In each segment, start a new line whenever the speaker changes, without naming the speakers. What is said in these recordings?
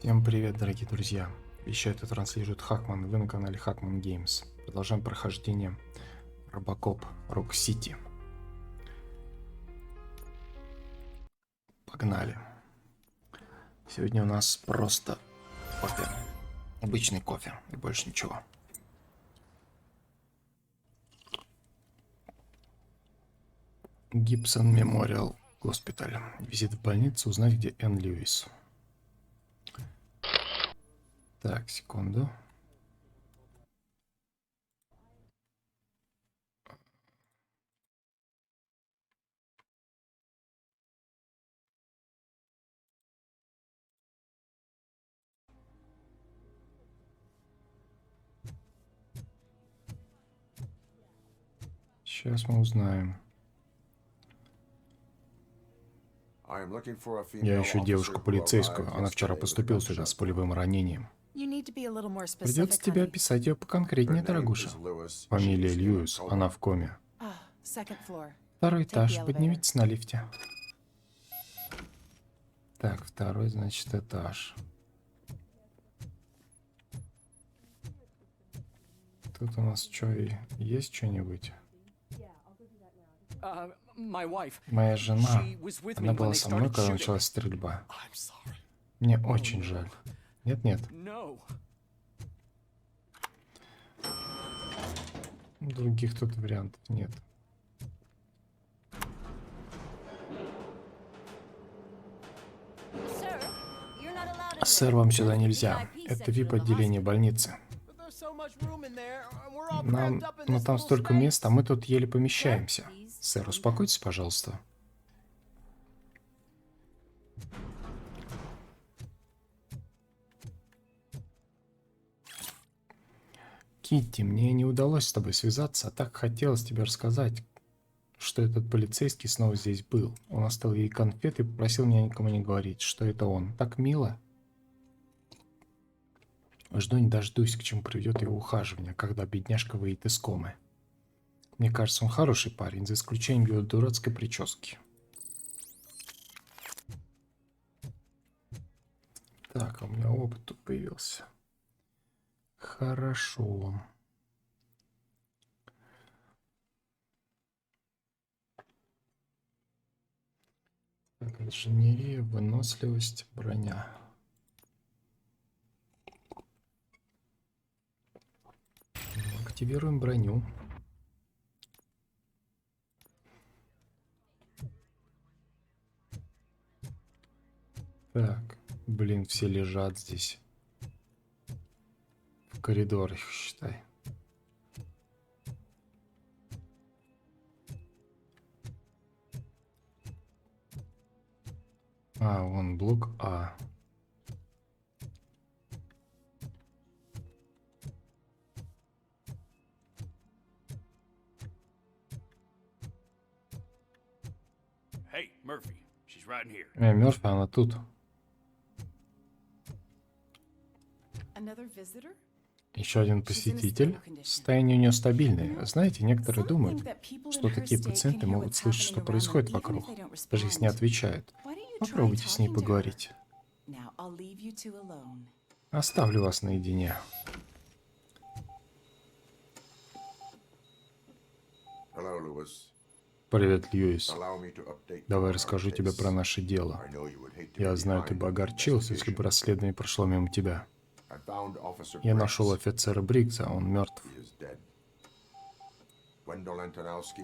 Всем привет, дорогие друзья! Вещает и транслирует Хакман, вы на канале Хакман Games. Продолжаем прохождение Робокоп Рок Сити. Погнали! Сегодня у нас просто кофе. Обычный кофе и больше ничего. Гибсон Мемориал Госпиталь. Визит в больницу, узнать, где Энн Льюис. Так, секунду. Сейчас мы узнаем. Я ищу девушку-полицейскую. Она вчера поступила сюда с пулевым ранением. Придется тебе описать ее поконкретнее, дорогуша. Фамилия Льюис, она в коме. Второй этаж, поднимитесь на лифте. Так, второй, значит, этаж. Тут у нас что, есть что-нибудь? Моя жена, она была со мной, когда началась стрельба. Мне очень жаль. Нет-нет. Других тут вариантов нет. Сэр, вам сюда нельзя. Это VIP-отделение больницы. Но там столько мест, а мы тут еле помещаемся. Сэр, успокойтесь, пожалуйста. Китти, мне не удалось с тобой связаться, а так хотелось тебе рассказать, что этот полицейский снова здесь был. Он оставил ей конфеты и попросил меня никому не говорить, что это он. Так мило. Жду не дождусь, к чему приведет его ухаживание, когда бедняжка выйдет из комы. Мне кажется, он хороший парень, за исключением его дурацкой прически. Так, у меня опыт тут появился. Хорошо. Так, инженерия, выносливость, броня. Активируем броню. Так, блин, все лежат здесь. В коридорах, считай. А, вон блок А. Мёрфи, она тут. Еще один посетитель. Состояние у нее стабильное. Знаете, некоторые думают, что такие пациенты могут слышать, что происходит вокруг, даже если не отвечают. Попробуйте с ней поговорить. Оставлю вас наедине. Привет, Льюис. Давай расскажу тебе про наше дело. Я знаю, ты бы огорчился, если бы расследование прошло мимо тебя. Я нашел офицера Бриггса, он мертв.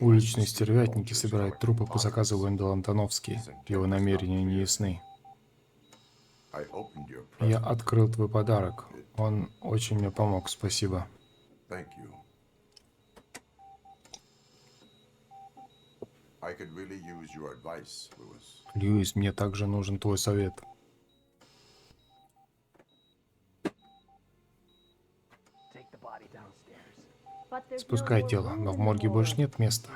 Уличные стервятники собирают трупы по заказу Вендел Антоновский. Его намерения не ясны. Я открыл твой подарок. Он очень мне помог, спасибо. Льюис, мне также нужен твой совет. Спускай тело, но в морге больше нет места.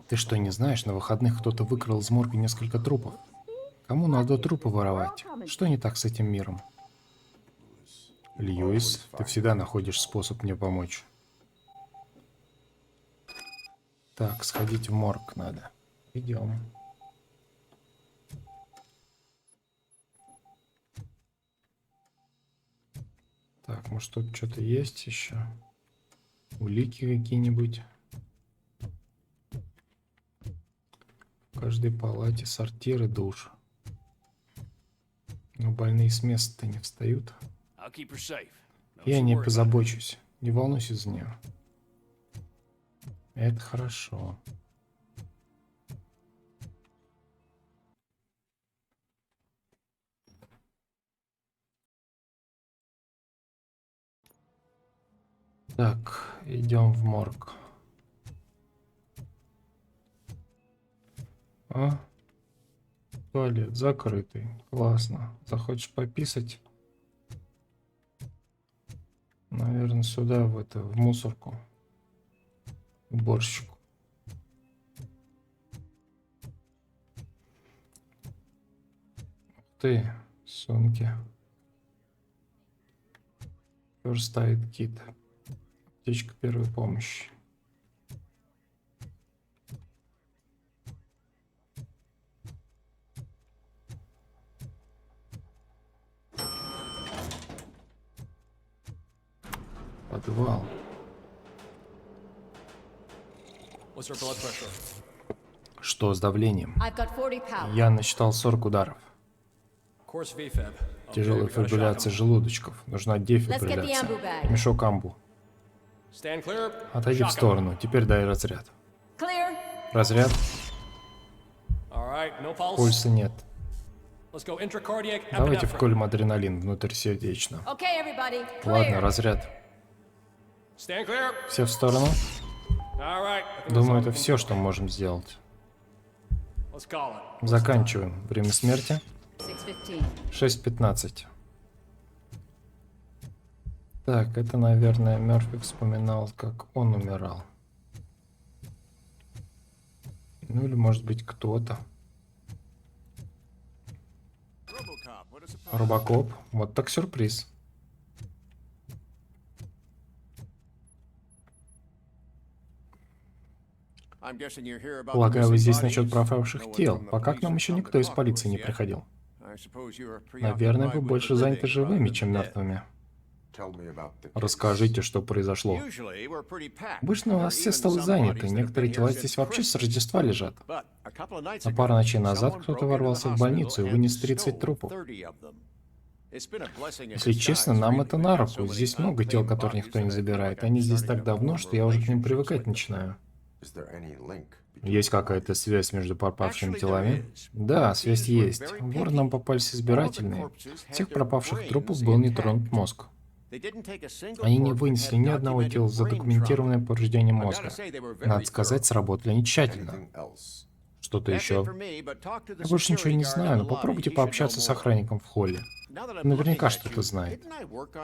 Ты что, не знаешь, на выходных кто-то выкрал из морга несколько трупов? Кому надо трупы воровать? Что не так с этим миром? Льюис, ты всегда находишь способ мне помочь. Так, сходить в морг надо. Идем. Так, может тут что-то есть еще? Улики какие-нибудь? В каждой палате сортир и душ. Но больные с места-то не встают. Я о ней позабочусь. Не волнуйся за нее. Это хорошо. Так, идем в морг. А? Туалет закрытый. Классно. Захочешь пописать? Наверное, сюда, в мусорку. Уборщику. Ты, сумки. First Aid Kit. Аптечка первой помощи. Подвал. Что с давлением? Я насчитал 40 ударов. Тяжелая фибрилляция желудочков. Нужна дефибрилляция. Мешок амбу. Отойди в сторону. Теперь дай разряд. Разряд. Пульса нет. Давайте вколем адреналин внутрисердечно. Ладно, разряд. Все в сторону. Думаю, это все, что мы можем сделать. Заканчиваем. Время смерти. 6:15. Так, это, наверное, Мерфи вспоминал, как он умирал. Ну или, может быть, кто-то. Робокоп. Вот так сюрприз. Полагаю, вы здесь насчет пропавших тел. Пока к нам еще никто из полиции не приходил. Наверное, вы больше заняты живыми, чем мертвыми. Расскажите, что произошло. Обычно у вас все столы заняты. Некоторые тела здесь вообще с Рождества лежат. А пару ночей назад кто-то ворвался в больницу и вынес 30 трупов. Если честно, нам это на руку. Здесь много тел, которые никто не забирает. Они здесь так давно, что я уже к ним привыкать начинаю. Есть какая-то связь между пропавшими телами? Да, связь есть. Воры нам попались избирательные. Всех пропавших трупов был не тронут мозг. Они не вынесли ни одного тела с задокументированным повреждением мозга. Надо сказать, сработали они тщательно. Что-то еще? Я больше ничего не знаю, но попробуйте пообщаться с охранником в холле. Наверняка что-то знает.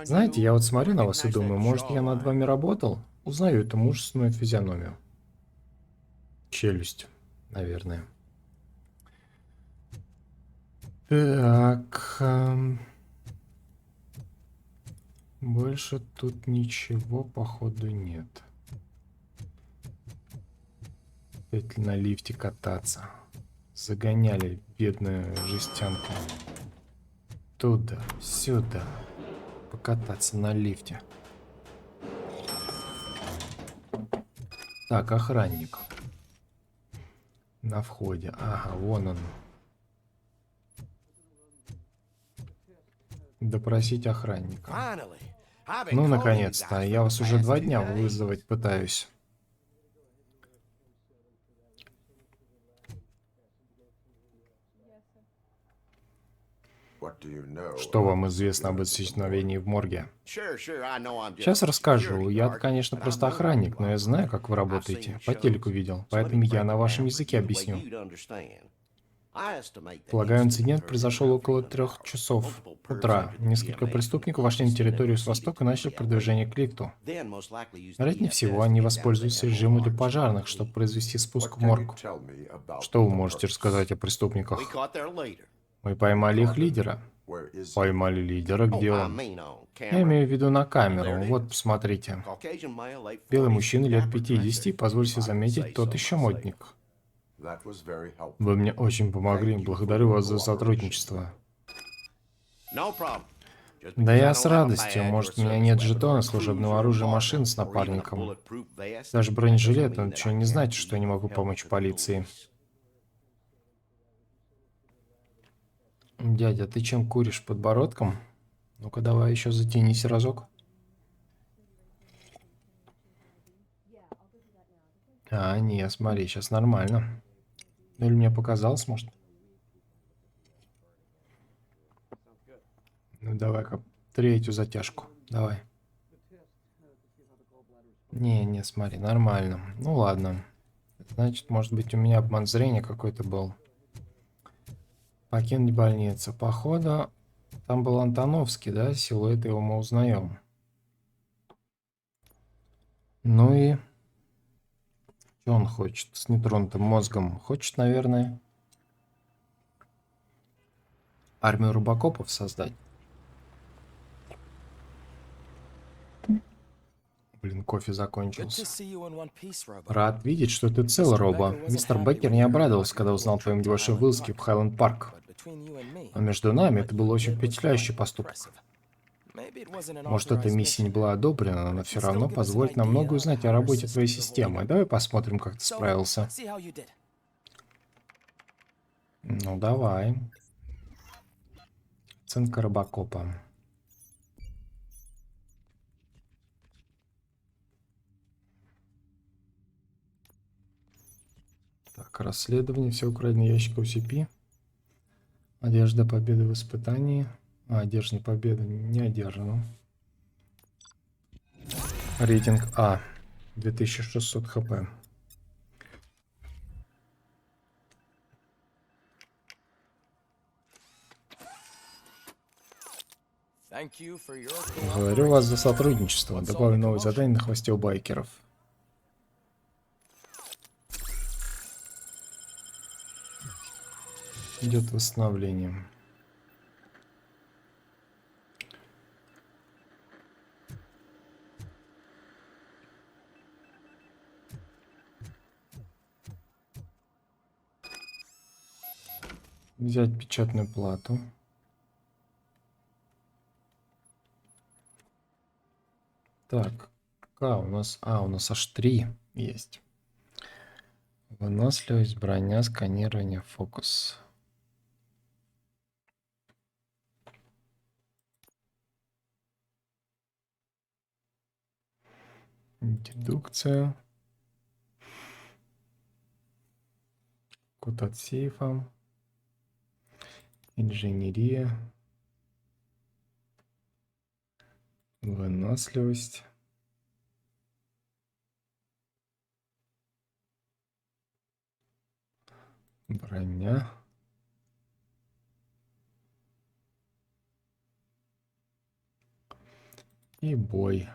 Знаете, я вот смотрю на вас и думаю, может, я над вами работал? Узнаю эту мужественную физиономию. Челюсть, наверное. Так. Больше тут ничего, походу, нет. Опять на лифте кататься. Загоняли бедную жестянку. Туда, сюда. Покататься на лифте. Так, охранник. На входе. Ага, вон он. Допросить охранника. Ну, наконец-то. Я вас уже 2 дня вызвать пытаюсь. Что вам известно об исчезновении в морге? Сейчас расскажу. Я-то, конечно, просто охранник, но я знаю, как вы работаете. По телеку видел, поэтому я на вашем языке объясню. Полагаю, инцидент произошел около 3 часов утра. Несколько преступников вошли на территорию с востока и начали продвижение к лифту. Вероятнее всего, они воспользуются режимом для пожарных, чтобы произвести спуск в морг. Что вы можете рассказать о преступниках? Мы поймали их лидера. Поймали лидера? Где он? Я имею в виду на камеру. Вот, посмотрите. Белый мужчина лет 50, позвольте заметить, тот еще модник. Вы мне очень помогли. Благодарю вас за сотрудничество. Да я с радостью. Может, у меня нет жетона служебного оружия машин с напарником. Даже бронежилет, но ничего не значит, что я не могу помочь полиции. Дядя, ты чем куришь? Подбородком? Ну-ка давай еще затянись разок. А, не, смотри, сейчас нормально. Ну или мне показалось, может? Ну давай-ка третью затяжку. Давай. Не, смотри, нормально. Ну ладно. Значит, может быть, у меня обман зрения какой-то был. Покинуть больницу. Походу, там был Антоновский, да? Силуэт его мы узнаем. Ну и... Что он хочет с нетронутым мозгом? Хочет, наверное, армию робокопов создать. Блин, кофе закончился. Рад видеть, что ты цел, Робо. Мистер Беккер не обрадовался, когда узнал о твоем небольшой вылазке в Хайленд-парк. А между нами это был очень впечатляющий поступок. Может, эта миссия не была одобрена, но все равно позволит нам многое узнать о работе твоей системы. Давай посмотрим, как ты справился. Ну, давай. Оценка робокопа. Так, расследование, все украденные ящики UCP. Одежда победы в испытании. Одежда победы не одержана. Рейтинг А. 2600 хп. Благодарю вас за сотрудничество. Добавлю новые задания на хвосте у байкеров. Идет восстановление. Взять печатную плату. Так, у нас аж 3 есть. Выносливость, броня, сканирование, фокус. Дедукция. Код от сейфа. Инженерия. Выносливость. Броня. И бой.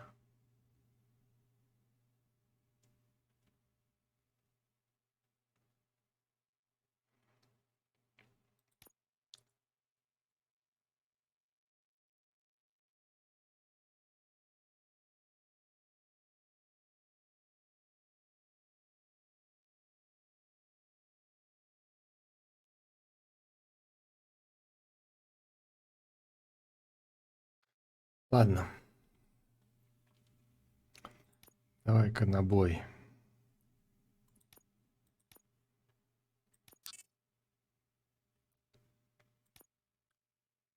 Ладно. Давай-ка на бой.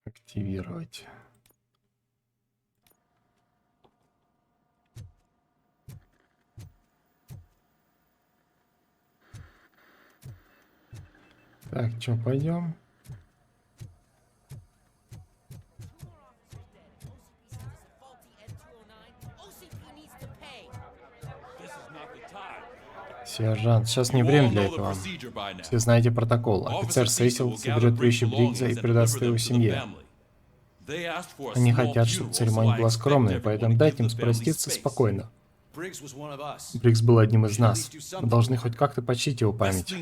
Активировать. Так, что, пойдем? Сержант, сейчас не время для этого. Все знаете протокол. Офицер Сесил соберет вещи Бригза и передаст его семье. Они хотят, чтобы церемония была скромной, поэтому дайте им спроститься спокойно. Бригс был одним из нас. Мы должны хоть как-то почтить его память.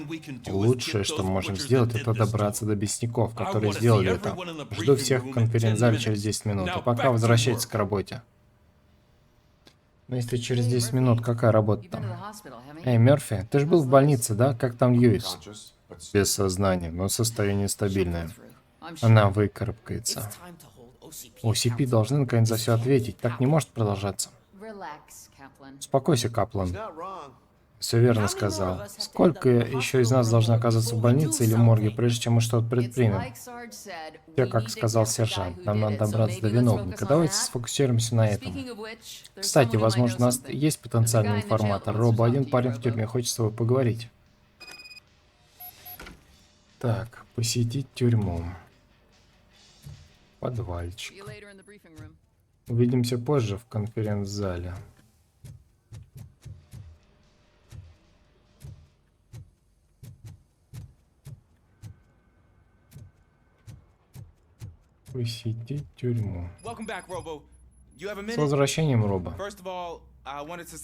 Лучшее, что мы можем сделать, это добраться до бесников, которые сделали это. Жду всех в конференц-зале через 10 минут. А пока возвращайтесь к работе. Но если через 10 минут, какая работа там? Эй, Мерфи, ты же был в больнице, да? Как там Льюис? Без сознания, но состояние стабильное. Она выкарабкается. OCP должны наконец за все ответить. Так не может продолжаться. Успокойся, Каплан. Все верно сказал. Сколько еще из нас должно оказаться в больнице или морге, прежде чем мы что-то предпримем? Все, как сказал сержант, нам надо добраться до виновника. Давайте сфокусируемся на этом. Кстати, возможно, у нас есть потенциальный информатор. Робо, один парень в тюрьме хочет с тобой поговорить. Так, посетить тюрьму. Подвальчик. Увидимся позже в конференц-зале. Посетить тюрьму. С возвращением, Робо.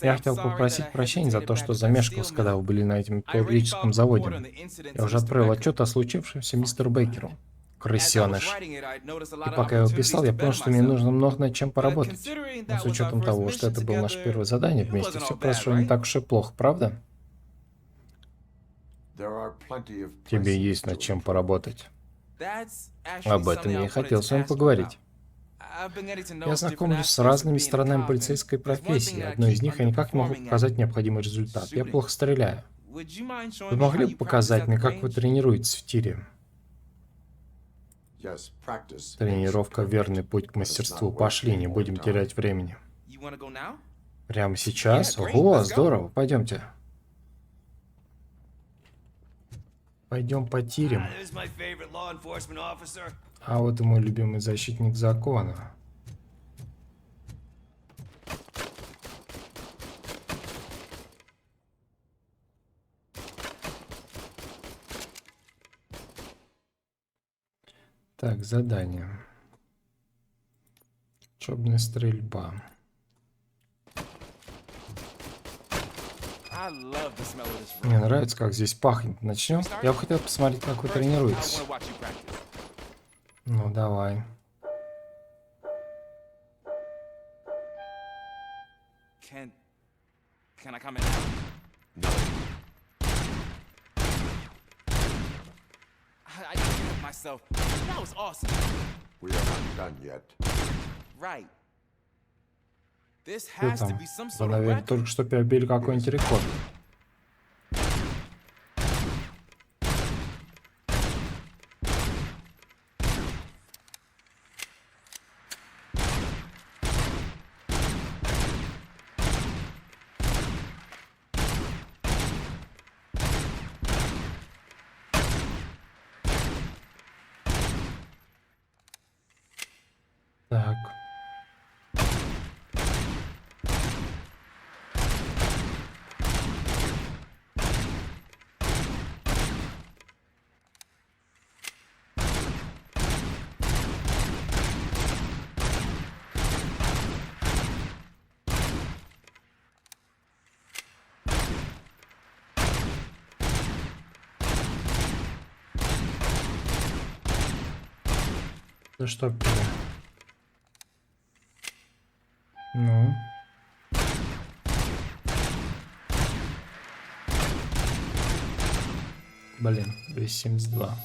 Я хотел попросить прощения за то, что замешкался, когда вы были на этом публическом заводе. Я уже отправил отчет о случившемся мистеру Бейкеру. Крысеныш. И пока я его писал, я понял, что мне нужно много над чем поработать. Но с учетом того, что это было наше первое задание вместе, все прошло не так уж и плохо, правда? Тебе есть над чем поработать. Об этом я и хотел с вами поговорить. Я знакомлюсь с разными сторонами полицейской профессии. Одной из них я никак не могу показать необходимый результат. Я плохо стреляю. Вы могли бы показать мне, как вы тренируетесь в тире? Тренировка — верный путь к мастерству. Пошли, не будем терять времени. Прямо сейчас? Ого, здорово, пойдемте. Пойдем потирим. А вот и мой любимый защитник закона. Так, задание. Учебная стрельба. Мне нравится, как здесь пахнет. Начнем? Я бы хотел посмотреть, как вы тренируетесь. Ну, давай. Что там? Вы, наверное, только что перебили какой-нибудь рекорд. Так. Да что тебе? Ну. Блин, 272.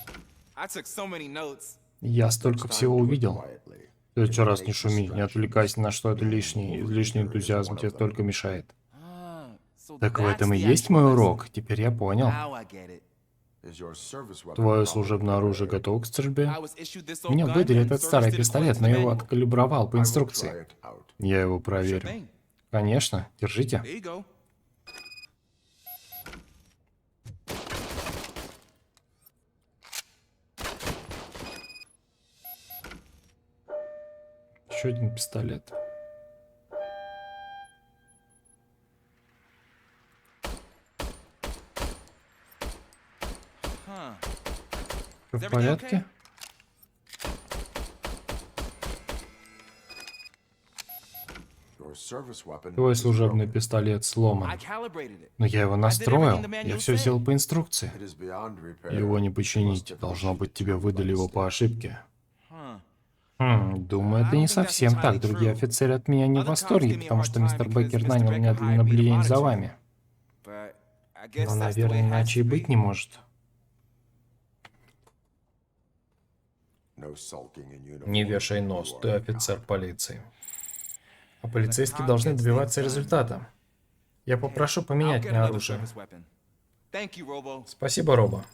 Я столько всего увидел. В следующий раз не шуми, не отвлекайся на что-то лишнее. Излишний энтузиазм тебе только мешает. Так в этом и есть мой урок. Теперь я понял. Твое служебное оружие готово к стрельбе? Мне выдали этот старый пистолет, но я его откалибровал по инструкции. Я его проверю. Конечно, держите. Еще один пистолет. Всё в порядке? Твой служебный пистолет сломан. Но я его настроил. Я все сделал по инструкции. Его не починить. Должно быть, тебе выдали его по ошибке. Думаю, это не совсем так. Другие офицеры от меня не в восторге, потому что мистер Бейкер нанял меня для наблюдения за вами. Но, наверное, иначе и быть не может. Не вешай нос, ты офицер полиции. А полицейские должны добиваться результата. Я попрошу поменять мне оружие. Спасибо, Робо.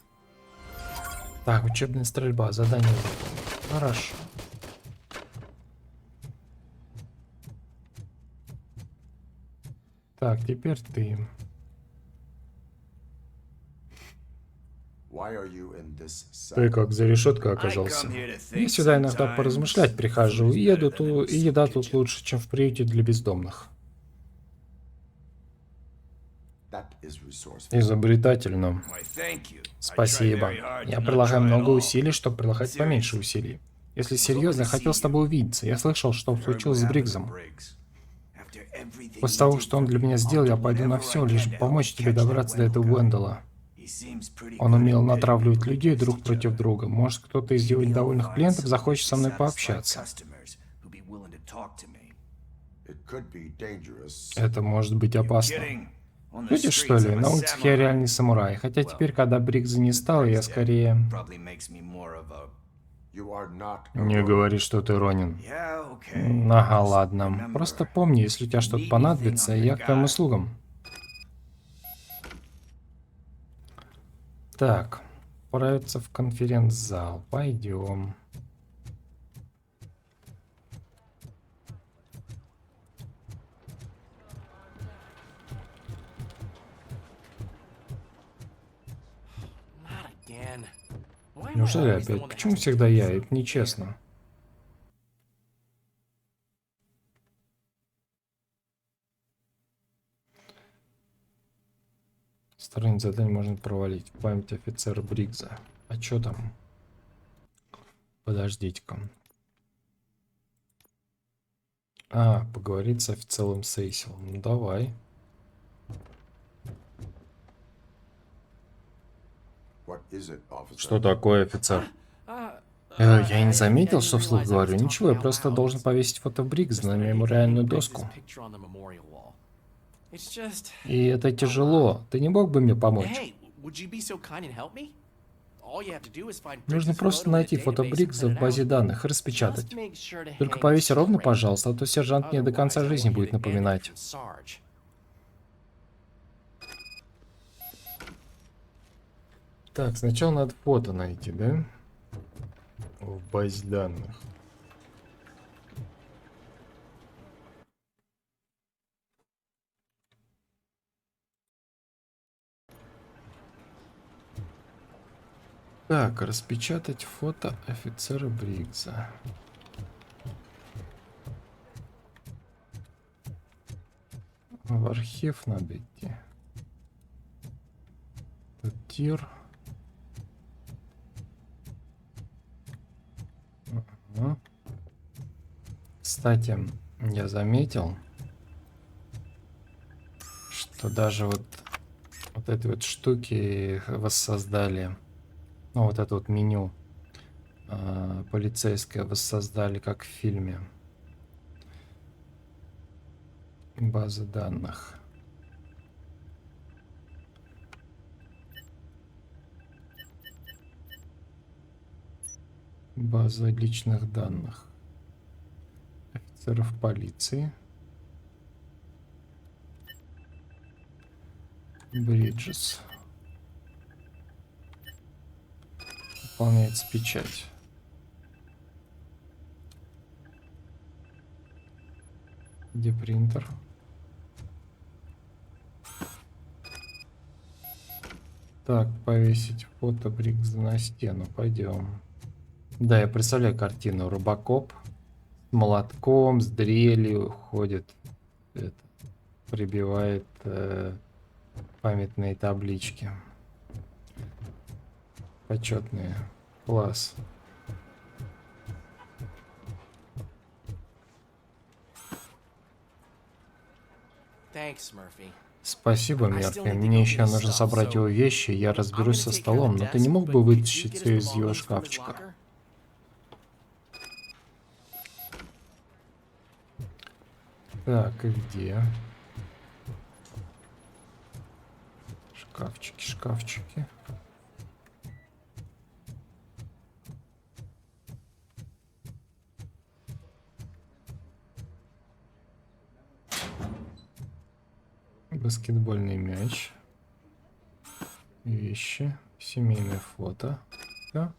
Так, учебная стрельба, задание. Хорошо. Так, теперь ты. Ты как за решеткой оказался? Я сюда иногда поразмышлять прихожу, и еда тут лучше, чем в приюте для бездомных. Изобретательно. Спасибо. Я прилагаю много усилий, чтобы прилагать поменьше усилий. Если серьезно, я хотел с тобой увидеться. Я слышал, что случилось с Бриггсом. После того, что он для меня сделал, я пойду на все, лишь бы помочь тебе добраться до этого Уэндала. Он умел натравливать людей друг против друга. Может, кто-то из его недовольных клиентов захочет со мной пообщаться. Это может быть опасно. Шутишь, что ли? На улицах я реальный самурай. Хотя теперь, когда Бриггса не стало, я скорее... Не говори, что ты Ронин. Ага, ладно. Просто помни, если у тебя что-то понадобится, я к твоим услугам. Так, отправиться в конференц-зал. Пойдем. Неужели опять? Почему всегда я? Это нечестно. Страниц задания можно провалить. Память офицера Бриггса. А чё там? Подождите-ка. А, поговорить с офицером Сейсилом. Ну давай. Что такое, офицер? Я и не заметил, что вслух говорю. Ничего, я просто должен повесить фото Бриггса на мемориальную доску. И это тяжело. Ты не мог бы мне помочь? Нужно просто найти фото Бриггса в базе данных и распечатать. Только повесь ровно, пожалуйста, а то сержант мне до конца жизни будет напоминать. Так, сначала надо фото найти, да? В базе данных. Так, распечатать фото офицера Бриггса. В архив надо идти. Тут тир. Ага. Кстати, я заметил, что даже вот эти вот штуки воссоздали. Ну, вот это вот меню полицейское воссоздали, как в фильме. База данных. База личных данных. Офицеров полиции. Бриджес. Выполняется печать. Где принтер? Так, повесить фото Бриггса на стену. Пойдем. Да, я представляю картину. Робокоп с молотком, с дрелью ходит. Это, прибивает памятные таблички. Почетные. Класс. Спасибо, Мерфи. Мне еще нужно собрать его вещи, я разберусь со столом, но ты не мог бы вытащить все из его шкафчика? Так, и где? Шкафчики, шкафчики. Баскетбольный мяч. Вещи. Семейное фото. Да.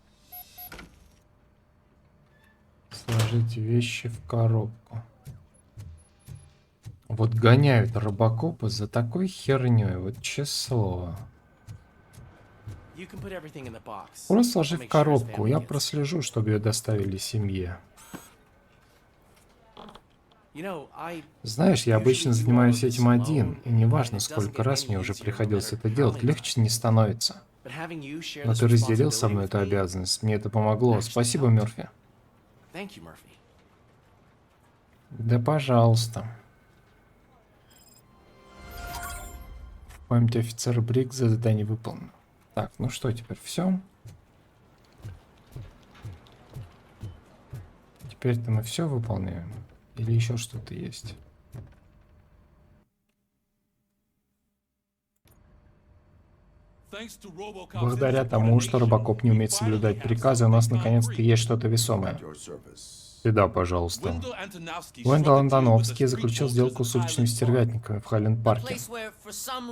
Сложить вещи в коробку. Вот гоняют робокопы за такой херней, вот честное слово. Просто сложи в коробку, я прослежу, чтобы ее доставили семье. Знаешь, я обычно занимаюсь этим один, и неважно, сколько раз мне уже приходилось это делать, легче не становится. Но ты разделил со мной эту обязанность, мне это помогло. Спасибо, Мерфи. Да пожалуйста. В память офицера Бригза задание выполнено. Так, ну что, теперь все? Теперь-то мы все выполняем? Или еще что-то есть? Благодаря тому, что Робокоп не умеет соблюдать приказы, у нас наконец-то есть что-то весомое. Сюда, пожалуйста. Уэндел Антоновский заключил сделку с уличными стервятниками в Хайленд-парке.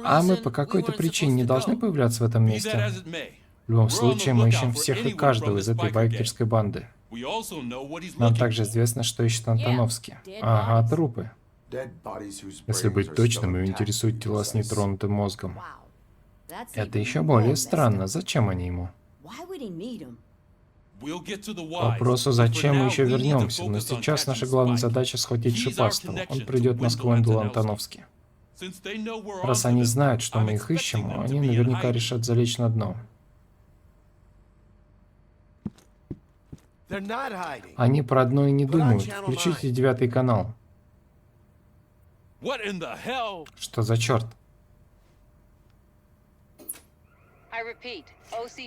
А мы по какой-то причине не должны появляться в этом месте. В любом случае, мы ищем всех и каждого из этой байкерской банды. Нам также известно, что ищет Антоновский. Ага, трупы. Если быть точным, его интересуют тела с нетронутым мозгом. Это еще более странно. Зачем они ему? К вопросу, зачем, мы еще вернемся, но сейчас наша главная задача схватить Шипастого. Он придет на Сквенду Антоновски. Раз они знают, что мы их ищем, они наверняка решат залечь на дно. Они про дно и не думают. Включите 9-й канал. Что за черт?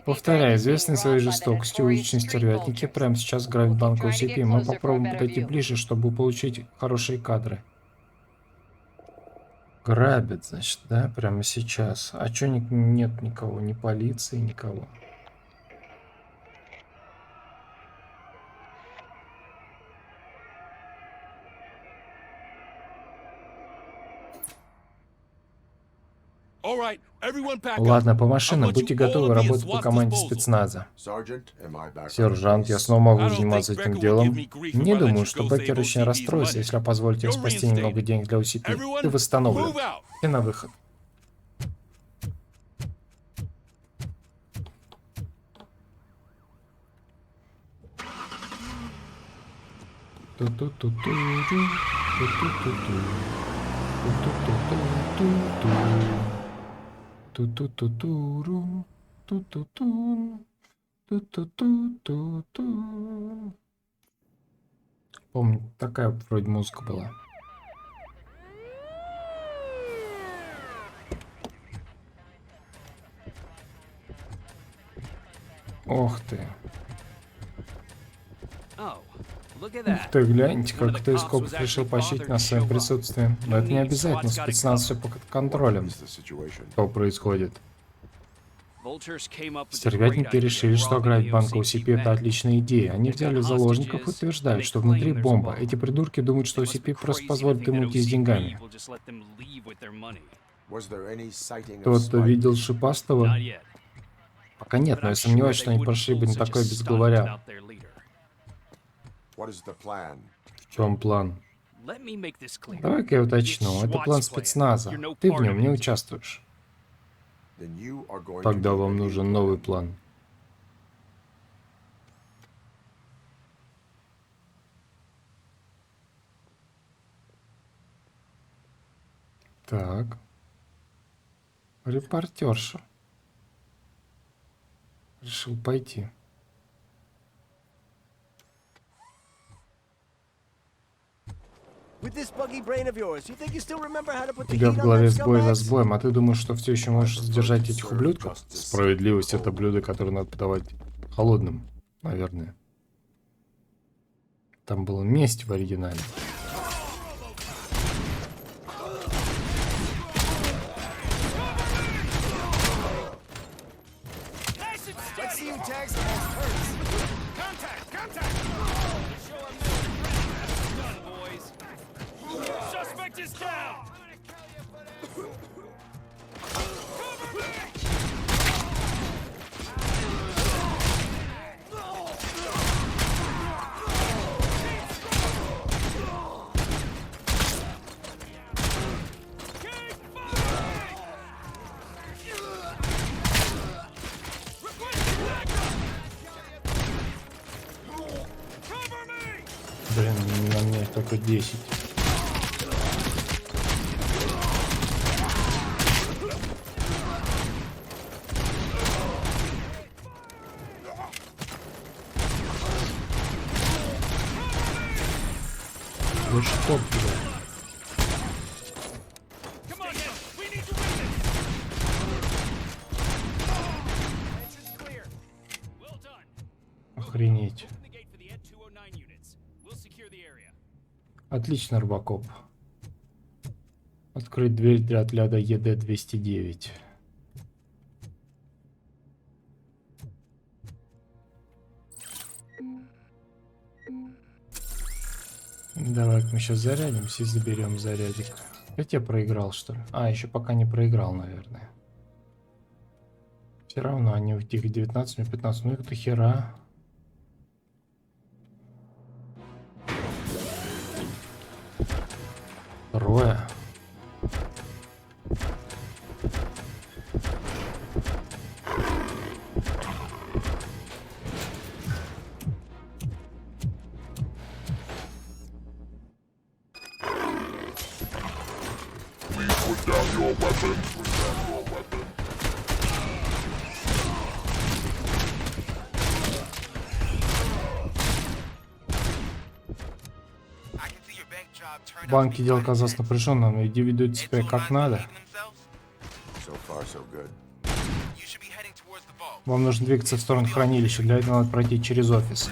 Повторяю, известные своей жестокостью уличные стервятники прямо сейчас грабят банк OCP. Мы попробуем подойти ближе, чтобы получить хорошие кадры. Грабят, значит, да? Прямо сейчас. А чё нет никого? Ни полиции, никого. Ладно, по машинам, будьте готовы работать по команде спецназа. Сержант, я снова могу заниматься этим делом. Не думаю, что Беккер очень расстроится, если я позволю тебе спасти немного денег для OCP. Ты восстановлен. И на выход. Ту-ту-ту-туру, ту-ту-ту, ту-ту-ту-ту-ту. Помню, такая вроде музыка была. Ох ты. Ух ты, гляньте, как кто из копов решил поощрить нас своим присутствием. Но это не обязательно, спецназ все под контролем. Что происходит? Стервятники решили, что ограбить банк OCP это отличная идея. Они взяли заложников и утверждают, что внутри бомба. Эти придурки думают, что OCP просто позволит им уйти с деньгами. Кто-то видел Шипастого? Пока нет, но я сомневаюсь, что они прошли бы на такое без главаря. В чем план? Давай-ка я уточню. Это план спецназа. Ты в нем не участвуешь. Тогда вам нужен новый план. Так. Репортерша. Решил пойти. У тебя в голове сбой за сбоем, а ты думаешь, что все еще можешь сдержать этих ублюдков? Справедливость — это блюдо, которое надо подавать холодным, наверное. Там была месть в оригинале. Блин, на мне только 10. Больше топ, блядь. Охренеть. Отлично, Робокоп. Открыть дверь для отряда ЕД-209. Давай мы сейчас зарядимся и заберем зарядик. Опять я проиграл, что ли? А, еще пока не проиграл, наверное. Все равно они в этих 19, мне 15. Ну это хера. Трое. Банки дело казалось напряженным, и ведут себя как надо. Вам нужно двигаться в сторону хранилища, для этого надо пройти через офис.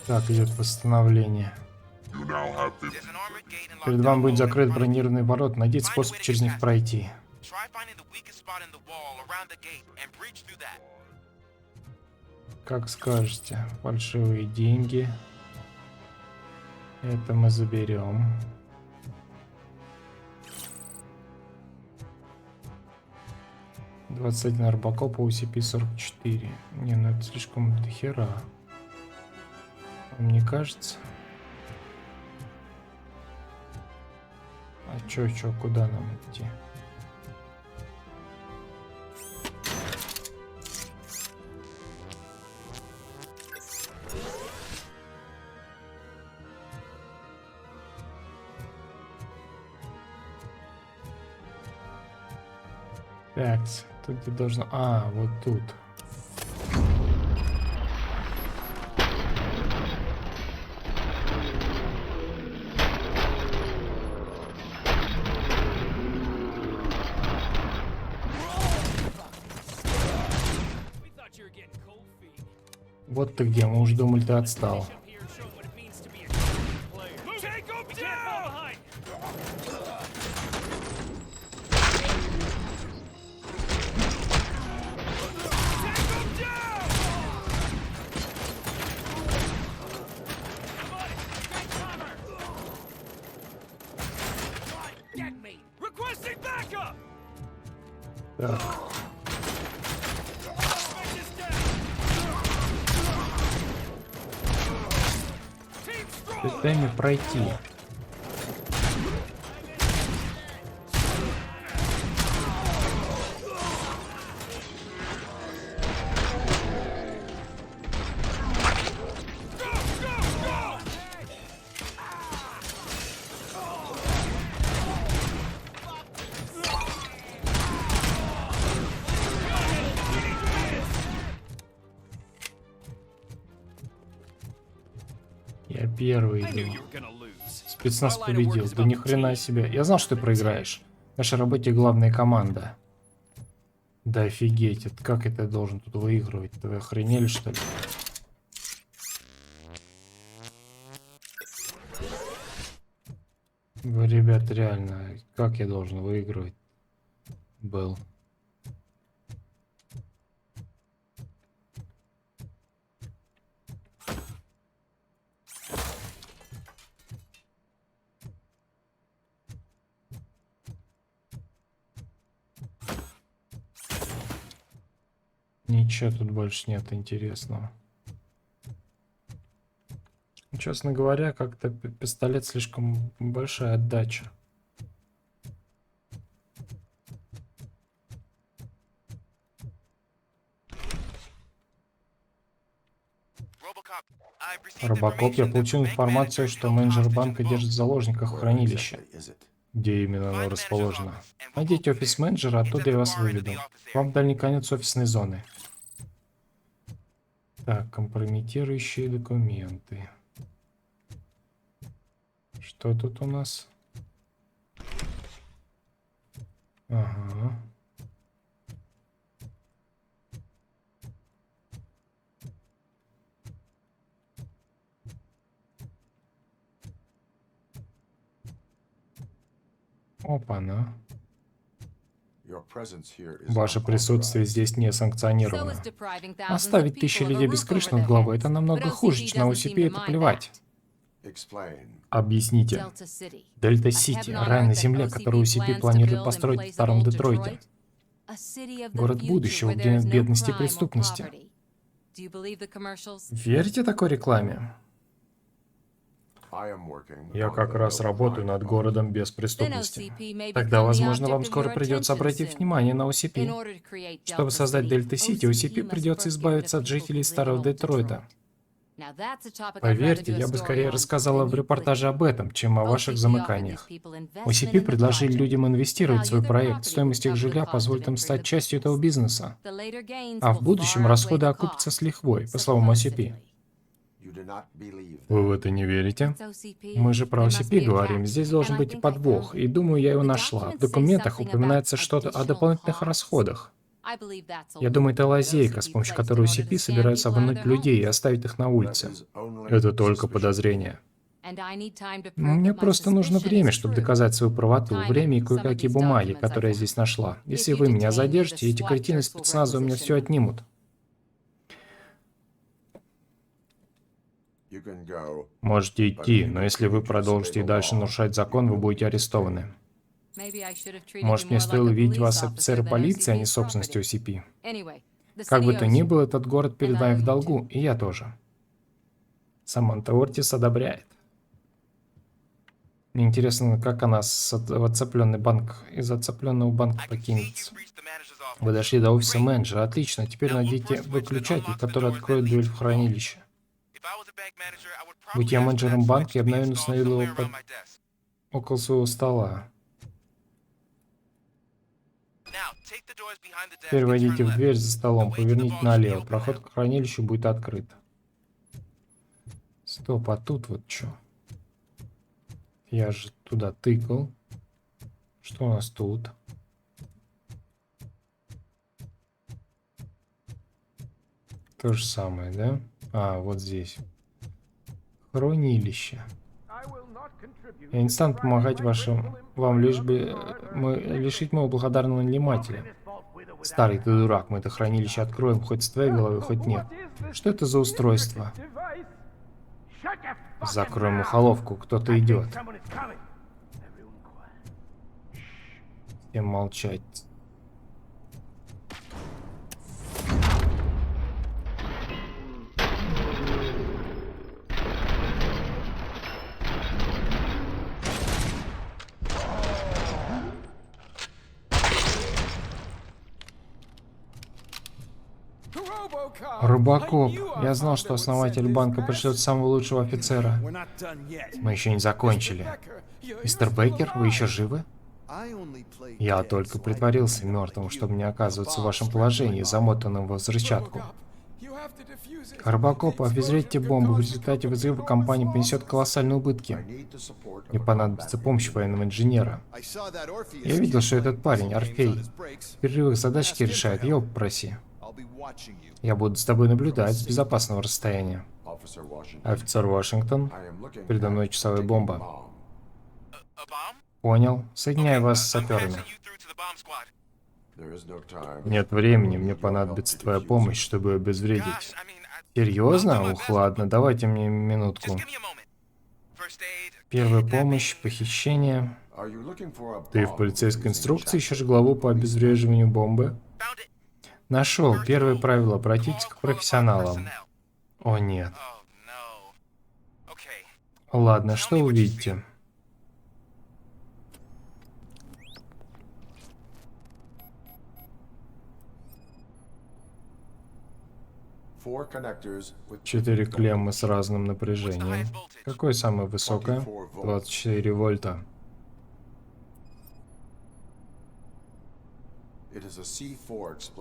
Так, идет восстановление. Перед вами будет закрыт бронированный ворот. Найдите способ через них пройти. Как скажете. Фальшивые деньги. Это мы заберем. «21 Робокопа UCP-44». Не, ну это слишком дохера. Мне кажется. А чё, куда нам идти? Так, тут ты должна... А, вот тут. Вот ты где, мы уже думали, ты отстал. Так. Дай мне пройти. Я первый иду. Спецназ победил. Да ни хрена себе. Я знал, что ты проиграешь. В нашей работе главная команда. Да офигеть. Как это я должен тут выигрывать? Вы охренели, что ли? Вы, ребят, реально, как я должен выигрывать? Был. Ничего тут больше нет интересного. Честно говоря, как-то пистолет слишком большая отдача. Робокоп, я получил информацию, что менеджер банка держит в заложниках в хранилище. Где именно оно расположено? Найдите офис менеджера, оттуда я вас выведу. Вам дальний конец офисной зоны. Так, компрометирующие документы. Что тут у нас? Ага. Опа-на. Ваше присутствие здесь не санкционировано. Оставить 1000 людей без крыши над головой — это намного хуже, чем на OCP это плевать. Объясните. Дельта-Сити — рай на земле, который OCP планирует построить в Старом Детройте. Город будущего, где нет бедности и преступности. Верите такой рекламе? Я как раз работаю над городом без преступности. Тогда, возможно, вам скоро придется обратить внимание на OCP. Чтобы создать Дельта-Сити, OCP придется избавиться от жителей Старого Детройта. Поверьте, я бы скорее рассказала в репортаже об этом, чем о ваших замыканиях. OCP предложили людям инвестировать в свой проект, стоимость их жилья позволит им стать частью этого бизнеса. А в будущем расходы окупятся с лихвой, по словам OCP. Вы в это не верите? Мы же про OCP говорим, здесь должен быть и подвох, и думаю, я его нашла. В документах упоминается что-то о дополнительных расходах. Я думаю, это лазейка, с помощью которой OCP собираются обмануть людей и оставить их на улице. Это только подозрение. Мне просто нужно время, чтобы доказать свою правоту, время и кое-какие бумаги, которые я здесь нашла. Если вы меня задержите, эти кретины спецназа у меня все отнимут. Можете идти, но если вы продолжите и дальше нарушать закон, вы будете арестованы. Может, мне стоило видеть вас офицеры полиции, а не собственности OCP. Как бы то ни было, этот город перед вами в долгу, и я тоже. Саманта Ортис одобряет. Мне интересно, как она в отцепленный банк, из отцепленного банка покинется. Вы дошли до офиса менеджера, отлично. Теперь найдите выключатель, который откроет дверь в хранилище. Будь я менеджером банка, я бы, наверное, установил его около своего стола. Теперь войдите в дверь за столом, поверните налево. Проход к хранилищу будет открыт. Стоп, а тут вот что? Я же туда тыкал. Что у нас тут? То же самое, да? А, вот здесь. Хранилище. Я не стану помогать вам лишь бы лишить моего благодарного нанимателя. Старый ты дурак, мы это хранилище откроем, хоть с твоей головы, хоть нет. Что это за устройство? Закроем ухоловку, кто-то идет. Всем молчать. Робокоп, я знал, что основатель банка пришлет самого лучшего офицера. Мы еще не закончили. Мистер Бейкер, вы еще живы? Я только притворился мертвым, чтобы не оказываться в вашем положении, замотанным в взрывчатку. Робокоп, обезвредите бомбу. В результате взрыва компания понесет колоссальные убытки. Мне понадобится помощь военного инженера. Я видел, что этот парень, Орфей, в перерывах задачки решает, его попроси. Я буду с тобой наблюдать с безопасного расстояния. Офицер Вашингтон, передо мной часовая бомба. Понял. Соединяю вас с саперами. Нет времени, мне понадобится твоя помощь, чтобы обезвредить. Серьезно? Ух, ладно, давайте мне минутку. Первая помощь, похищение. Ты в полицейской инструкции ищешь главу по обезвреживанию бомбы? Нашел. Первое правило. Обратитесь к профессионалам. О, нет. Ладно, что увидите? Четыре клеммы с разным напряжением. Какое самое высокое? 24 вольта.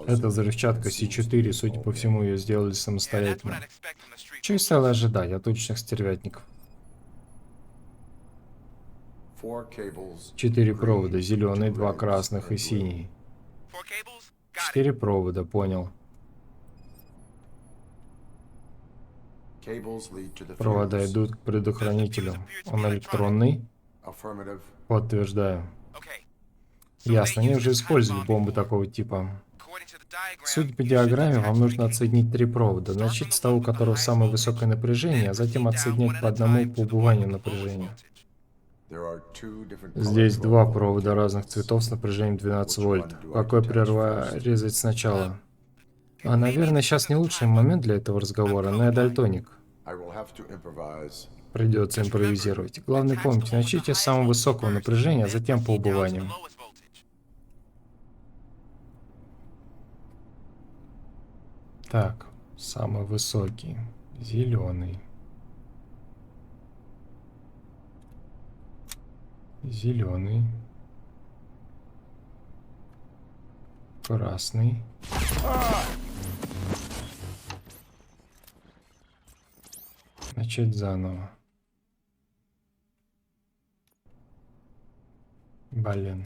Это взрывчатка C4, судя по всему, ее сделали самостоятельно. Что и стало ожидать от уличных стервятников. 4 провода, зеленый, 2 красных и синий. 4 провода, понял. Провода идут к предохранителю. Он электронный? Подтверждаю. Ясно, они уже использовали бомбы такого типа. Судя по диаграмме, вам нужно отсоединить 3 провода. Начать с того, у которого самое высокое напряжение, а затем отсоединять по одному по убыванию напряжения. Здесь 2 провода разных цветов с напряжением 12 вольт. Какой прорезать сначала? Наверное, сейчас не лучший момент для этого разговора, но я дальтоник. Придется импровизировать. Главное помните, начните с самого высокого напряжения, а затем по убыванию. Так, самый высокий. Зеленый. Зеленый. Красный. Начать заново. Блин.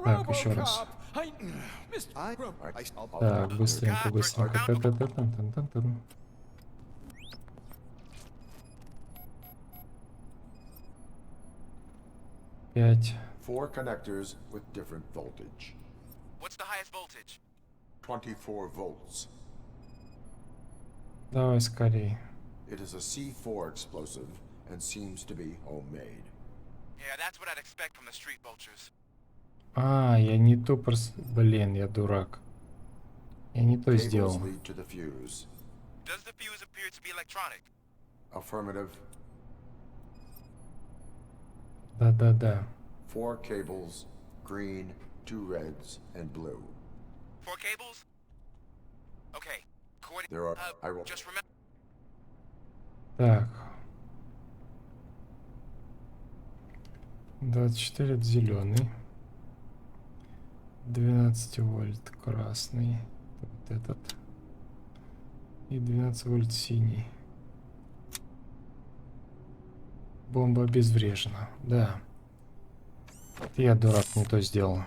Так, еще раз. Так, быстренько, быстренько. Та-та-та-та-та-та-та-та. 5.
4 connectors with different voltage.
What's the highest voltage?
24 volts.
Давай скорей.
It is a C4 explosive and seems to be homemade.
Yeah, that's what I'd expect from the street vultures.
Я не то Блин, я дурак. Я не то
Cables
сделал.
lead to the fuse.
Does the fuse appear to be electronic?
Affirmative.
Да-да-да.
4 cables, green, 2 reds, and blue.
4 cables? Okay.
There are. I will.
Just remember.
Так. 24 это зеленый. 12 вольт красный. Вот этот. И 12 вольт синий. Бомба обезврежена. Да. Я, дурак, не то сделал.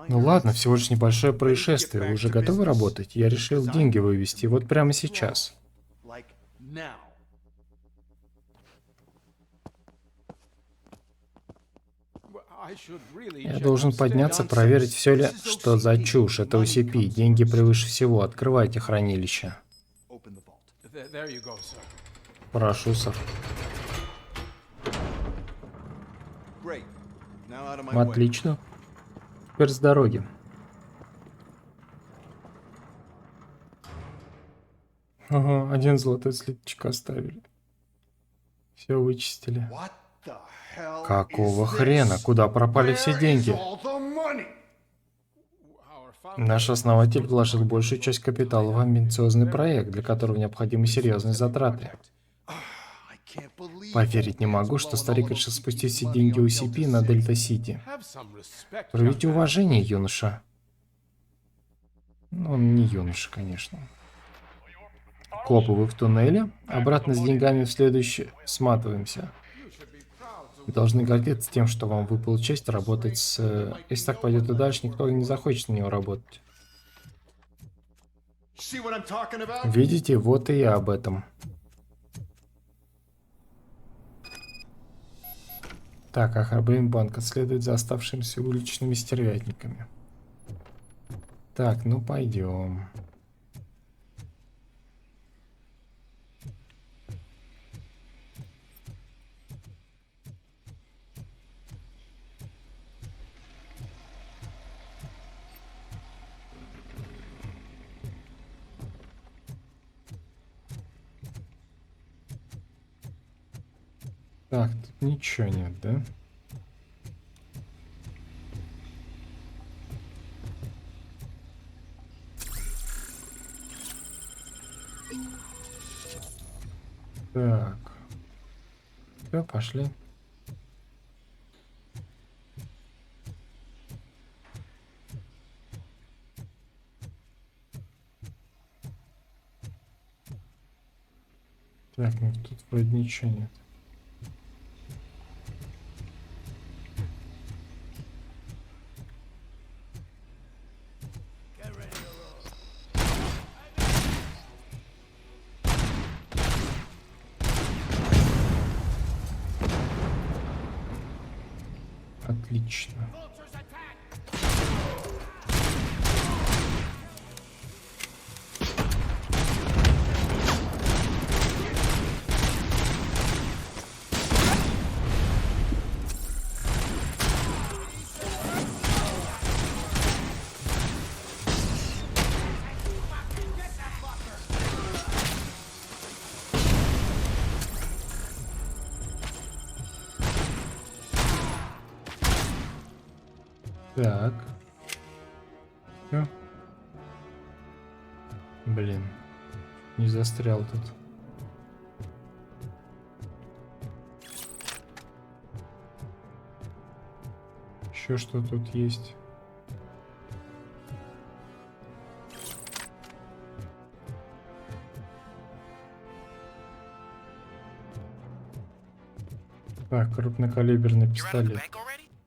Ну ладно, всего лишь небольшое происшествие. Вы уже готовы работать? Я решил деньги вывести. Вот прямо сейчас. Я должен подняться, проверить, все ли, что за чушь. Это OCP. Деньги превыше всего. Открывайте хранилище. Прошу, сэр. Отлично. Теперь с дороги. Ага, 1 золотой слиточек оставили. Все вычистили. Какого хрена? Куда пропали все деньги? Наш основатель вложил большую часть капитала в амбициозный проект, для которого необходимы серьезные затраты. Поверить не могу, что старик решил спустить все деньги OCP на Дельта-Сити. Проявите уважение, юноша. Ну, он не юноша, конечно. Копы, вы в туннеле? Обратно с деньгами в следующий... Сматываемся. Вы должны гордиться тем, что вам выпала честь работать с... Если так пойдет и дальше, никто не захочет на него работать. Видите, вот и я об этом. Так, ограбление банка следует за оставшимися уличными стервятниками. Так, ну пойдем. Так, тут ничего нет, да? Так. Все, пошли. Так, ну тут вроде ничего нет. Отлично. Так. Всё. Блин. Не застрял тут. Еще что тут есть? Так, крупнокалиберный пистолет.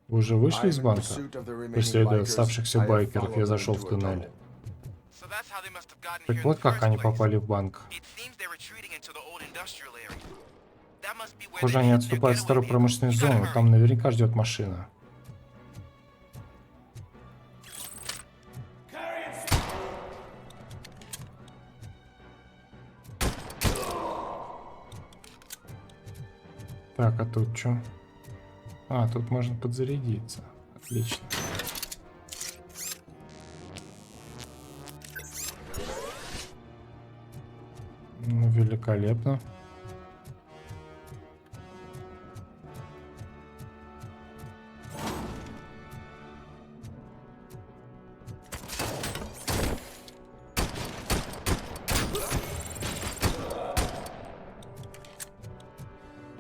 Вы уже вышли из банка? Преследуя оставшихся байкеров, я зашел в туннель. Так вот как они попали в банк. Похоже, они отступают в старую промышленную зону, там наверняка ждет машина. Так, а тут что? А, тут можно подзарядиться. Отлично. Ну, великолепно.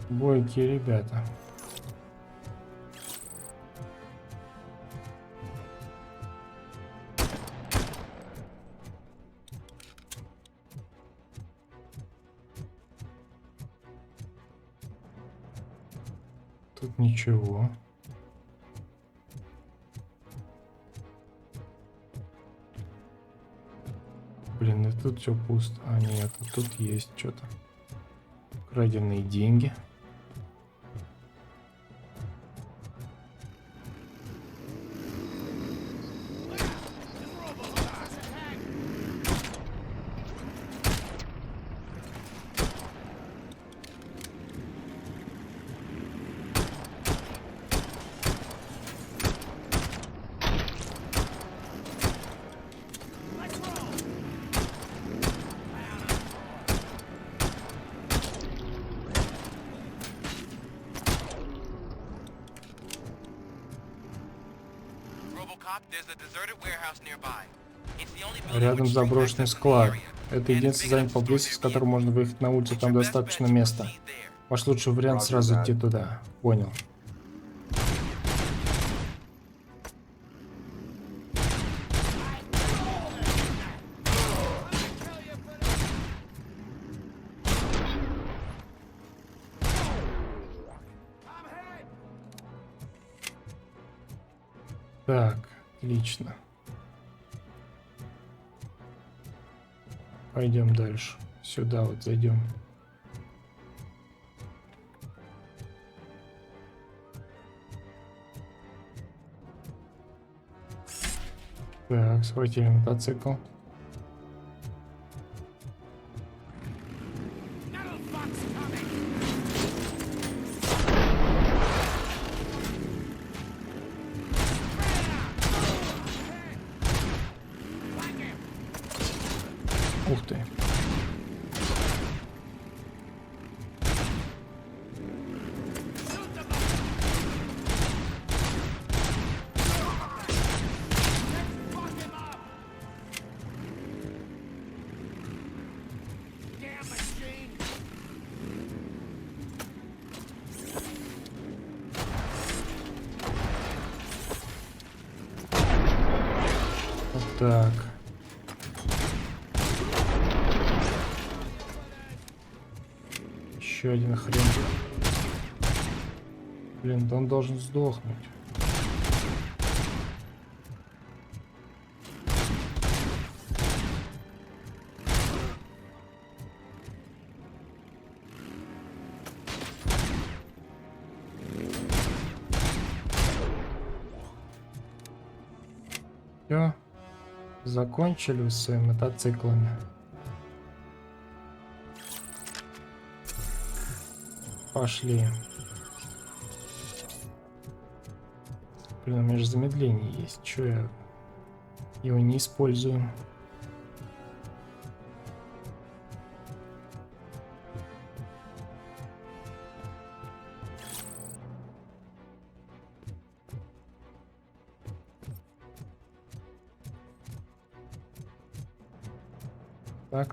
Бойкие ребята. Тут ничего. Блин, и тут все пусто. А нет, тут есть что-то. Краденые деньги. Рядом заброшенный склад. Это единственное здание поблизости, с которого можно выехать на улицу. Там достаточно места. Ваш лучший вариант сразу идти туда. Понял. Так, отлично. Пойдем дальше. Сюда вот зайдем. Так, схватили мотоцикл. Ух ты. Вот так. Еще один хрен. Блин, да он должен сдохнуть. Все. Закончили с своими мотоциклами. Пошли. Блин, у меня же замедление есть. Чё я его не использую?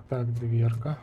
Так, дверка.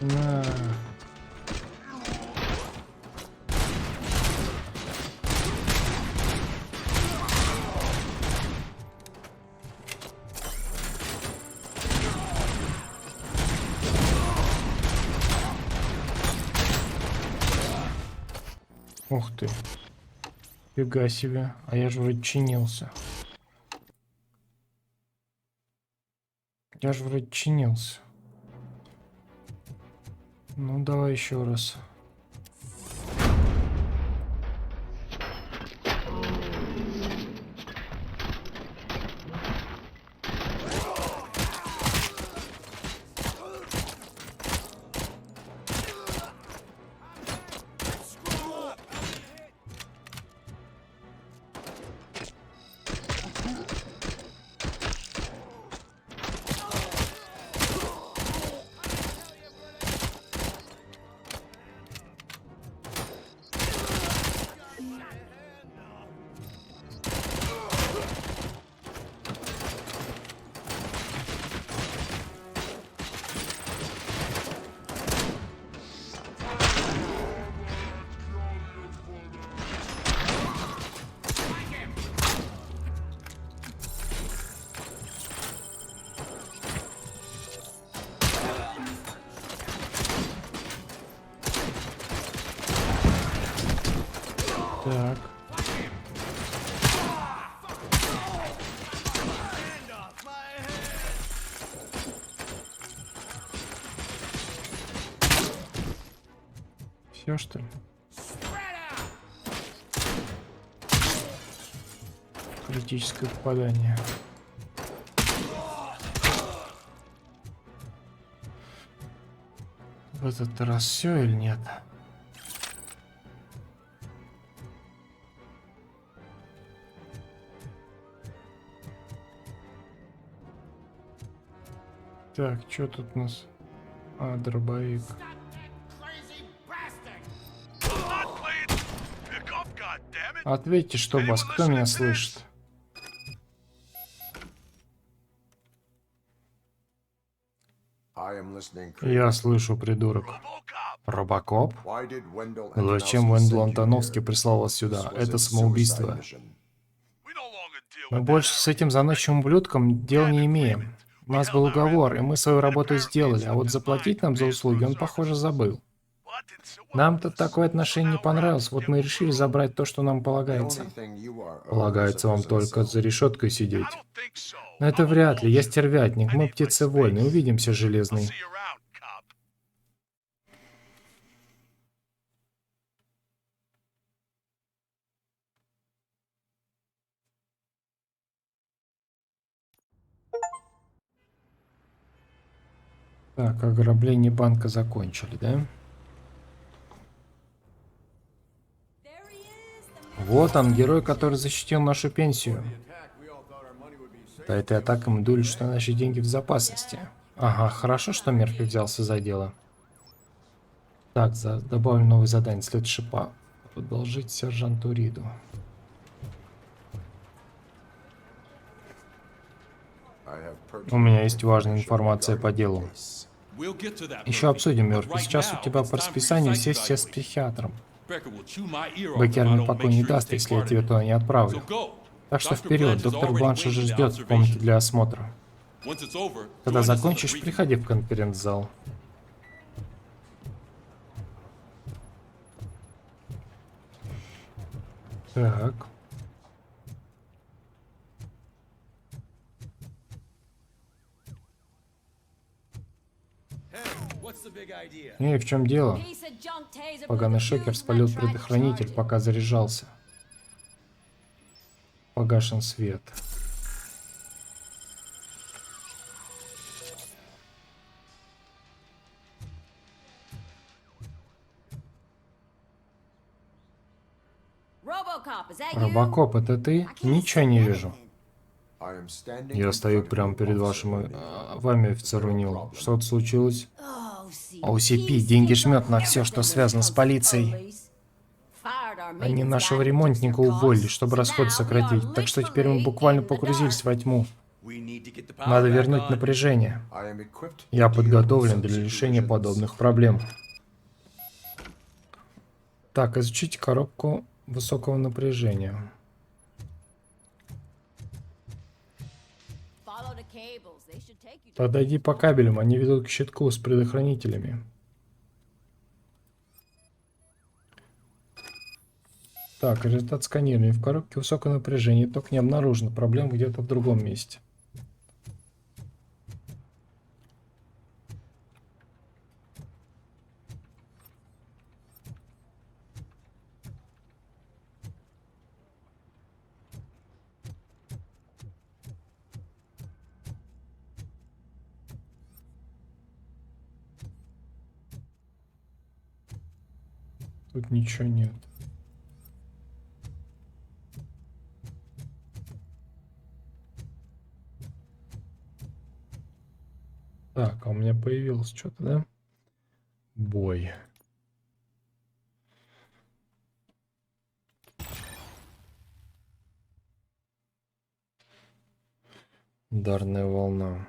На. Ух ты. Фига себе. А я же вроде чинился. Ну, давай еще раз. Так. Все, что ли? Критическое попадание. В этот раз все или нет? Так, что тут у нас? А, дробовик. Ответьте, что, бас, кто меня слышит?
I am listening.
Я слышу, придурок.
RoboCop,
Робокоп?
Why did Wendell
Зачем
Antonovsky
Вендел
send you
Антоновский
here?
прислал вас
This
сюда?
was
Это
a
самоубийство.
suicide mission.
Мы больше с этим заносчивым ублюдком дел не имеем. У нас был уговор, и мы свою работу сделали, а вот заплатить нам за услуги он, похоже, забыл. Нам-то такое отношение не понравилось, вот мы и решили забрать то, что нам
The
полагается.
only thing you are owed is a
Полагается вам
prison
только
cell.
за решеткой сидеть. Но это вряд ли, я стервятник, мы птицы вольные, увидимся, Железный. Так, ограбление банка закончили, да? Вот он, герой, который защитил нашу пенсию. До этой атаки мы думали, что наши деньги в безопасности. Ага, хорошо, что Мерфи взялся за дело. Так, добавлю новое задание. След шипа. Продолжить сержанту Риду.
I have
У меня
pertinent
есть важная
information
информация по
regarding
делу.
the case.
Еще обсудим, Мерфи. Сейчас у тебя по расписанию сессия с психиатром. Беккер мне покоя не даст, если я тебя туда не отправлю. Так что вперед, доктор Бланш уже ждет в комнате для осмотра. Когда закончишь, приходи в конференц-зал. Так. Эй, в чем дело? Поганый шокер спалил предохранитель, пока заряжался. Погашен свет. Робокоп, это ты? Ничего не вижу.
I am standing
Я
in
стою
front of
прямо
you,
перед
officer.
вами, офицер Унил. Что-то случилось? OCP, деньги жмет на все, что связано с полицией. Они нашего ремонтника уволили, чтобы расход сократить, так что теперь мы буквально погрузились во тьму. Надо вернуть напряжение.
I am equipped
Я
to deal with
подготовлен
such
для решения
situations.
подобных проблем. Так, изучите коробку высокого напряжения. Подойди по кабелям, они ведут к щитку с предохранителями. Так, результат сканирования. В коробке высокое напряжение, ток не обнаружено, проблема где-то в другом месте. Тут ничего нет. Так, а у меня появилось что-то, да? Бой. Ударная волна.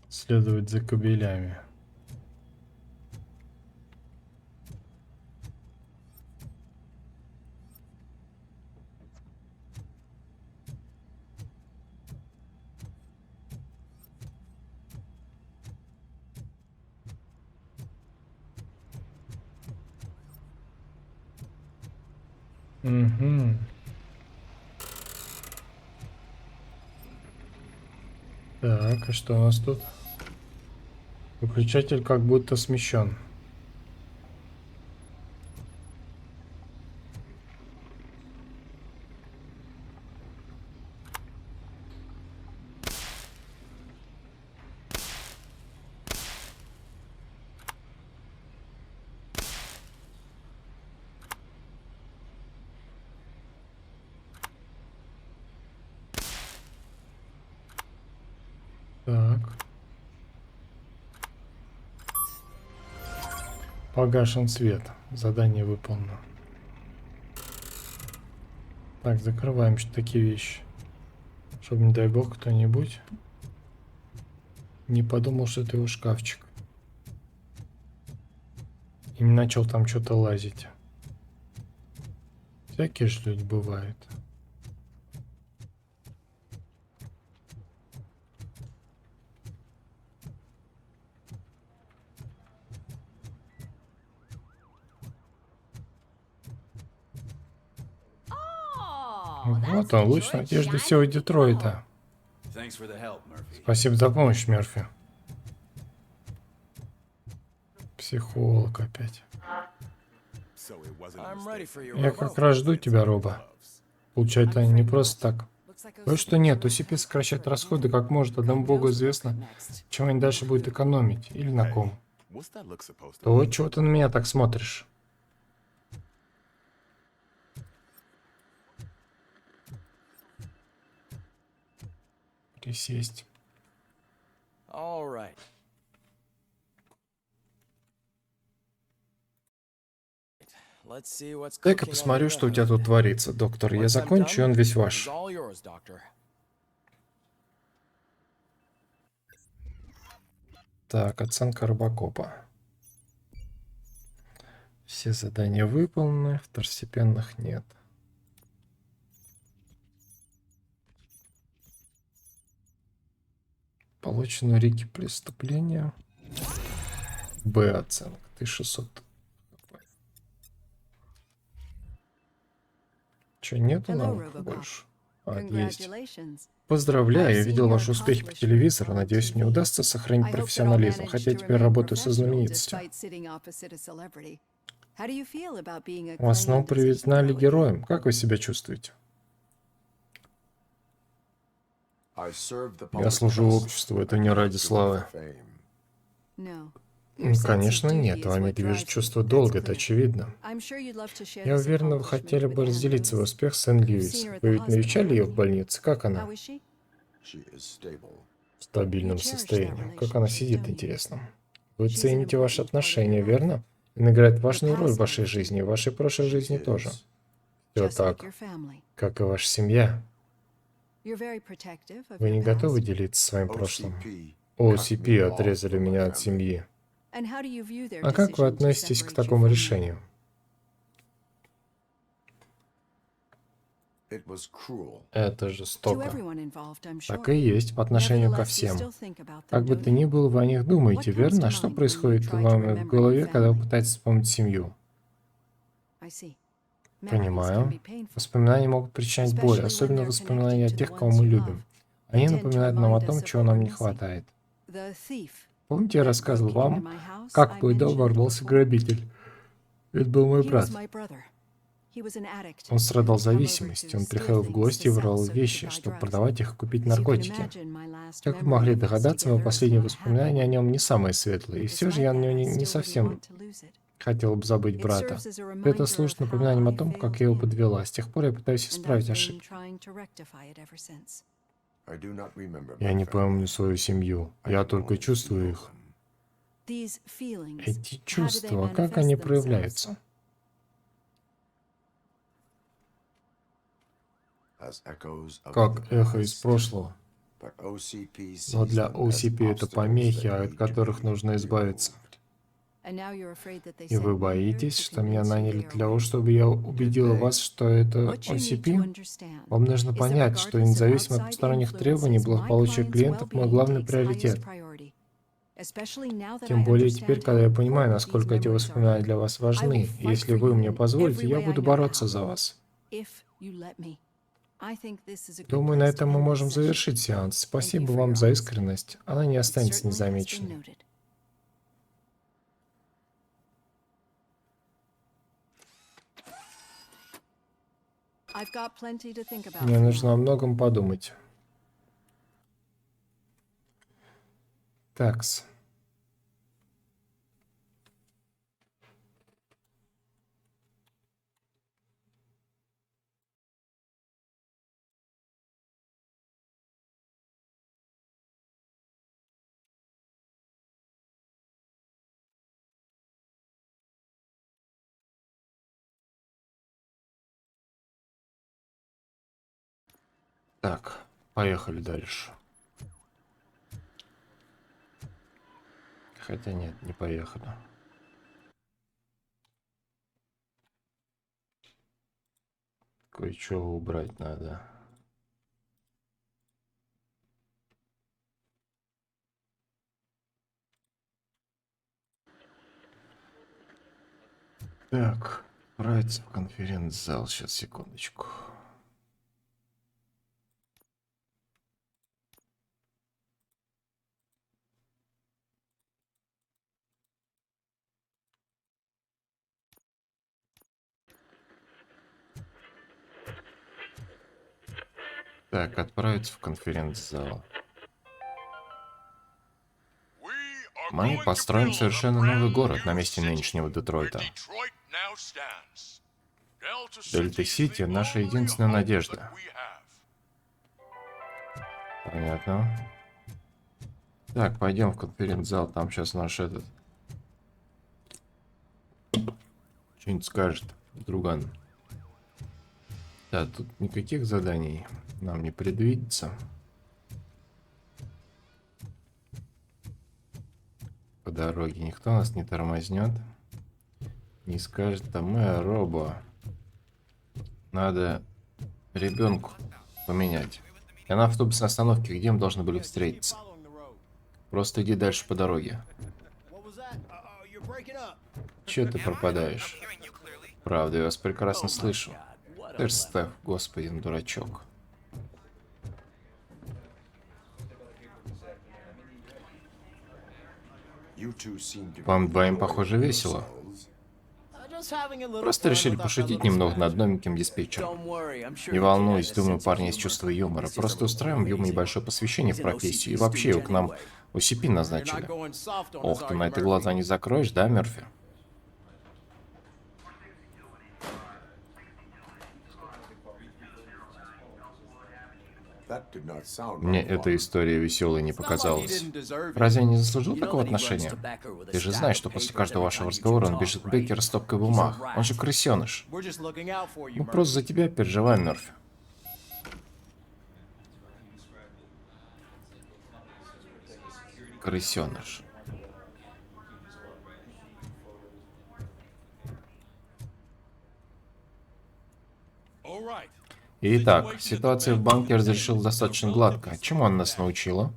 Следовать за кабелями. Угу. Так, а что у нас тут? Выключатель как будто смещен. Так. Погашен свет. Задание выполнено. Так, закрываем такие вещи. Чтобы, не дай бог, кто-нибудь не подумал, что это его шкафчик. И не начал там что-то лазить. Всякие же люди бывают. Вот он, луч надежды всего Детройта. Спасибо за помощь, Мерфи. Психолог опять. Я как раз жду тебя, Роба. Получается, не просто так. Кое-что нет, OCP сокращает расходы как может, одному богу известно, чем они дальше будут экономить, или на ком. То, чего ты на меня так смотришь? Присесть. Дай-ка посмотрю, что у тебя тут творится, доктор. Я закончу, и он весь ваш. Так, оценка Робокопа. Все задания выполнены, второстепенных нет. Получено реки преступления. Б оценка. 1600. Че, нету навыков больше? А, есть. Поздравляю, я видел ваши успехи по телевизору. Надеюсь, мне удастся сохранить профессионализм, хотя я теперь работаю со знаменитостью. Вас снова признали героем. Как вы себя чувствуете? Я служу обществу, это не ради славы. Конечно, нет. Вами движет чувство долга, это очевидно. Я уверена, вы хотели бы разделить свой успех с Энн Льюис. Вы ведь навещали ее в больнице? Как она? В стабильном состоянии. Как она сидит, интересно. Вы цените ваши отношения, верно? Он играет важную роль в вашей жизни, и в вашей прошлой жизни тоже. Все так, как и ваша семья. Вы не готовы делиться своим прошлым? OCP отрезали меня от семьи. А как вы относитесь к такому решению? Это жестоко. Так и есть по отношению ко всем. Как бы то ни было, вы о них думаете, верно? Что происходит в в голове, когда вы пытаетесь вспомнить семью? Понимаю. Воспоминания могут причинять боль, особенно воспоминания о тех, кого мы любим. Они напоминают нам о том, чего нам не хватает. Помните, я рассказывал вам, как в мой дом ворвался грабитель? Это был мой брат. Он страдал зависимостью, он приходил в гости и воровал вещи, чтобы продавать их и купить наркотики. Как вы могли догадаться, мои последние воспоминания о нем не самые светлые, и все же я на него не совсем хотел бы забыть брата. Это служит напоминанием о том, как я его подвела. С тех пор я пытаюсь исправить ошибки. Я не помню свою семью, я только чувствую их. Эти чувства, как они проявляются? Как эхо из прошлого. Но для OCP это помехи, от которых нужно избавиться. И вы боитесь, что меня наняли для того, чтобы я убедила вас, что это OCP? Вам нужно понять, что независимо от посторонних требований, благополучие клиентов – мой главный приоритет. Тем более теперь, когда я понимаю, насколько эти воспоминания для вас важны. И если вы мне позволите, я буду бороться за вас. Думаю, на этом мы можем завершить сеанс. Спасибо вам за искренность. Она не останется незамеченной. Мне нужно о многом подумать. Такс. Так, поехали дальше. Хотя нет, не поехали. Кое-что убрать надо. Так, отправиться в конференц-зал. Сейчас, секундочку. Так, отправиться в конференц-зал. Мы построим совершенно новый город на месте нынешнего Детройта. Дельта-Сити — наша единственная надежда. Понятно. Так, пойдем в конференц-зал. Там сейчас наш этот... Что-нибудь скажет, друган. Да, тут никаких заданий нам не предвидится. По дороге никто нас не тормознет. Не скажет, а мы робо. Надо ребенку поменять. Я на автобусной остановке, где мы должны были встретиться. Просто иди дальше по дороге. Че ты пропадаешь? Правда, я вас прекрасно слышу. Ты ж Стеф, господин дурачок. Вам двоим, похоже, весело. Просто решили пошутить немного над новеньким диспетчером. Не волнуйся, думаю, парни есть чувство юмора. Просто устраиваем ему небольшое посвящение в профессию. И вообще его к нам OCP назначили. Ох, ты на это глаза не закроешь, да, Мерфи? Мне эта история веселой не показалась. Разве я не заслужил такого отношения? Ты же знаешь, что после каждого вашего разговора он бежит к Бейкеру с топкой в умах. Он же крысеныш. Мы просто за тебя переживаем, Мерфи. Крысеныш. Итак, ситуация в банке разрешилась достаточно гладко. Чему она нас научила?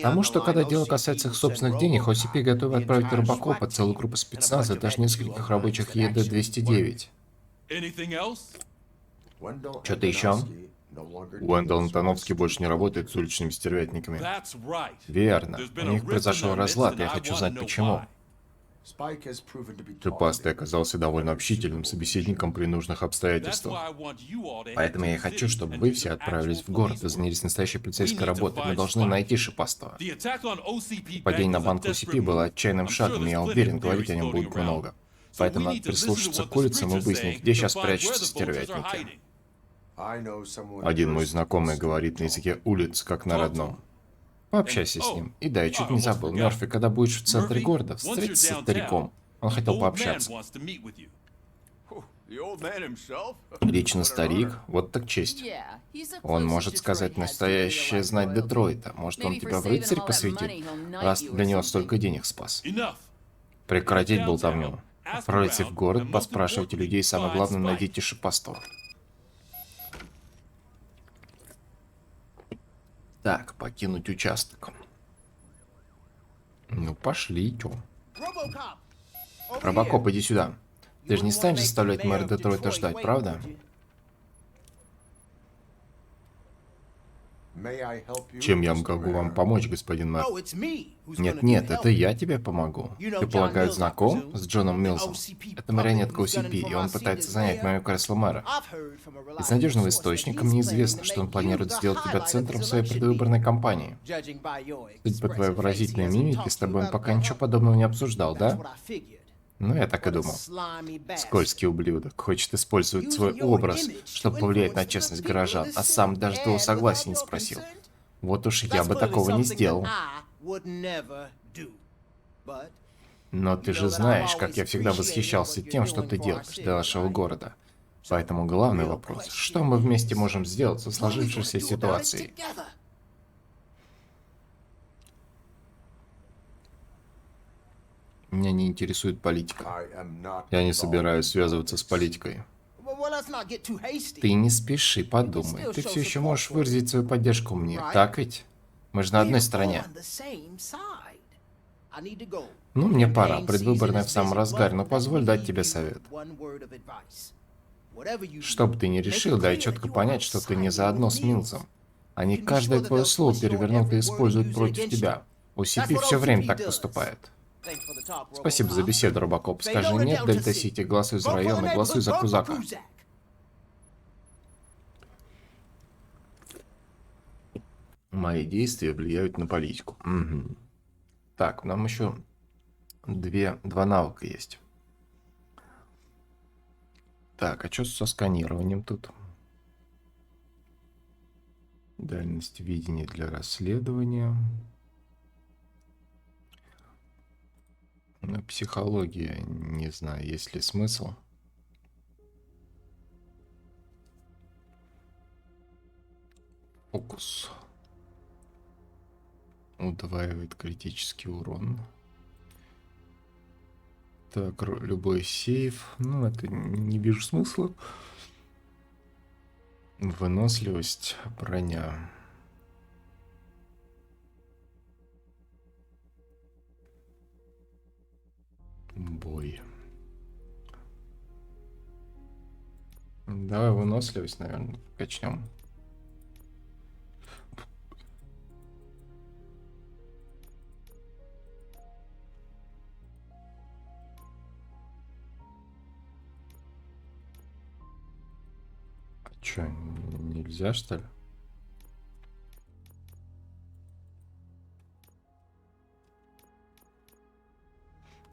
Тому, что когда дело касается их собственных денег, OCP готовы отправить Робокопа, целую группу спецназа, даже нескольких рабочих ЕД-209. Что-то еще? Уэндалл Антоновский больше не работает с уличными стервятниками. Верно. У них произошел разлад, я хочу знать почему. Шипастый оказался довольно общительным собеседником при нужных обстоятельствах. Поэтому я и хочу, чтобы вы все отправились в город и занялись настоящей полицейской работой. Мы должны найти Шипастого. Падение на банк OCP было отчаянным шагом, и я уверен, говорить о нем будет много. Поэтому надо прислушаться к улицам и выяснить, где сейчас прячутся стервятники. Один мой знакомый говорит на языке улиц, как на родном. Пообщайся с ним. И да, я чуть не забыл. Мерфи, когда будешь в центре города, встретись со стариком. Он хотел пообщаться. Лично старик? Вот так честь. Он может сказать настоящее знать Детройта. Может, он тебя в рыцарь посвятит, раз для него столько денег спас. Прекратить болтовню. Отправляйте в город, поспрашивайте людей, самое главное, найдите Шипастого. Так, покинуть участок. Ну, пошли, чё. Робокоп, иди сюда. Ты же не станешь заставлять мэра Детройта ждать, правда? Чем я могу вам помочь, господин мэр? Нет, это я тебе помогу. Ты, полагаю, знаком с Джоном Милсом? Это марионетка OCP, и он пытается занять мое кресло мэра. Из надежного источника мне известно, что он планирует сделать тебя центром своей предвыборной кампании. Судя по твоей выразительной мимике, с тобой он пока ничего подобного не обсуждал, да? Ну, я так и думал. Скользкий ублюдок. Хочет использовать свой образ, чтобы повлиять на честность горожан, а сам даже твоего согласия не спросил. Вот уж я бы такого не сделал. Но ты же знаешь, как я всегда восхищался тем, что ты делаешь для нашего города. Поэтому главный вопрос, что мы вместе можем сделать со сложившейся ситуацией? Меня не интересует политика.
I am not
Я не
involved
собираюсь
in
связываться с
politics.
политикой.
Well, let's not get too hasty.
Ты не спеши, подумай. Ты все еще можешь выразить свою поддержку мне, так ведь? Мы же на одной стороне.
On the same side. I need to go.
Ну, мне пора.
Campaign
Предвыборная
season
в
is
самом
busy,
разгаре,
but
но
let
позволь
me
дать
leave
тебе
you
совет.
one word of advice. Whatever you do,
Что бы ты ни
make
решил,
it
дай
clear
четко
that you are
понять, что ты не
siding
заодно
with
с
Mills.
Милзом. Они
You can be
каждое
sure that
твое
they'll
слово
twist your
перевернут и
every word
используют
and use it
против
against
тебя.
you. That's
OCP
what
все время
OCP
так
does.
поступает.
Thanks for the talk,
Спасибо за
Robocop.
беседу, Робокоп.
Say
Скажи
no to
нет
Delta
Дельта
City.
Сити, голосуй за
Vote for the
район и голосуй за
neighborhood, vote for
Кузака.
Kuzak.
Мои действия влияют на политику. Мгм. Так, нам еще два навыка есть. Так, а что со сканированием тут? Дальность видения для расследования. Психология, не знаю, есть ли смысл. Фокус. Удваивает критический урон. Так, любой сейф. Ну, это не вижу смысла. Выносливость, броня. Бой. Давай выносливость, наверное, качнем. А чё, нельзя, что ли?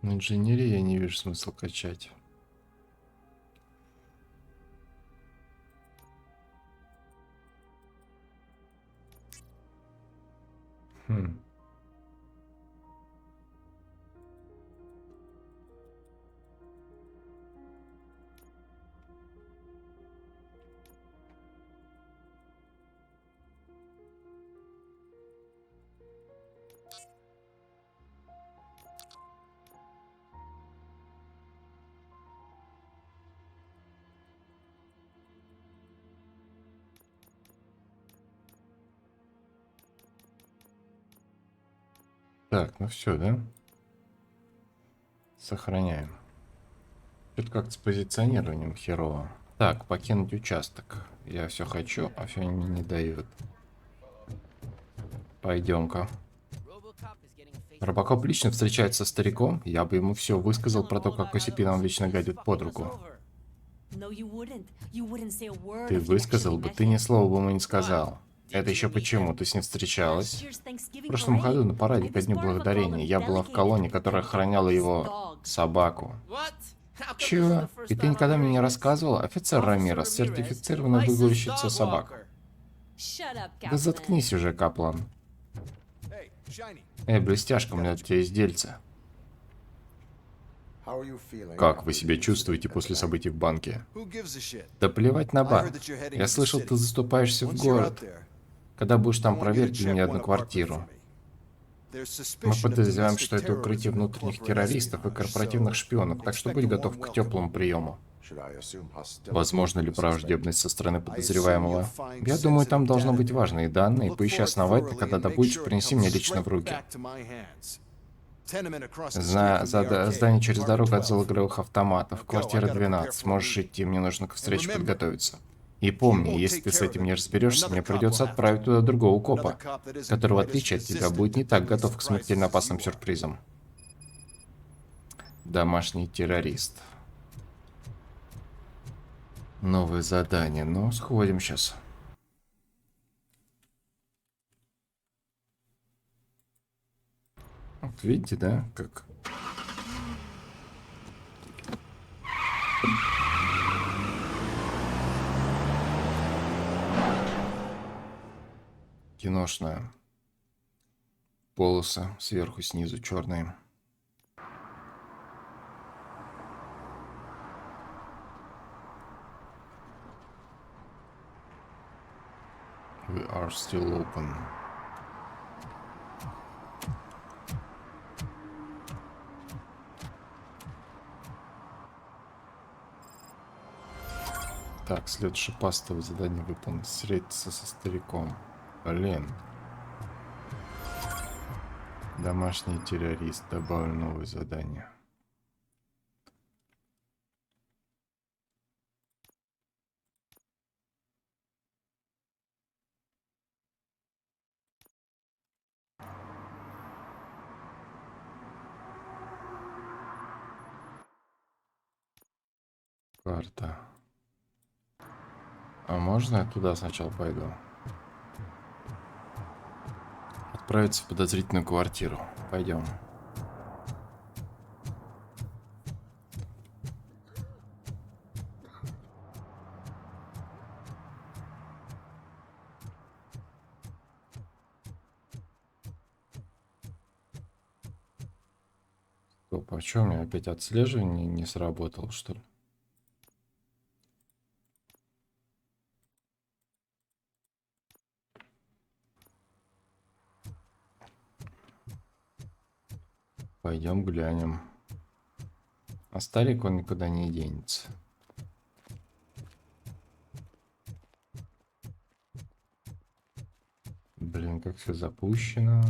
Инженерии я не вижу смысла качать. Хм. Так, ну все, да? Сохраняем. Что-то как-то с позиционированием херово. Так, покинуть участок. Я все хочу, а все не дают. Пойдем-ка. Робокоп лично встречается со стариком. Я бы ему все высказал про то, как OCP нам вечно гадит под руку. Ты высказал бы, ты ни слова бы ему не сказал. Это еще почему? Ты с ним встречалась? В прошлом году на параде ко Дню Благодарения я была в колонии, которая охраняла его собаку. Чего? И ты никогда мне не рассказывал? Офицер Рамирес, сертифицированная выгульщица собак. Да заткнись уже, Каплан.
Hey, Shiny,
Эй, блестяшка, у меня для тебя есть дельце.
how are you feeling
Как вы
after
себя
the
чувствуете
incident
после
at the bank?
событий в банке?
Who gives a shit?
Да плевать на
I heard
банк.
that you're heading
Я
to the
слышал, ты
city.
заступаешься в
Once you're
город.
out there,
Когда будешь
I
там,
want you to
проверь для
check
меня
one
одну
apartment
квартиру.
for me. There's
Мы
suspicion of
подозреваем,
domestic
что это укрытие
terrorism
внутренних
and corporate
террористов и
espionage,
корпоративных
so
шпионов, так что
expect
будь
a
готов
warm
к
welcome.
теплому приему.
Should I assume hostility
Возможно ли
from the suspect?
враждебность со стороны
I assume
подозреваемого?
you'll find
Я думаю, там
sensitive
должно
data
быть
there.
важные данные.
Look
Поищи
for it
основательно,
thoroughly
когда
and make
добудешь,
sure it
принеси
comes
мне лично в
straight
руки.
back to my hands. Tenement across the street from the arcade,
Здание через
apartment
дорогу от
12.
зала игровых автоматов,
Now go,
квартира
I gotta prepare
12.
for a
Можешь
meeting.
идти, мне нужно к встрече
remember,
подготовиться. И помни,
won't
если
take
ты с
care
этим
of
не
it,
разберешься,
another
мне
cop
придется
will have
отправить
to.
туда другого
Another
копа,
cop that isn't
который, в
quite as
отличие от тебя,
resistant
будет не
to
так
deadly
готов к смертельно
surprises as
опасным
you are.
сюрпризам. Домашний террорист. Новое задание. Ну, сходим сейчас. Вот видите, да, как... Киношная. Полосы сверху, снизу черные. We are still open. Так, следующее пастовое задание выполнить. Встретиться со стариком. Блин. Домашний террорист. Добавлю новое задание. Карта. А можно я туда сначала пойду? Отправиться в подозрительную квартиру. Пойдем. Стоп, а что у меня опять отслеживание не сработало, что ли? Пойдем глянем. А старик, он никуда не денется. Блин, как все запущено.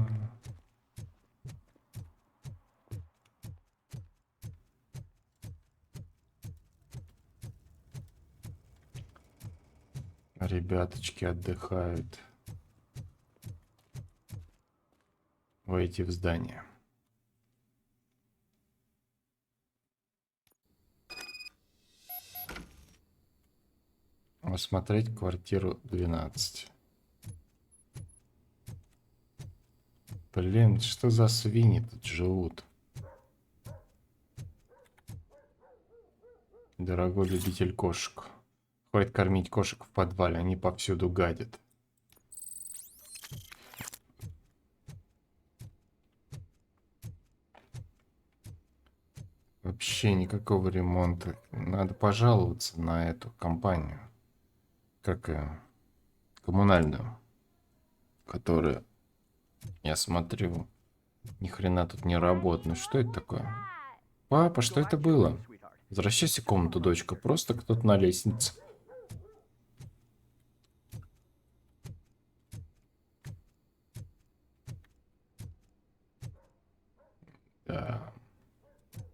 Ребяточки отдыхают. Войти в здание. Осмотреть квартиру 12. Блин, что за свиньи тут живут? Дорогой любитель кошек. Ходит кормить кошек в подвале, они повсюду гадят. Вообще никакого ремонта. Надо пожаловаться на эту компанию. Как коммунальную. Которая, я смотрю, ни хрена тут не работает. Ну что это такое? Папа, что это было? Возвращайся в комнату, дочка. Просто кто-то на лестнице. Да.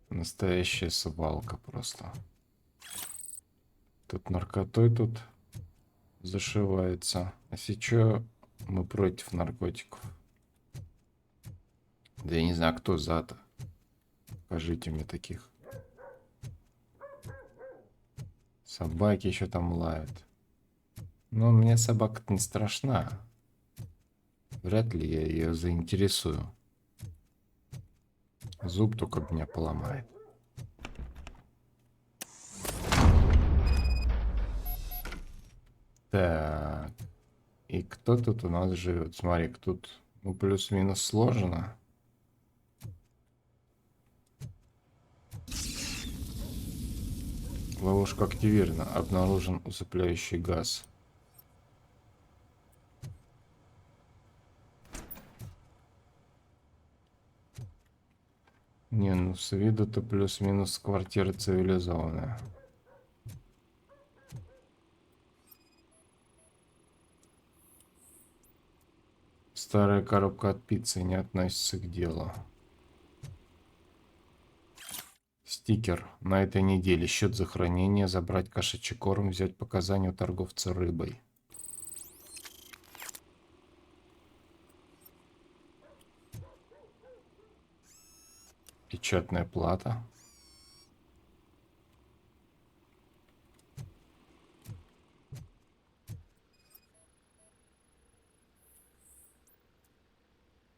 Настоящая свалка просто. Тут наркотой тут зашивается. А сейчас мы против наркотиков. Да я не знаю, кто за-то. Покажите мне таких. Собаки еще там лают. Но мне собака-то не страшна. Вряд ли я ее заинтересую. Зуб только меня поломает. Так. И кто тут у нас живет? Смотри, тут ну, плюс-минус сложено. Ловушка активирована. Обнаружен усыпляющий газ. Не, ну с виду-то плюс-минус квартира цивилизованная. Старая коробка от пиццы не относится к делу. Стикер. На этой неделе счет за хранение, забрать кошачий корм, взять показания у торговца рыбой. Печатная плата.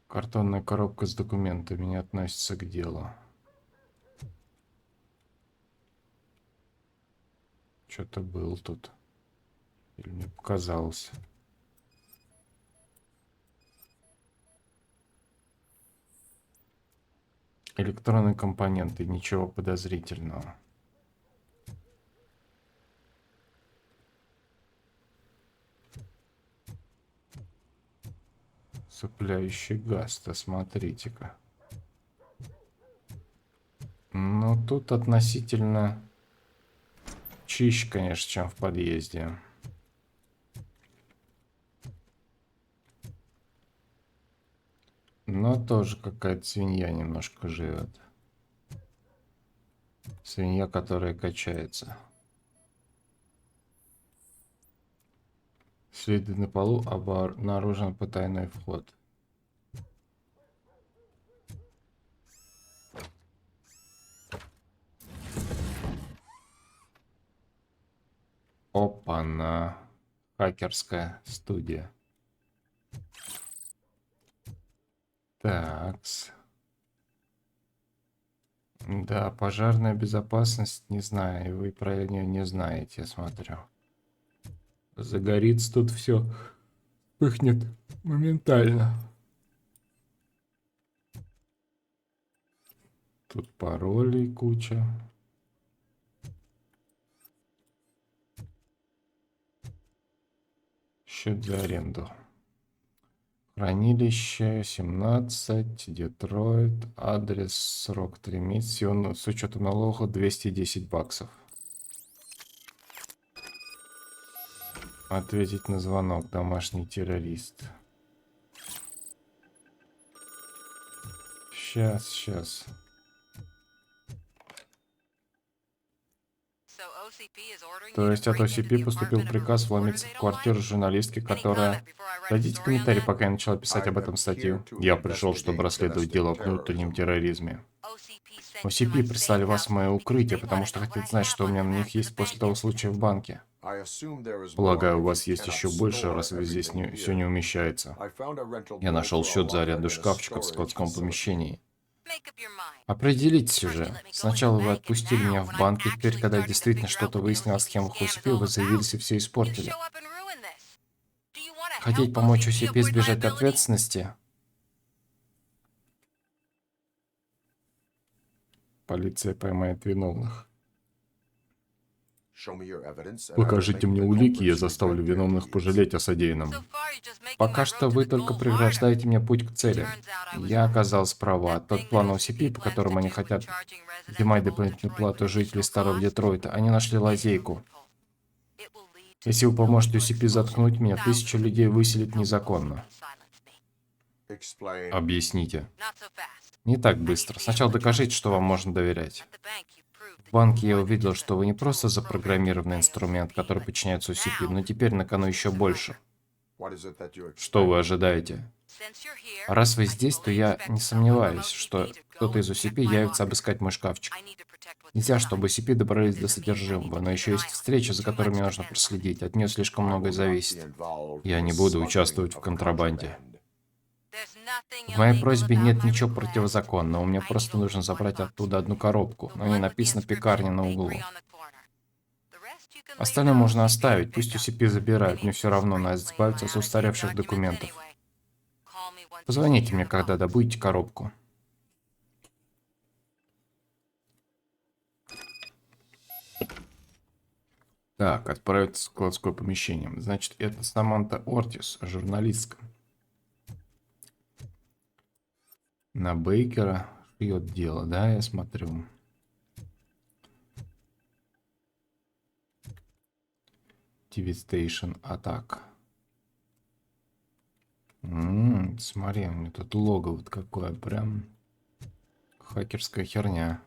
Картонная коробка с документами не относится к делу. Что-то был тут. Или мне показалось. Электронные компоненты. Ничего подозрительного. Усыпляющий газ-то, смотрите-ка. Ну, тут относительно чище, конечно, чем в подъезде. Но тоже какая-то свинья немножко живет. Свинья, которая качается. Следы на полу, обнаружен потайной вход. Опа-на. Хакерская студия. Такс. Да, пожарная безопасность, не знаю, и вы про нее не знаете, я смотрю. Загорится тут все, пыхнет моментально. Тут паролей куча. Счет за аренду. Хранилище 17, Детройт, адрес, срок 3 месяца, всего с учетом налога 210 баксов. Ответить на звонок, домашний террорист. Сейчас. То есть от OCP поступил приказ вломиться в квартиру журналистки, которая... Дадите комментарий, пока я начала писать об этом статью. Я пришел, чтобы расследовать дело о внутреннем терроризме. OCP прислали вас в мое укрытие, потому что хотят знать, что у меня на них есть после того случая в банке. Полагаю, у вас есть еще больше, раз вы здесь все не умещается. Я нашел счет за аренду шкафчика в складском помещении. Определитесь уже. Сначала вы отпустили меня в банк, и теперь, когда я действительно что-то выяснил о схемах OCP, вы заявились и все испортили. Хотите помочь OCP избежать ответственности? Полиция поймает виновных. Покажите мне улики, я заставлю виновных пожалеть о содеянном. Пока что вы только преграждаете мне путь к цели. Я оказался права. Тот план OCP, по которому они хотят взимать дополнительную плату жителей Старого Детройта, они нашли лазейку. Если вы поможете OCP заткнуть меня, 1000 людей выселят незаконно. Объясните. Не так быстро. Сначала докажите, что вам можно доверять. В банке я увидел, что вы не просто запрограммированный инструмент, который подчиняется OCP, но теперь на кону еще больше. Что вы ожидаете? Раз вы здесь, то я не сомневаюсь, что кто-то из OCP явится обыскать мой шкафчик. Нельзя, чтобы OCP добрались до содержимого, но еще есть встреча, за которой мне нужно проследить. От нее слишком многое зависит. Я не буду участвовать в контрабанде. В моей просьбе нет ничего противозаконного, мне просто нужно забрать оттуда одну коробку, на ней написано «Пекарня на углу». Остальное можно оставить, пусть OCP забирают, мне все равно, надо избавиться от устаревших документов. Позвоните мне, когда добудете коробку. Так, отправить в складское помещение. Значит, это Саманта Ортис, журналистка. На Бейкера шьет дело, да, я смотрю. TV Station Attack. Смотри, у меня тут лого вот какое, прям хакерская херня.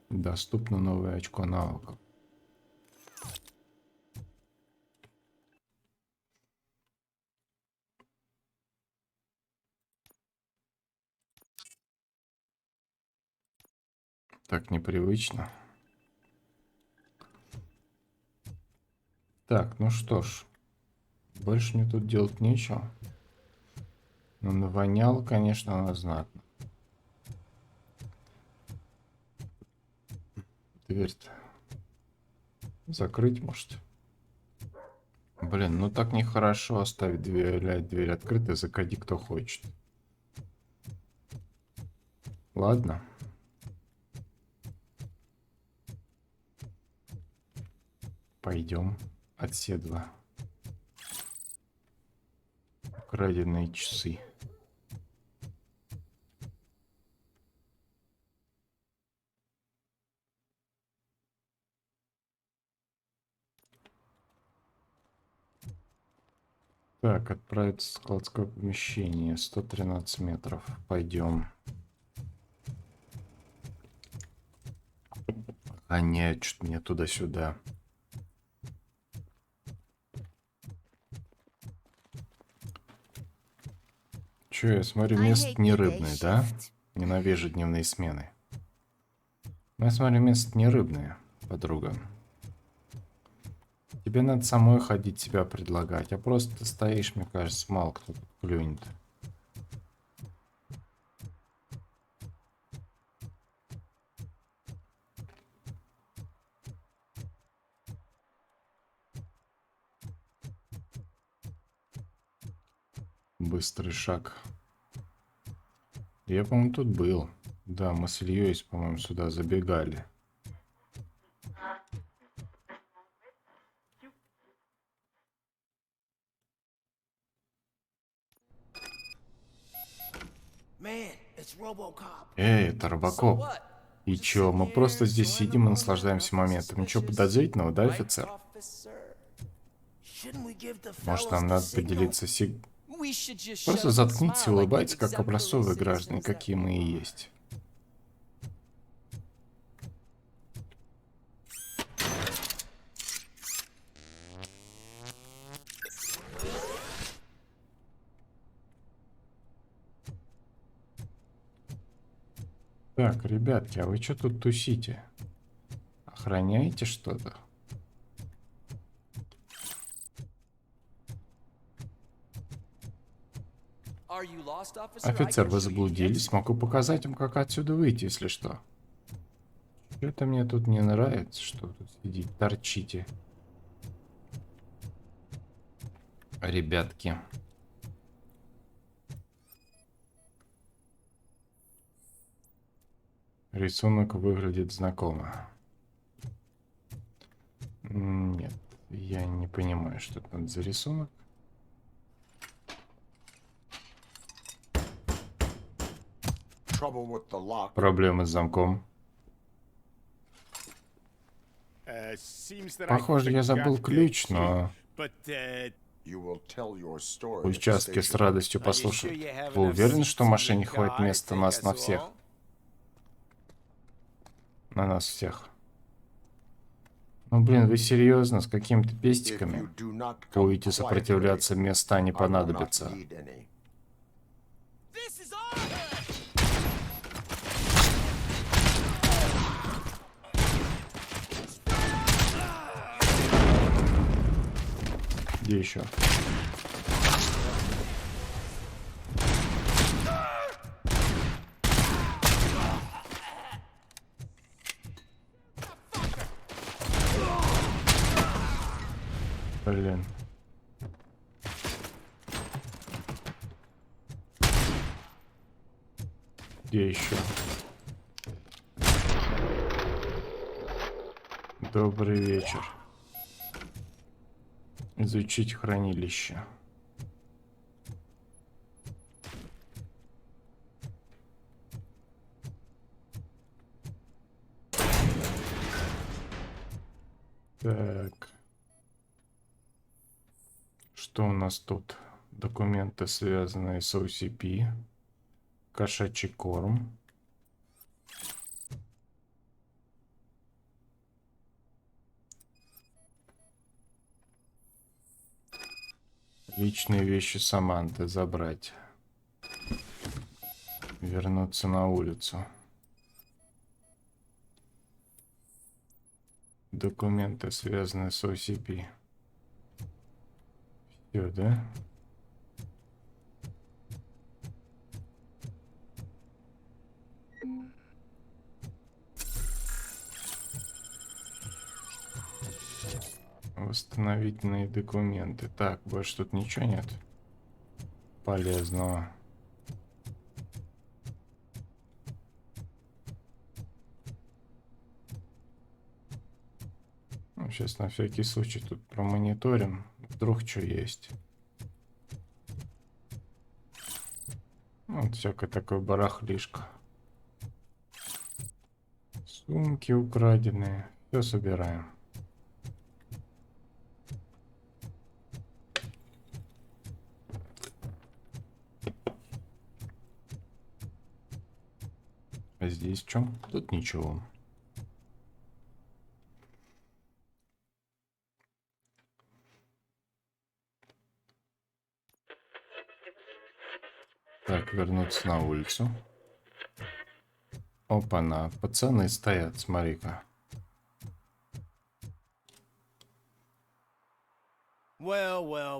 Доступно новое очко навыков. Так непривычно. Так, ну что ж. Больше мне тут делать нечего. Но навонял, конечно, она знатно. Дверь-то закрыть, может? Блин, ну так нехорошо оставить дверь открытой, заходи кто хочет. Ладно. Пойдем. Отседла. Украденные часы. Так, отправиться в складское помещение. 113 метров. Пойдем. А нет, что-то мне туда-сюда. Че, я смотрю, место не рыбное, да? Ненавижу дневные смены. Я смотрю, место не рыбное, подруга. Тебе надо самой ходить, себя предлагать. А просто ты стоишь, мне кажется, мало кто тут клюнет. Быстрый шаг. Я, по-моему, тут был. Да, мы с Ильей, по-моему, сюда забегали.
Man, it's RoboCop.
Эй, это Робокоп. И чё, мы просто здесь сидим и наслаждаемся моментом. Ничего подозрительного, да, офицер? Может, нам надо поделиться Просто заткнитесь и улыбайтесь, как образцовые граждане, какие мы и есть. Так, ребятки, а вы что тут тусите? Охраняете что-то? Офицер, вы заблудились? Могу показать вам, как отсюда выйти, если что. Что-то мне тут не нравится, что вы тут сидите, торчите. Ребятки. Рисунок выглядит знакомо. Нет, я не понимаю, что это за рисунок. Проблемы с замком. Похоже, я забыл ключ, но... Участки с радостью послушают. Вы уверены, что в машине хватит места нас на всех? На нас всех. Ну, блин, вы серьезно? С какими-то пестиками? Будете сопротивляться, места не понадобятся. Где еще? Блин. Где еще? Добрый вечер. Изучить хранилище. Так. Что у нас тут? Документы, связанные с OCP. Кошачий корм. Личные вещи Саманты забрать. Вернуться на улицу. Документы, связанные с OCP. Все, да? Восстановительные документы. Так, больше тут ничего нет полезного. Ну, сейчас на всякий случай тут промониторим. Вдруг что есть. Вот всякое такое барахлишко. Сумки украденные. Все собираем. А здесь в чем? Тут ничего. Так, вернуться на улицу. Опа-на, пацаны стоят, смотри-ка.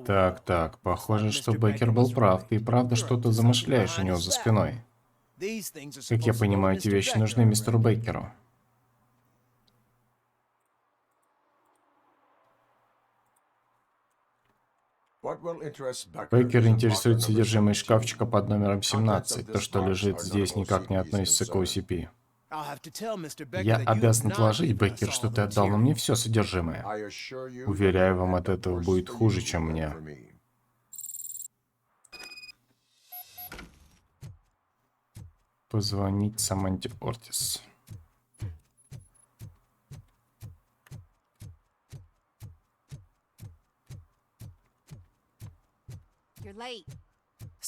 Так, похоже, что Беккер был прав. Ты и правда что-то замышляешь у него за спиной. Как я понимаю, эти вещи нужны мистеру Беккеру. Беккер интересует содержимое шкафчика под номером 17. То, что лежит здесь, никак не относится к OCP. Я обязан отложить, Беккер, что ты отдал мне все содержимое. Уверяю, вам от этого будет хуже, чем мне. Позвонить Саманте Ортис.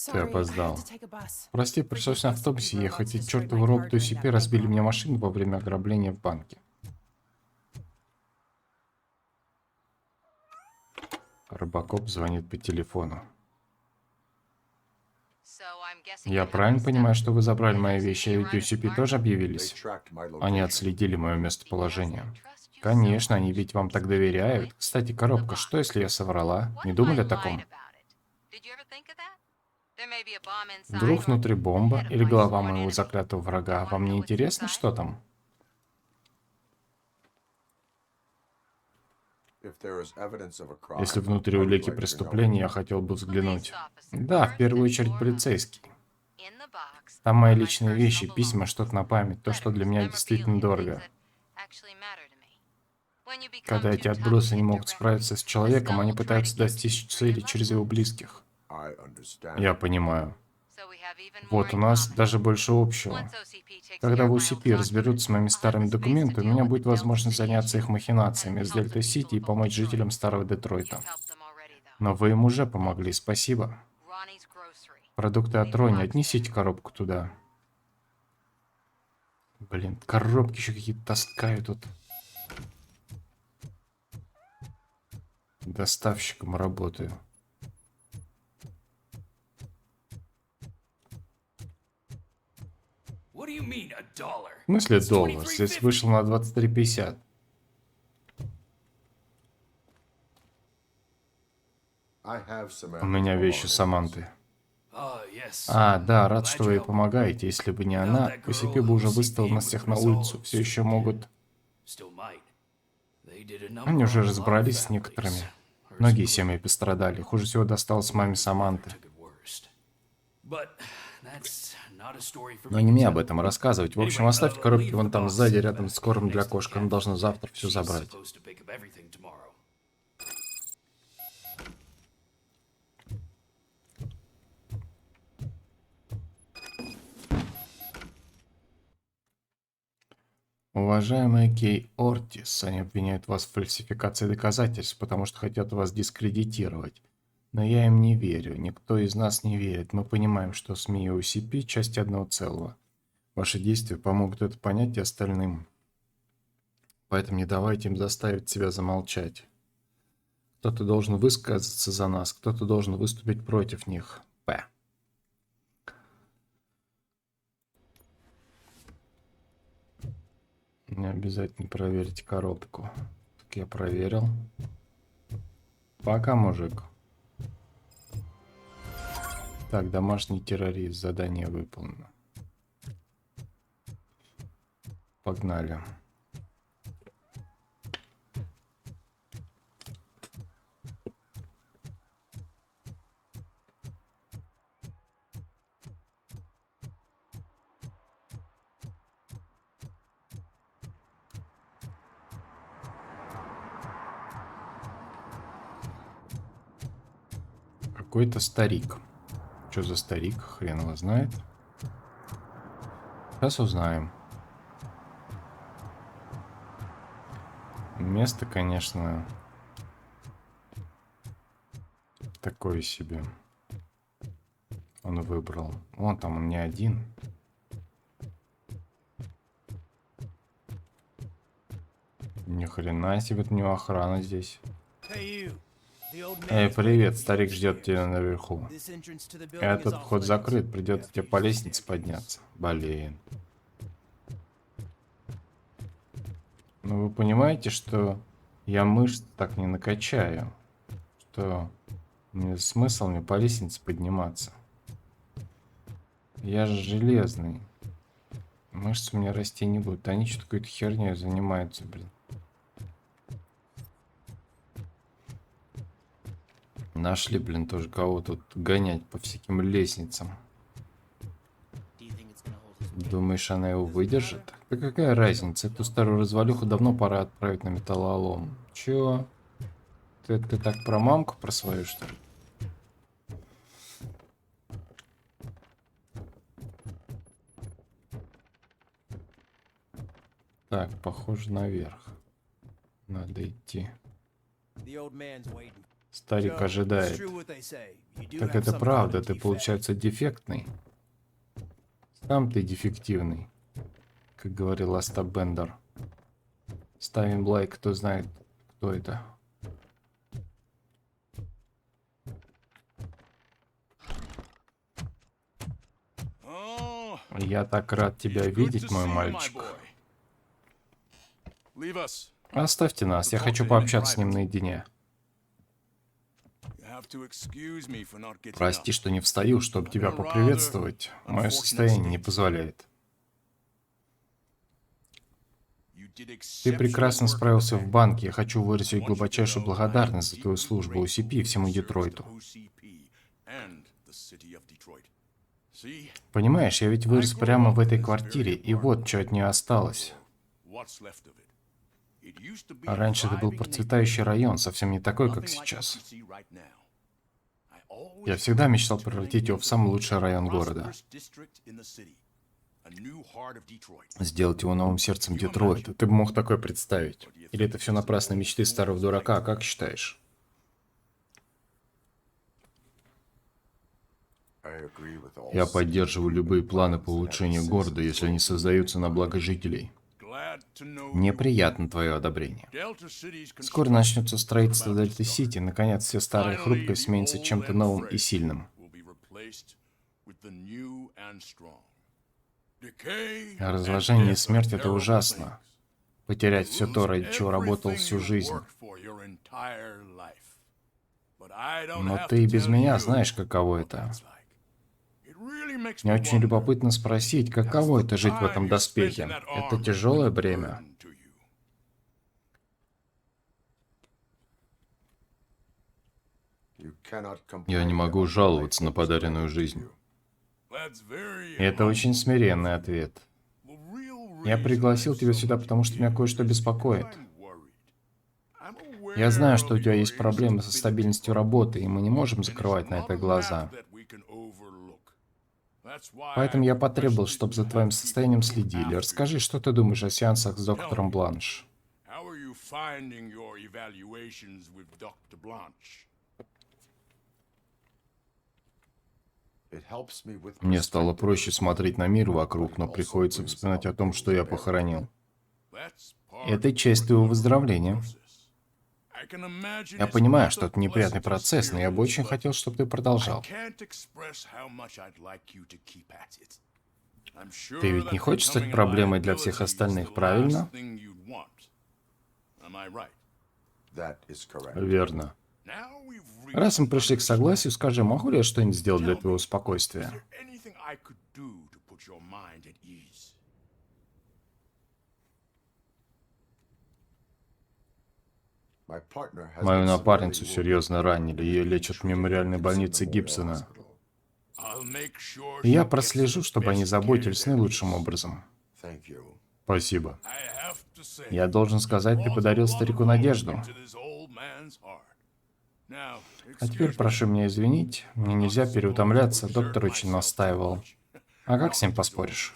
Ты опоздал. Прости, пришлось на автобусе ехать, и чертовы роботы OCP разбили мне машину во время ограбления в банке. Робокоп звонит по телефону. Я правильно понимаю, что вы забрали мои вещи, и OCP тоже объявились? Они отследили мое местоположение. Конечно, они ведь вам так доверяют. Кстати, коробка, что если я соврала? Не думали о таком? Вдруг внутри бомба или голова моего заклятого врага? Вам не интересно, что там? Если внутри улики преступления, я хотел бы взглянуть. Да, в первую очередь полицейский. Там мои личные вещи, письма, что-то на память, то, что для меня действительно дорого. Когда эти отбросы не могут справиться с человеком, они пытаются достичь цели через его близких. Я понимаю. Вот у нас даже больше общего. Когда в OCP разберутся с моими старыми документами, у меня будет возможность заняться их махинациями с Дельта-Сити и помочь жителям старого Детройта. Но вы им уже помогли, спасибо. Продукты от Рони, отнесите коробку туда. Блин, коробки еще какие-то таскаю тут. Доставщиком работаю. В смысле доллар? Здесь вышел на 23.50. У меня вещи Саманты. А, да, рад, что вы ей помогаете. Если бы не она, OCP бы уже выставил нас всех на улицу. Все еще могут... Они уже разобрались с некоторыми. Многие семьи пострадали. Хуже всего досталось маме Саманты. Но не мне об этом рассказывать. В общем, оставьте коробки вон там сзади, рядом с кормом для кошек. Она должна завтра все забрать. Уважаемая Кей Ортис, они обвиняют вас в фальсификации доказательств, потому что хотят вас дискредитировать. Но я им не верю, никто из нас не верит. Мы понимаем, что СМИ и OCP – части одного целого. Ваши действия помогут это понять и остальным. Поэтому не давайте им заставить себя замолчать. Кто-то должен высказаться за нас, кто-то должен выступить против них. П. Не обязательно проверить коробку. Так я проверил. Пока, мужик. Так, домашний террорист. Задание выполнено. Погнали. Какой-то старик. Что за старик? Хрен его знает. Сейчас узнаем. Место, конечно, такое себе. Он выбрал. Вон там он не один. Ни хрена себе, у него охрана здесь. Эй, привет, старик ждет тебя наверху. Этот вход закрыт, придется тебе по лестнице подняться. Блин. Ну вы понимаете, что я мышц так не накачаю, что смысл мне по лестнице подниматься. Я же железный. Мышцы у меня расти не будут. Они что-то какой-то херней занимаются, блин. Нашли, блин, тоже кого тут гонять по всяким лестницам. Думаешь, она его выдержит? Да какая разница? Эту старую развалюху давно пора отправить на металлолом. Чё? Ты так про мамку про свою, что ли? Так, похоже наверх. Надо идти. Старик ожидает. Так это правда, ты, получается, дефектный. Сам ты дефективный, как говорил Остап Бендер. Ставим лайк, кто знает, кто это. Я так рад тебя видеть, мой мальчик. Оставьте нас, я хочу пообщаться с ним наедине. Прости, что не встаю, чтобы тебя поприветствовать. Мое состояние не позволяет. Ты прекрасно справился в банке. Я хочу выразить глубочайшую благодарность за твою службу OCP и всему Детройту. Понимаешь, я ведь вырос прямо в этой квартире, и вот что от нее осталось. А раньше это был процветающий район, совсем не такой, как сейчас. Я всегда мечтал превратить его в самый лучший район города. Сделать его новым сердцем Детройта. Ты бы мог такое представить? Или это все напрасные мечты старого дурака, как считаешь? Я поддерживаю любые планы по улучшению города, если они создаются на благо жителей. Мне приятно твое одобрение. Скоро начнется строительство Дельта-Сити, наконец все старое хрупкое сменится чем-то новым и сильным. Разложение и смерть — это ужасно. Потерять все то, ради чего работал всю жизнь. Но ты и без меня знаешь, каково это. Мне очень любопытно спросить, каково это жить в этом доспехе. Это тяжелое бремя. Я не могу жаловаться на подаренную жизнь. Это очень смиренный ответ. Я пригласил тебя сюда, потому что меня кое-что беспокоит. Я знаю, что у тебя есть проблемы со стабильностью работы, и мы не можем закрывать на это глаза. Поэтому я потребовал, чтобы за твоим состоянием следили. Расскажи, что ты думаешь о сеансах с доктором Бланш? Мне стало проще смотреть на мир вокруг, но приходится вспоминать о том, что я похоронил. Это часть твоего выздоровления. Я понимаю, что это неприятный процесс, но я бы очень хотел, чтобы ты продолжал. Ты ведь не хочешь стать проблемой для всех остальных, правильно? Верно. Раз мы пришли к согласию, скажи, могу ли я что-нибудь сделать для твоего спокойствия? Мою напарницу серьезно ранили. Ее лечат в мемориальной больнице Гибсона. Я прослежу, чтобы они заботились наилучшим образом. Спасибо. Я должен сказать, ты подарил старику надежду. А теперь прошу меня извинить, мне нельзя переутомляться, доктор очень настаивал. А как с ним поспоришь?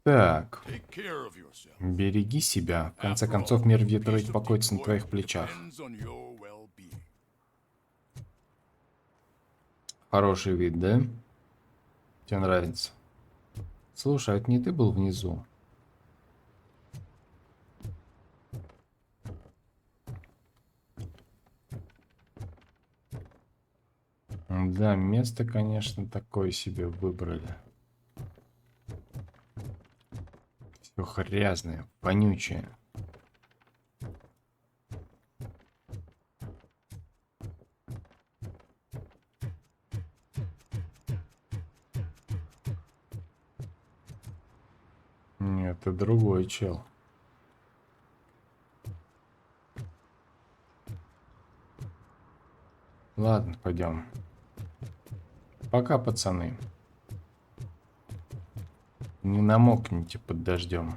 Так, береги себя. В конце концов, мир в Детройте покоится на твоих плечах. Хороший вид, да? Тебе нравится? Слушай, а это не ты был внизу? Да, место, конечно, такое себе выбрали. Все грязное, вонючее. Нет, это другой чел. Ладно, пойдем. Пока, пацаны. Не намокните под дождем.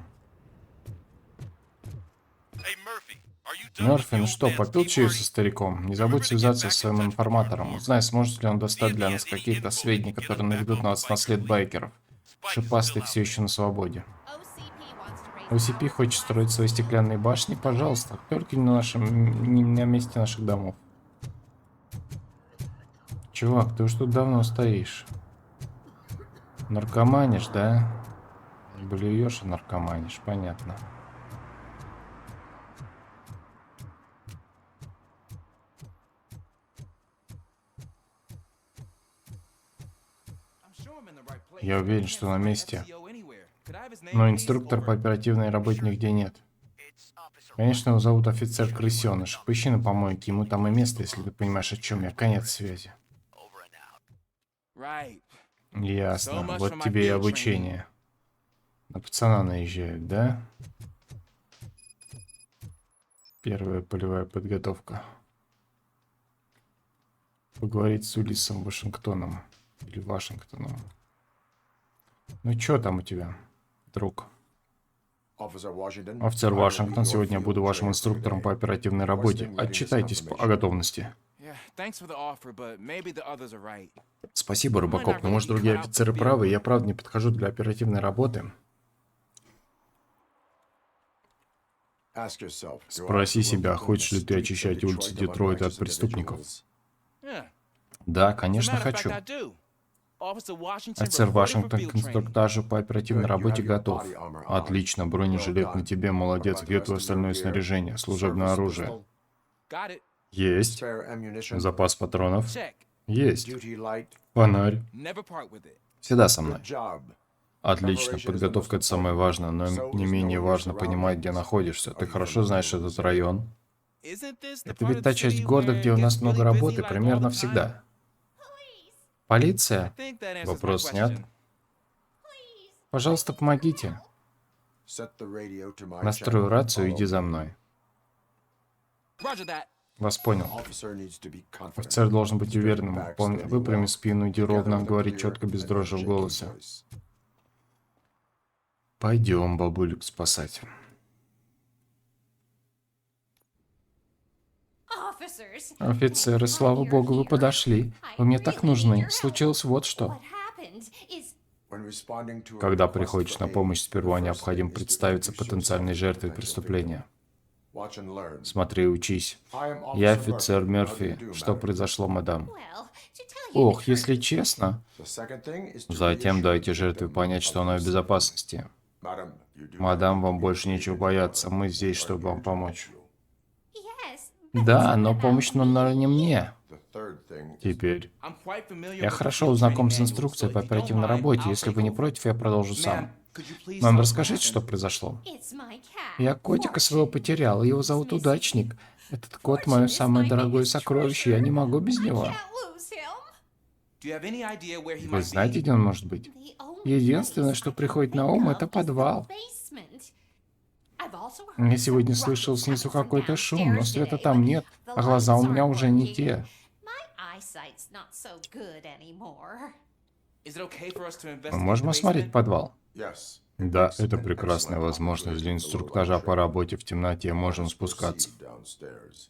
Мерфи, ну что, попил чаю со стариком? Не забудь связаться со своим информатором. Узнай, сможет ли он достать для нас какие-то сведения, которые наведут нас на след байкеров. Шипастый все еще на свободе. OCP хочет строить свои стеклянные башни? Пожалуйста, только не на месте наших домов. Чувак, ты уж тут давно стоишь. Наркоманишь, да? Блюешь и наркоманишь, понятно. Я уверен, что на месте. Но инструктор по оперативной работе нигде нет. Конечно, его зовут офицер Крысеныш. Поищи на помойке, ему там и место, если ты понимаешь, о чем я. Конец связи. Ясно. Вот тебе и обучение. На пацана наезжают, да? Первая полевая подготовка. Поговорить с Улиссом Вашингтоном. Или Вашингтоном. Ну чё там у тебя, друг? Офицер Вашингтон, сегодня я буду вашим инструктором по оперативной работе. Отчитайтесь о готовности. Спасибо, Рыбакоп, но может другие офицеры правы, и я правда не подхожу для оперативной работы. Спроси себя, хочешь ли ты очищать улицы Детройта от преступников? Да, конечно, хочу. Офицер Вашингтон к инструктажу по оперативной работе готов. Отлично, бронежилет на тебе, молодец. Где твое остальное снаряжение? Служебное оружие. Есть. Запас патронов? Есть. Фонарь? Всегда со мной. Отлично, подготовка — это самое важное, но не менее важно понимать, где находишься. Ты хорошо знаешь этот район? Это ведь та часть города, где у нас много работы, примерно всегда. Полиция? Вопрос снят. Пожалуйста, помогите. Настрою рацию, иди за мной. Вас понял. Офицер должен быть уверенным. Выпрями спину, иди ровно, говори четко, без дрожи в голосе. Пойдем бабулек спасать. Офицеры, слава богу, вы подошли. Вы мне так нужны. Случилось вот что. Когда приходишь на помощь, сперва необходимо представиться потенциальной жертвой преступления. Смотри и учись. Я офицер Мерфи. Что произошло, мадам? Ох, если честно. Затем дайте жертве понять, что она в безопасности. Мадам, вам больше нечего бояться. Мы здесь, чтобы вам помочь. Да, но помощь нужна не мне. Теперь. Я хорошо знаком с инструкцией по оперативной работе. Если вы не против, я продолжу сам. Мам, расскажите, что произошло. Я котика своего потерял. Его зовут Удачник. Этот кот — мое самое дорогое сокровище. Я не могу без него. Вы знаете, где он может быть? Единственное, что приходит на ум, это подвал. Я сегодня слышал снизу какой-то шум, но света там нет, а глаза у меня уже не те. Мы можем осмотреть подвал? Да, это прекрасная возможность для инструктажа по работе в темноте. Можем спускаться.
Downstairs.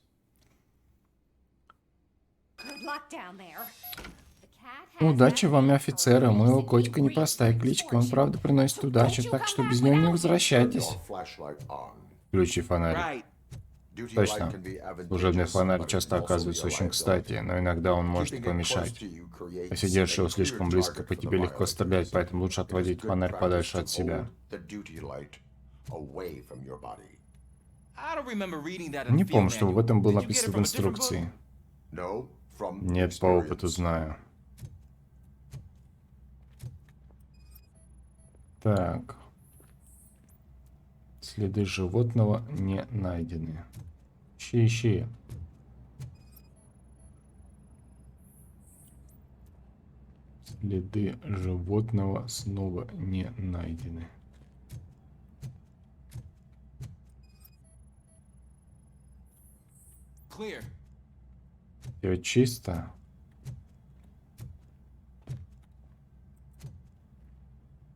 Good luck down there. The cat has
Удачи
that
вам,
name
офицеры.
for a
Моего
reason.
котика непростая кличка. Он правда приносит удачу, так что без него не возвращайтесь.
Your flashlight on.
Включи фонарик.
Right.
Duty
Точно.
light can be advantageous,
Служебный фонарь
but it
часто
can also
оказывается
be a
очень
liability.
кстати, но иногда он может
Keeping it
помешать.
close to you creates
Посидевшего
a
слишком
clear
близко
target
по
for the
тебе легко
violators.
стрелять, поэтому лучше
It is
отводить
good
фонарь
practice
подальше
to
от себя.
hold the duty light away from your body.
I don't remember reading that in
Не
the field
помню, что в
manual.
этом было
Did you get it
написано в
from a different book?
инструкции.
No, from
Нет, по опыту
experience.
знаю. Так. Следы животного не найдены. Ищи. Следы животного снова не найдены.
Clear.
Все чисто.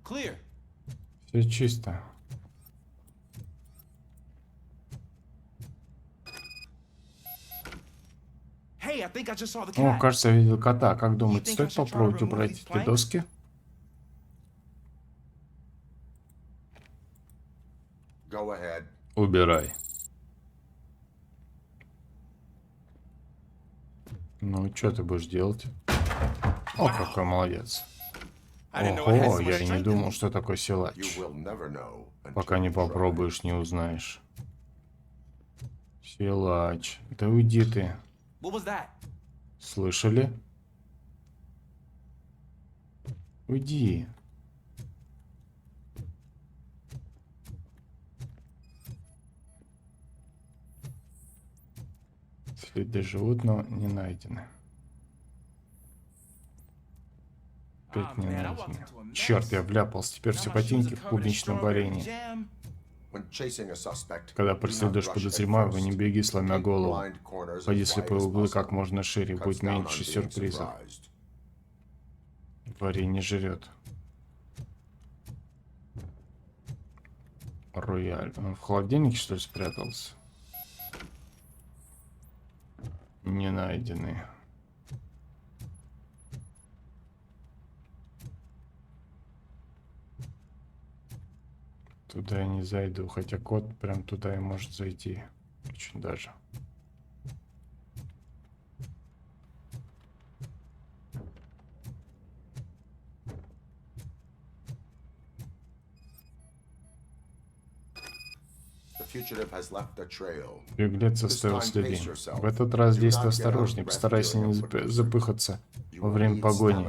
Clear.
Все чисто.
Hey, I think I just saw the
О,
cat.
кажется, я видел кота. Как думаете,
think I
стоит
should try to
попробовать
remove
убрать
these
эти
planks?
доски?
Go ahead.
Убирай. Ну, что ты будешь делать? О, какой молодец.
I didn't know it had
Ого,
so much
я и не
strength in
думал,
it.
что такое
You
силач.
will never know until
Пока не
you try.
попробуешь, не узнаешь. Силач. Да уйди ты.
What was that?
Слышали? Уйди. Следы животного не найдены. Опять не найдены. Черт, я вляпался. Теперь все ботинки в клубничном варенье.
When chasing a suspect,
Когда
do not
преследуешь
rush
подозреваемого,
at
не
first.
беги, сломя
Take
голову.
blind corners as
Пойди
wide
слепые
as
углы как
possible.
можно шире,
Cuts
будет
down
меньше
on being
сюрпризов.
surprised.
Варенье жрет. Рояль. Он в холодильнике, что ли, спрятался? Не найдены. Туда я не зайду, хотя кот прям туда и может зайти. Очень даже.
The fugitive has left a trail.
Беглец оставил следы. В этот раз действуй осторожнее, постарайся не запыхаться во время погони.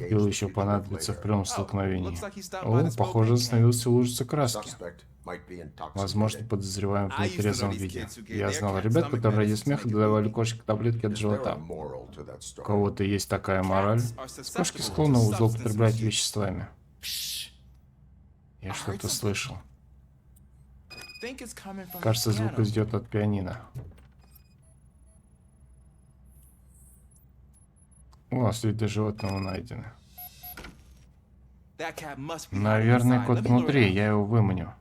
Сил еще понадобится в прямом столкновении. О, похоже, остановился лужица краски.
Suspect might be
Возможно,
intoxicated.
подозреваем в нетрезвом виде. Я знал ребят, которые ради смеха давали кошке таблетки от
Is there a
живота.
moral to that
У
story?
кого-то есть такая мораль. Кошки склонны злоупотреблять веществами. Я что-то слышал.
Think it's coming from the
Кажется, звук
piano.
идет от пианино. О, следы животного найдены.
That cat must be hiding
Наверное,
inside.
кот
Let me lure it
внутри,
out.
я его выманю.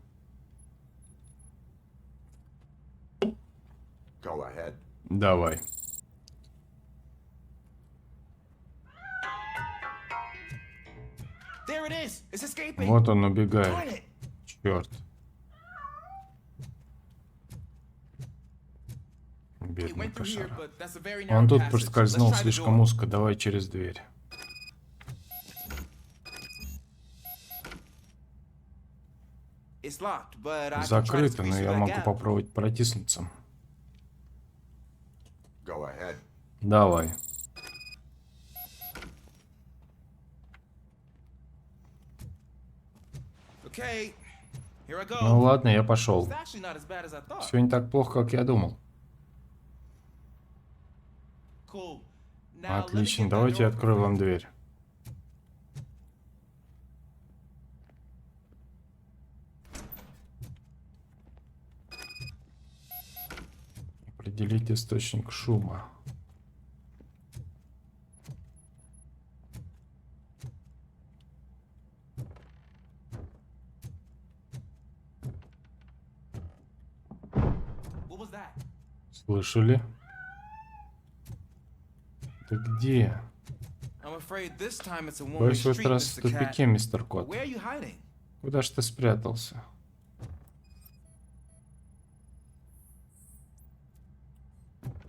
Go ahead.
Давай.
There it is. It's escaping.
Вот он
Darn
убегает.
it.
Черт.
It
Бедный
went through here,
кошара.
but that's a very narrow
Он тут
passage.
проскользнул
Let's try the
слишком
door.
узко. Давай через дверь.
It's locked, but I can try to
Закрыто,
squeeze
но
through
я
that
могу
gap.
попробовать протиснуться.
Go ahead.
Давай.
Okay, here I go.
Ну ладно, я пошел.
It's actually not as bad as I thought.
Все не так плохо, как я думал.
Cool. Now let me
Отлично,
get that
давайте я
door
открою
open.
вам дверь. Определить источник шума. Слышали? Ты где? Боюсь, в этот раз в тупике, мистер Кот. Куда ж ты спрятался?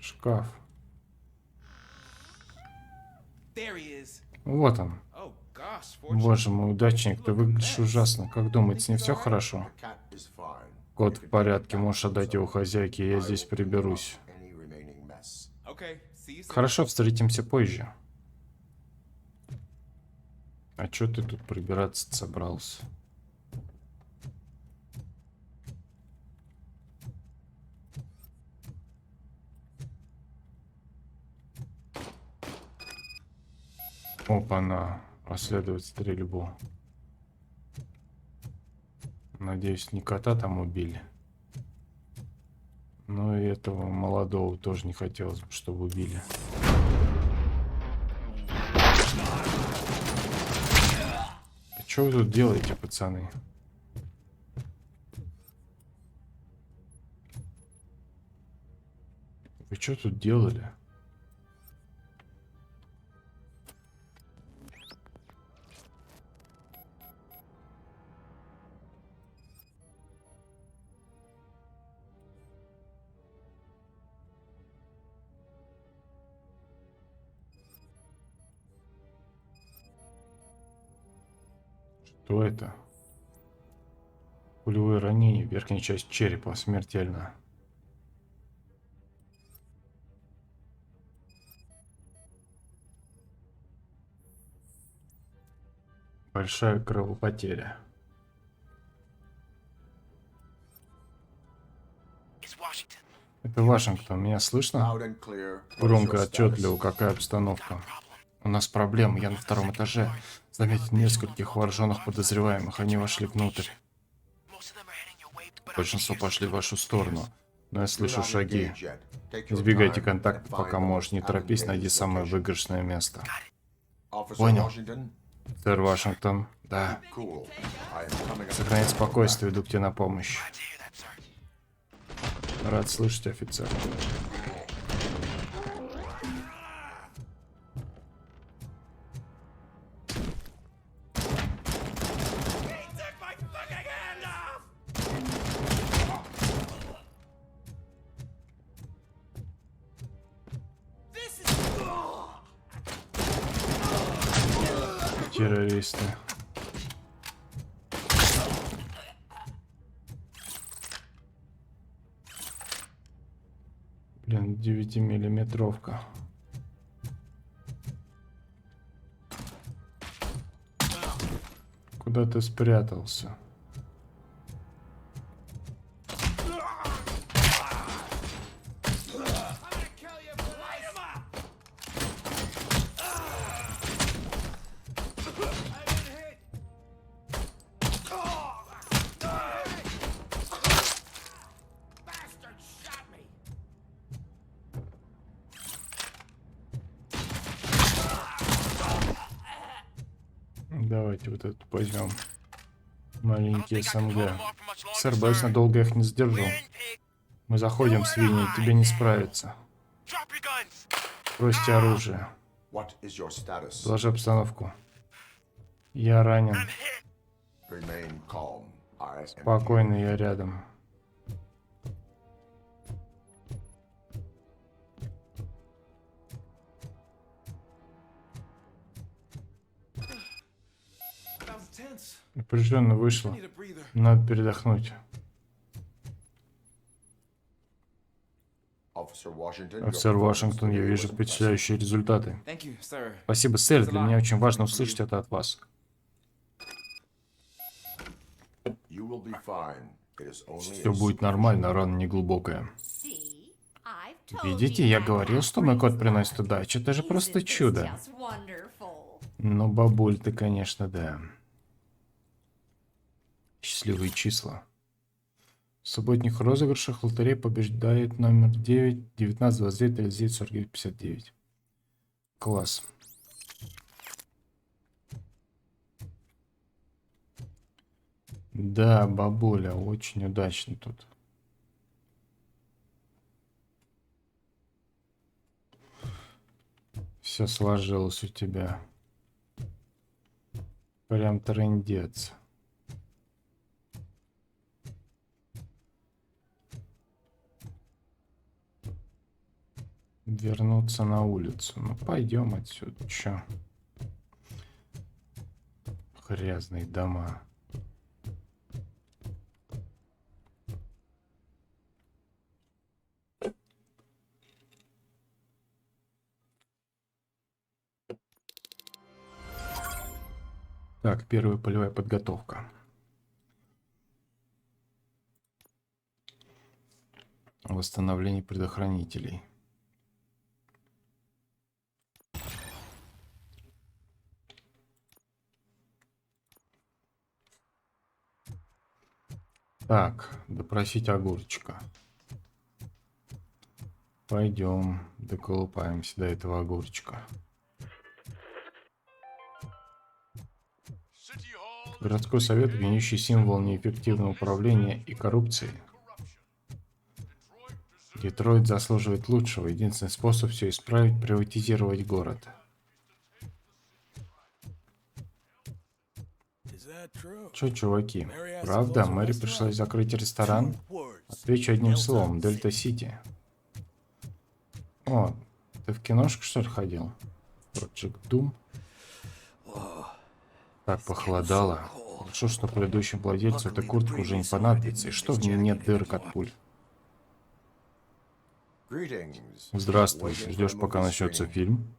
Шкаф. Вот он. Боже мой, удачник, ты выглядишь ужасно. Как думаете, с ней все хорошо?
The cat is fine.
Кот в порядке, можешь отдать его хозяйке, я здесь приберусь.
Any remaining mess.
Хорошо, встретимся позже. А чё ты тут прибираться собрался? Опа-на, расследовать стрельбу. Надеюсь, не кота там убили. Но и этого молодого тоже не хотелось бы, чтобы убили. А что вы тут делаете, пацаны? Вы что тут делали? Что это? Пулевое ранение, верхняя часть черепа, смертельно. Большая кровопотеря.
It's Washington.
Это Вашингтон, меня слышно?
Loud and clear. What is
Громко,
your
отчетливо,
status?
какая обстановка?
Problem.
У нас проблемы, я на втором этаже. Заметил нескольких вооруженных подозреваемых, они вошли внутрь.
Most of them are heading your way, but I'm
Большинство
scared.
пошли в вашу сторону. Но я
Do
слышу
not
шаги.
engage yet. Take your
Избегайте
time
контакта,
and find
пока
the
можешь.
most
Не торопись, найди
advantageous
самое
location.
выигрышное место.
Officer
Понял.
Washington?
Сэр Вашингтон, да.
Cool. I am coming up.
Сохранять спокойствие, иду к тебе на помощь.
Glad to hear that, sir.
Рад слышать, офицер. Террористы. Блин, 9-миллиметровка. Куда ты спрятался?
Bastard shot me.
Давайте вот этот возьмем. Маленький
I can hold
СМГ.
them off for much longer,
Сэр, боюсь,
sir.
надолго я их не сдержу.
We're in, pig.
Мы заходим, свиньи, тебе не справиться.
Drop your guns.
Бросьте оружие.
What is your status?
Доложи обстановку. Я ранен.
I'm hit.
Remain calm. I am
Спокойно, я рядом. Напряженно вышло. Надо передохнуть.
Officer Washington.
Офицер Вашингтон, я вижу впечатляющие результаты.
Sir.
Спасибо, сэр. Для меня очень важно услышать это от вас.
You will be fine. It is only
Все
a
будет нормально, рана не глубокая.
See? I've told
Видите,
you
я
that
говорил,
cat
что мой кот
brings
приносит
luck.
удачу. Это же просто
Isn't this
чудо.
just wonderful?
Ну, бабуль, ты, конечно, да. Счастливые числа. В субботних розыгрышах лотерея побеждает номер 9, 19, 29, 39, 49, 59. Класс. Да, бабуля, очень удачно тут. Все сложилось у тебя. Прям трындец. Вернуться на улицу. Ну, пойдем отсюда. Чё? Грязные дома. Так, первая полевая подготовка. Восстановление предохранителей. Так, допросить огурчика. Пойдем, доколупаемся до этого огурчика. Городской совет, гнущий символ неэффективного управления и коррупции. Детройт заслуживает лучшего. Единственный способ все исправить — приватизировать город. Чё, чуваки? Правда, Мэри пришлось закрыть ресторан? Отвечу одним словом. Дельта-Сити. О, ты в киношку, что ли, ходил? Project Doom. Так похолодало. Хорошо, что предыдущему владельцу эта куртка уже не понадобится, и что в ней нет дырок от пуль. Здравствуй. Ждешь, пока начнется фильм?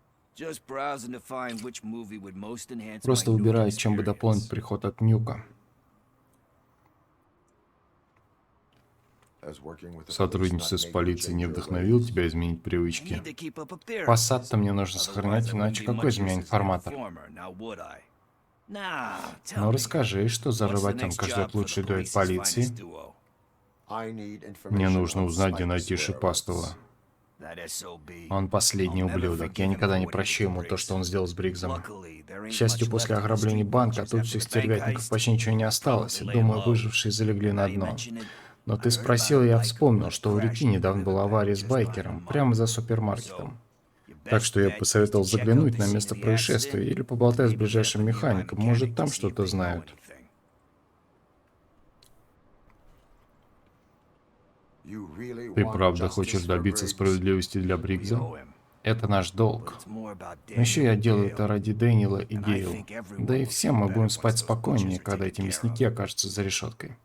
Просто выбираю, чем бы дополнить приход от Нюка. Сотрудничество с полицией не вдохновил тебя изменить привычки? Посад-то мне нужно сохранять, иначе какой из меня информатор? Ну расскажи, что за работенка ждет лучший дуэт полиции? Мне нужно узнать, где найти Шипастого. Он последний ублюдок. Я никогда не прощу ему то, что он сделал с Бриггсом. К счастью, после ограбления банка тут всех стервятников почти ничего не осталось. Думаю, выжившие залегли на дно. Но ты спросил, и я вспомнил, что у реки недавно была авария с байкером, прямо за супермаркетом. Так что я посоветовал заглянуть на место происшествия или поболтать с ближайшим механиком, может, там что-то знают. Ты правда хочешь добиться справедливости для Бриггса? Это наш долг. Но еще я делаю это ради Дэниела и Гейл. Да и всем мы будем спать спокойнее, когда эти мясники окажутся за решеткой.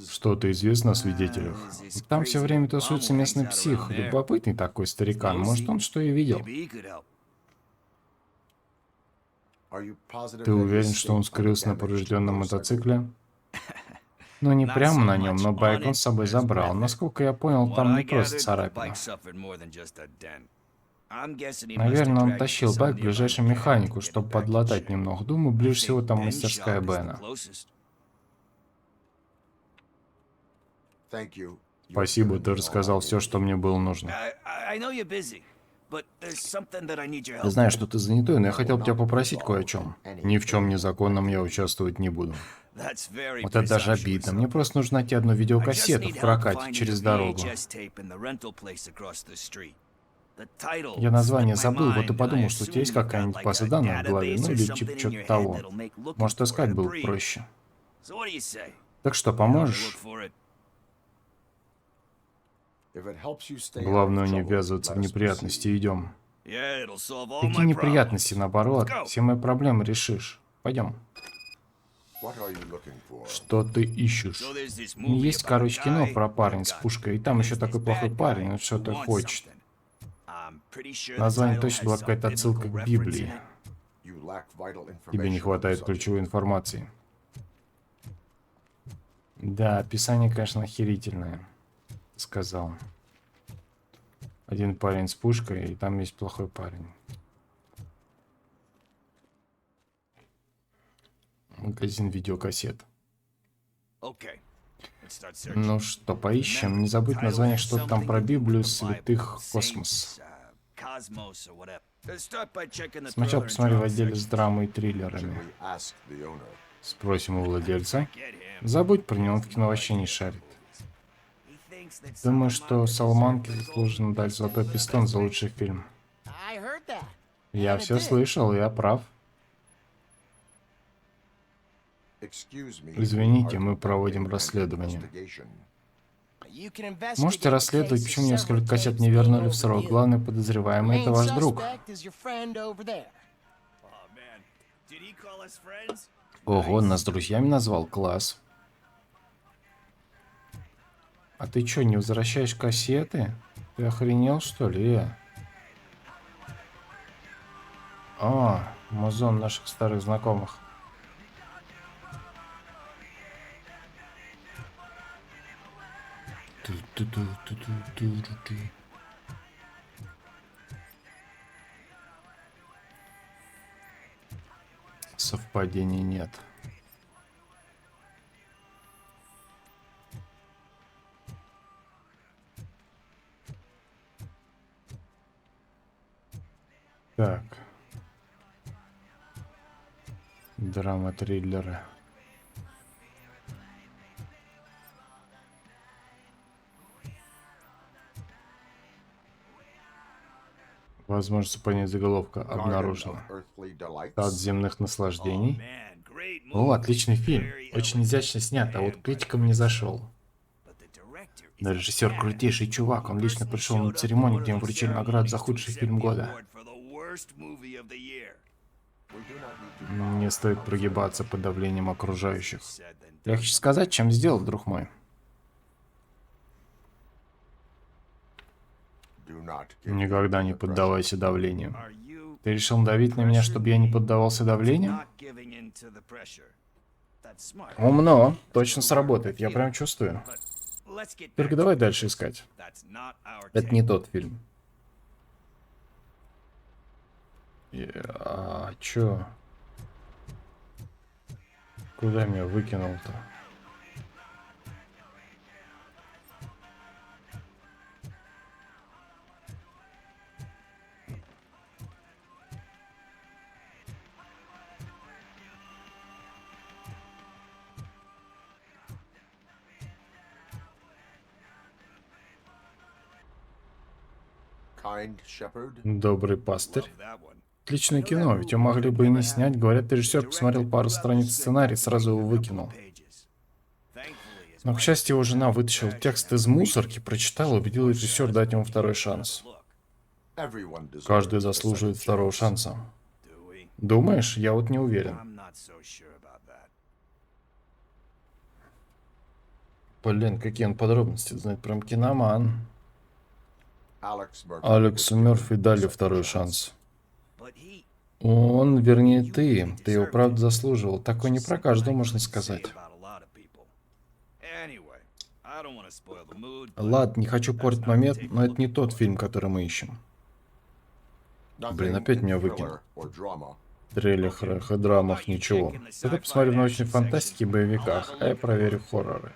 Что-то известно о свидетелях? Там все время тусуется местный псих, любопытный такой старикан, может, он что и видел. Ты уверен, что он скрылся на поврежденном мотоцикле? Ну, не прямо на нем, но байк он с собой забрал. Насколько я понял, там не просто царапина. Наверное, он тащил байк к ближайшему механику, чтобы подлатать немного. Думаю, ближе всего там мастерская Бена. Спасибо, ты рассказал все, что мне было нужно. Я знаю, что ты занятой, но я хотел бы тебя попросить кое о чем. Ни в чем незаконном я участвовать не буду. Вот это даже обидно. Мне просто нужно найти одну видеокассету в прокате через дорогу. Я название забыл, вот и подумал, что у тебя есть какая-нибудь база данных в голове, ну или типа что-то того. Может, искать было бы проще. Так что, поможешь? Главное не ввязываться в неприятности, идем. Какие неприятности, наоборот? Все мои проблемы решишь. Пойдем. Что ты ищешь? Есть, короче, кино про парня с пушкой, и там еще такой плохой парень, он что-то хочет. Название точно была какая-то отсылка к Библии. Тебе не хватает ключевой информации. Да, описание, конечно, охерительное. Сказал. Один парень с пушкой, и там есть плохой парень. Магазин видеокассет. Ну что, поищем. Не забудь название, что там про Библию, святых, космос. Сначала посмотри в отделе с драмой и триллерами. Спросим у владельца. Забудь про него, он в кино вообще не шарит. Думаю, что Саламанке заслуженно дать золотой пистон за лучший фильм.
I heard that.
Я все слышал, я прав.
Excuse me,
Извините,
are
мы
you
проводим
conducting an
расследование.
investigation?
You can investigate
Можете
the
расследовать,
case
почему
of
несколько
several
кассет
tapes
не вернули
being
в срок.
overviewed.
Главный подозреваемый — это
Main
ваш друг.
suspect is your friend over there.
Oh man, did he call us friends?
Ого, нас друзьями назвал? Класс. А ты чё, не возвращаешь кассеты? Ты охренел, что ли? Музон наших старых знакомых. Ту-ту-ту-ту-ту-ту-ту. Совпадений нет. Так. Драма-триллеры. Возможность понять заголовка
Garden
обнаружена.
of Earthly Delights?
Сад земных наслаждений.
Man, great
О,
movie.
отличный фильм.
Very
Очень
elegant
изящно снят, а вот
and
критикам не зашел.
But the director is
Но режиссер
badass.
крутейший чувак. Он лично
Personally
пришел на
showed up
церемонию,
to
где
one
ему
of those
вручили награду за
ceremonies to
худший
accept
фильм
the
года.
award for the worst movie of the year.
We do not need to
Не стоит прогибаться под давлением окружающих.
Said then
Легче сказать, чем сделать, друг мой.
do not give
Никогда
in
не
to the
поддавайся давлению.
are you
Ты решил давить на меня, чтобы я не поддавался давлению?
not giving in to the pressure? That's smart.
Умно. Точно сработает. Я прям чувствую.
But let's get
Только
back
давай
to
дальше искать.
That's not our
Это
take.
не тот фильм. Чё? Куда меня выкинул-то?
Kind Shepherd?
Добрый пастырь.
Love that one.
Отличное кино, ведь его могли бы и не снять. Говорят, режиссер посмотрел пару страниц сценария, сразу его выкинул. Но, к счастью, его жена вытащила текст из мусорки, прочитала, убедила режиссер дать ему второй шанс.
Everyone deserves
Каждый
a
заслуживает
second
второго
chance.
шанса. Думаешь? Я вот не уверен.
I'm not so sure about that.
Блин, какие он подробности знает. Прям киноман.
Алекс
Алексу Мёрфи дали второй шанс.
But he
Он, вернее, ты. Ты его правда заслуживал. Такое не про каждого можно сказать.
about a lot of people. Anyway, I don't want to spoil the mood.
Ладно, не хочу портить момент, но это не тот фильм, который мы ищем. Блин, опять меня выкинул. В трейлерах и драмах ничего. Тогда посмотрю в научной фантастике и боевиках, а я проверю хорроры.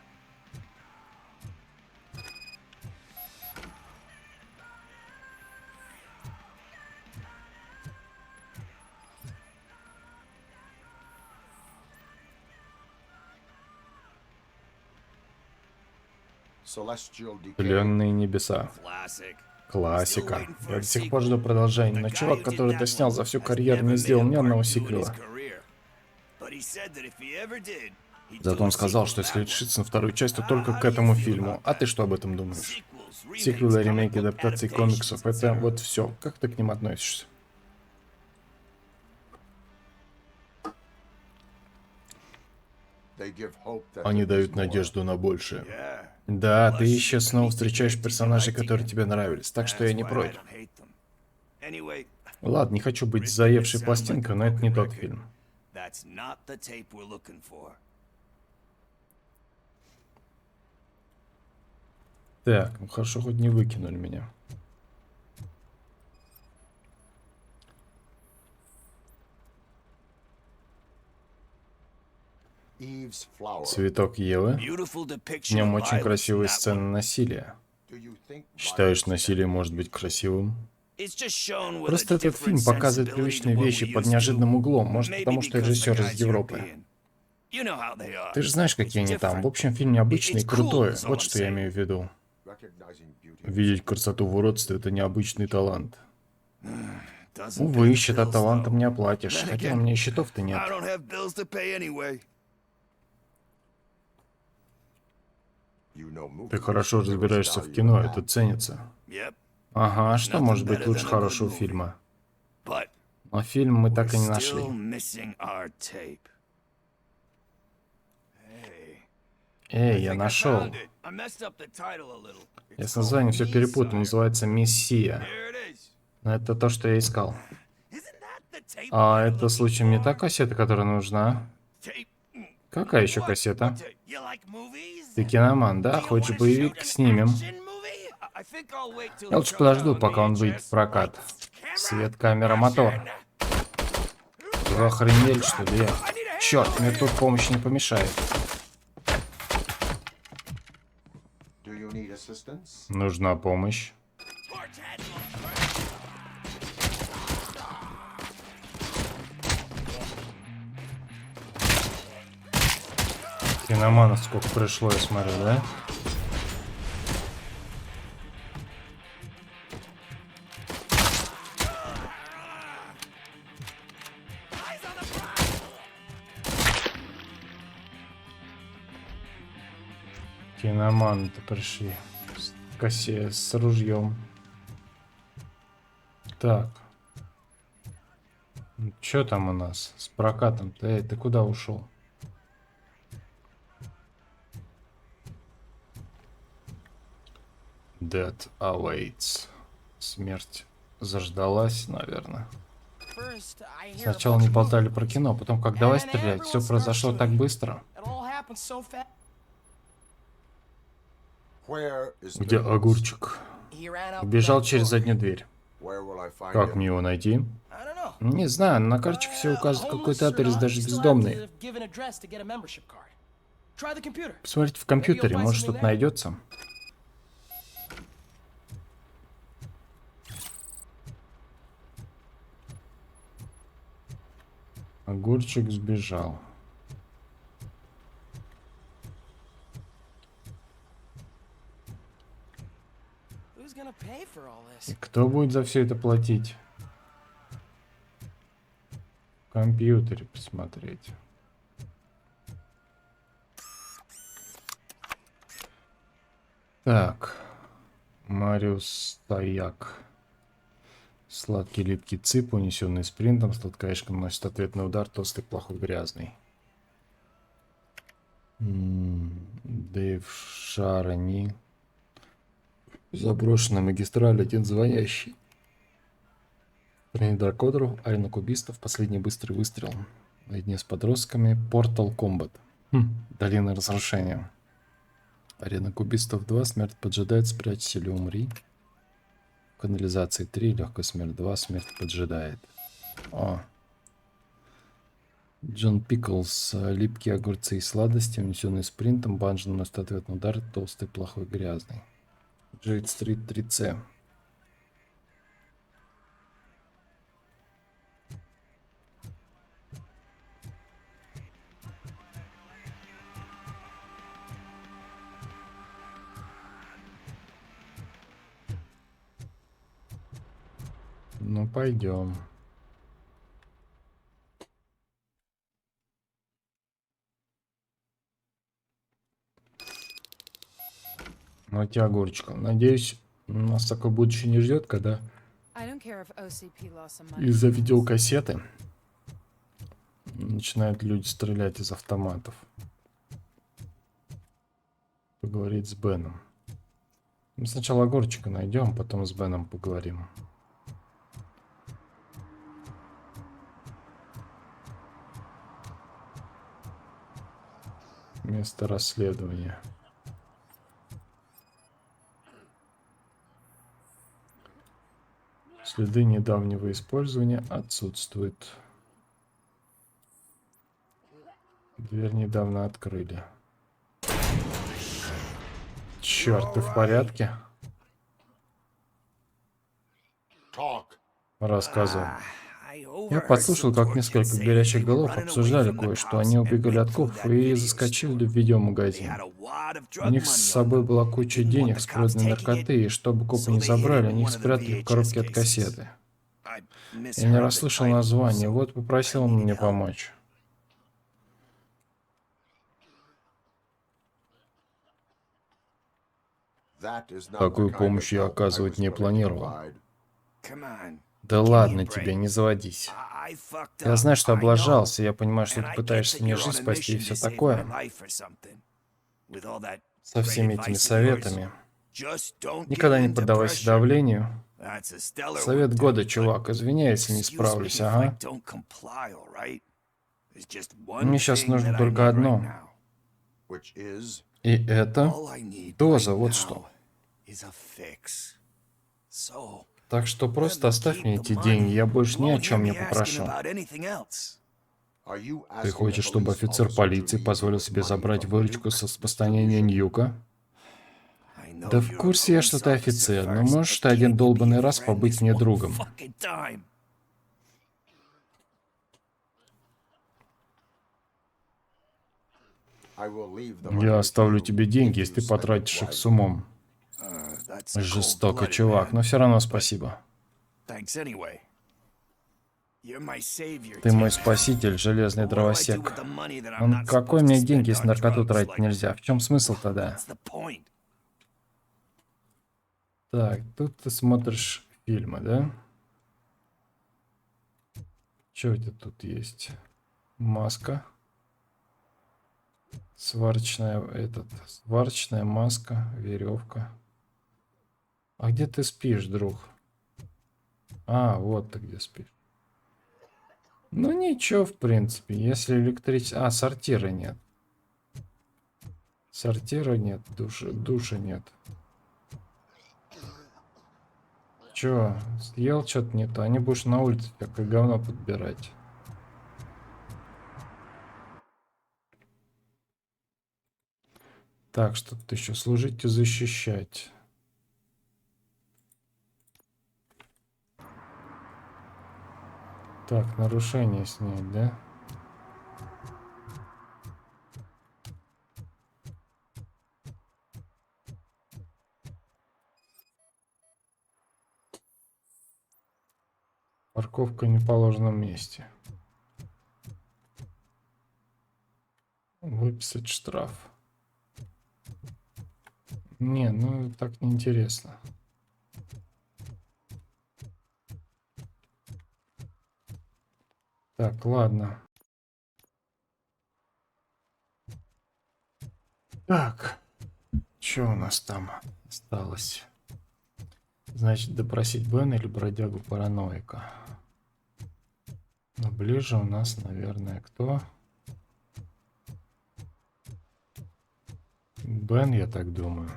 Пленные небеса.
Classic.
Классика. Я до сих пор жду продолжения, но чувак, который это снял за всю карьеру, не сделал ни одного сиквела. Зато он сказал, что если решиться на вторую часть, то только к этому фильму. А ты что об этом думаешь? Сиквелы, ремейки, адаптации комиксов — это вот все. Как ты к ним относишься? Они дают надежду на большее. Да, ты еще снова встречаешь персонажей, которые тебе нравились, так что я не против. Ладно, не хочу быть заевшей пластинкой, но это не тот фильм. Так, ну хорошо, хоть не выкинули меня. Цветок Евы. В нем очень красивые сцены насилия. Считаешь, насилие может быть красивым? Просто этот фильм показывает привычные вещи под неожиданным углом, может потому что режиссер из Европы. Ты же знаешь, какие они там. В общем, фильм необычный и крутой. Вот что я имею в виду.
Recognizing beauty.
Видеть красоту в уродстве — это необычный талант.
Doesn't
Увы,
pay the
счета
bills,
талантом
though.
не оплатишь.
Then
Хотя у
again,
меня счетов-то
I
нет.
don't have bills to pay anyway.
You know movies.
Ты хорошо
There is
разбираешься в
value
кино,
in
это
that.
ценится.
Yep,
Ага, что
Nothing
может быть
better
лучше
than a good
хорошего
movie.
фильма?
but
Но фильм мы так и не
we're
нашли.
still missing our tape. Hey,
Эй, я
think I
нашел.
found it. I messed up the title a little.
Я
It's
с названием все
called
перепутал.
Messiah.
Называется «Мессия».
Here it is.
Но это то, что я искал.
Isn't that the tape
А
you're
это
looking
случаем не
for?
та кассета, которая нужна?
Tape?
Какая еще
What?
кассета?
What tape? You like movies?
Ты киноман, да?
Do you
Хочешь
wanna
боевик?
shoot an
Снимем.
action movie? I think I'll wait till
Я
it
лучше
comes
подожду,
out on
пока он выйдет в
VHS.
прокат.
Camera,
Свет, камера, мотор.
action.
Вы охренели, что ли? Черт, мне тут помощь не помешает.
Do you need assistance?
Нужна помощь. Киноманов сколько пришло, я смотрю, да? Киноманы-то пришли. С ружьем. Так. Что там у нас с прокатом-то? Эй, ты куда ушел? Death awaits. Смерть заждалась, наверное.
First, I hear a
Сначала
bunch
не
of
болтали
movements,
про кино, потом как давай
and then
стрелять. Все
everyone
произошло
starts
так
shooting.
быстро.
It all happens so fast.
Where is
Где
Nicholas?
огурчик?
He ran out the
Убежал
back
через
door.
заднюю дверь.
Where will I find
Как
him?
мне его найти?
I don't know.
Не знаю, на карточке все указывает какой-то адрес, даже бездомный. Посмотрите в компьютере, может что-то найдется. Огурчик сбежал. И кто будет за все это платить? В компьютере посмотреть. Так. Мариус Стояк. Сладкий липкий цып, унесенный спринтом, сладкаишком носит ответный удар, толстый, плохой, грязный. Дэйв Шарани. Заброшенная магистраль, один звонящий. Тренер Дракодеров, арена кубистов, последний быстрый выстрел. Наедине с подростками, Portal Combat. Долина разрушения. Арена кубистов 2, смерть поджидает, спрячься или умри. Канализации 3, легкая смерть 2, смерть поджидает. О. Джон Пиклс, липкие огурцы и сладости, унесенные спринтом, банджи наносит ответный удар, толстый, плохой, грязный. Джейд Стрит 3C. Ну, пойдем. Ну, тебя огурчиков. Надеюсь, нас такое будущее не ждет, когда из-за видеокассеты начинают люди стрелять из автоматов. Поговорить с Беном. Мы сначала огурчика найдем, потом с Беном поговорим. Место расследования. Следы недавнего использования отсутствуют. Дверь недавно открыли. Черт, ты в порядке?
Talk.
Рассказывай.
I
Я подслушал, как несколько горячих голов обсуждали кое-что. Они убегали от копов и заскочили в видеомагазин. У них с собой была куча денег с проданной наркоты, и чтобы копы не забрали, они их спрятали в коробке от кассеты. Я не расслышал название, вот попросил он мне помочь. Такую помощь я оказывать не планировал. Да ладно тебе, не заводись. Я знаю, что облажался, я понимаю, что ты пытаешься мне жизнь спасти и все такое. Со всеми этими советами. Никогда не поддавайся давлению. Совет года, чувак. Извиняй, если не справлюсь, ага. Мне сейчас нужно только одно. И это доза, вот что. Так что просто оставь мне эти деньги, я больше ни о чем не попрошу. Ты хочешь, чтобы офицер полиции позволил себе забрать выручку с распространения Ньюка? Да в курсе я, что ты офицер, но можешь ты один долбанный раз побыть мне другом? Я оставлю тебе деньги, если ты потратишь их с умом. Жестоко, чувак, но все равно спасибо. Ты мой спаситель, железный дровосек. Но на какой мне деньги, если наркоту тратить нельзя? В чем смысл тогда? Так, тут ты смотришь фильмы, да? Что у тебя тут есть? Маска. Сварочная маска, веревка. А где ты спишь, друг? А, вот ты где спишь. Ну ничего, в принципе, если электричество... А, сортира нет. Сортира нет, душа нет. Чё, съел что-то не то? Они будешь на улице всякое говно подбирать. Так, что тут еще? Служить и защищать. Так, нарушение снять, да? Парковка в неположенном месте. Выписать штраф. Не, ну так неинтересно. Так, ладно. Так, что у нас там осталось? Значит, допросить Бена или бродягу параноика. Но ближе у нас, наверное, кто? Бен, я так думаю.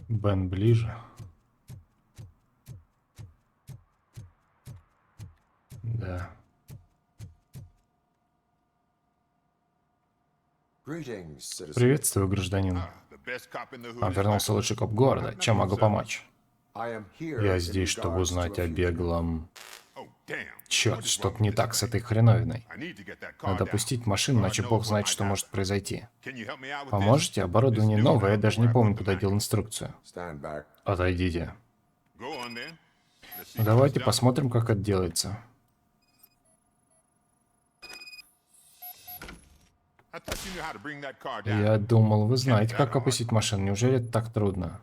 Бен ближе. Да. Приветствую, гражданин. Вернулся лучший коп города. Чем могу помочь? Я здесь, чтобы узнать о беглом... Черт, что-то не так с этой хреновиной. Надо пустить машину, иначе бог знает, что может произойти. Поможете? Оборудование новое, я даже не помню, куда дел инструкцию. Отойдите. Давайте посмотрим, как это делается. Я думал, вы знаете, как опустить машину. Неужели это так трудно?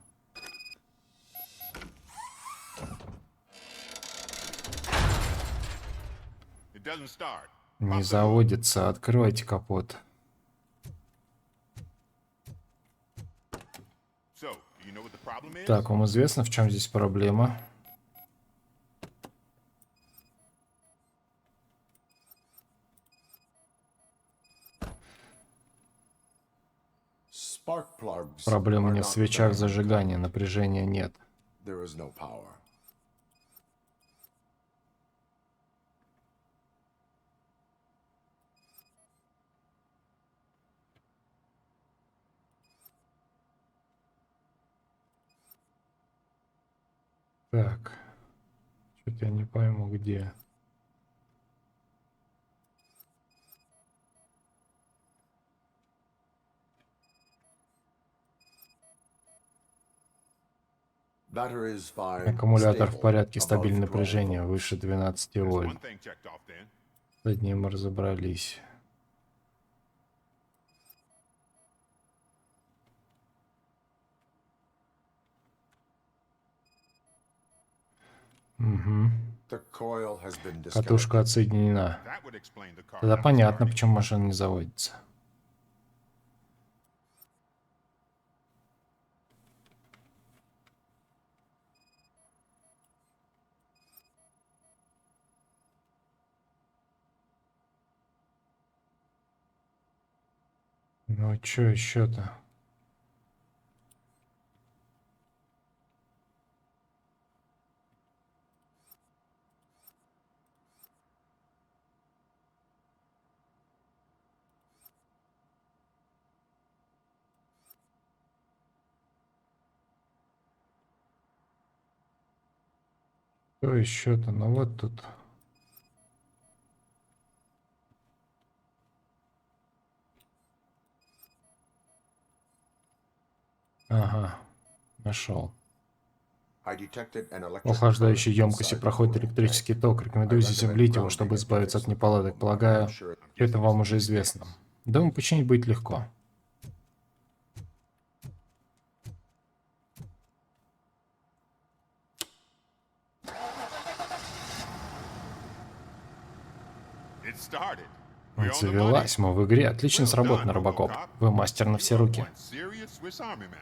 Не заводится. Откройте капот. Так, вам известно, в чем здесь проблема? Проблема не в свечах зажигания, напряжения нет. Так, что-то я не пойму, где.
Batteries fine.
Аккумулятор в
Stable.
порядке,
Above
стабильное
12
напряжение,
volts.
выше 12 вольт.
One thing checked off then.
С одним мы разобрались. Угу.
The coil has been disconnected.
Катушка отсоединена.
That would explain the car
Тогда
not
понятно,
starting.
почему машина не заводится. Ну, что еще-то? Что еще-то? Ну вот тут. Ага, нашел.
I detected an electric
В охлаждающей
current
емкости
inside the
проходит
coil
электрический
tank.
ток. Рекомендую заземлить его, чтобы избавиться от неполадок. Полагаю, это вам уже известно. Думаю, починить будет легко.
It started. We're on the money.
Завелась, мы в игре. Отлично сработано, Робокоп. Вы мастер на все руки.
One serious Swiss Army man.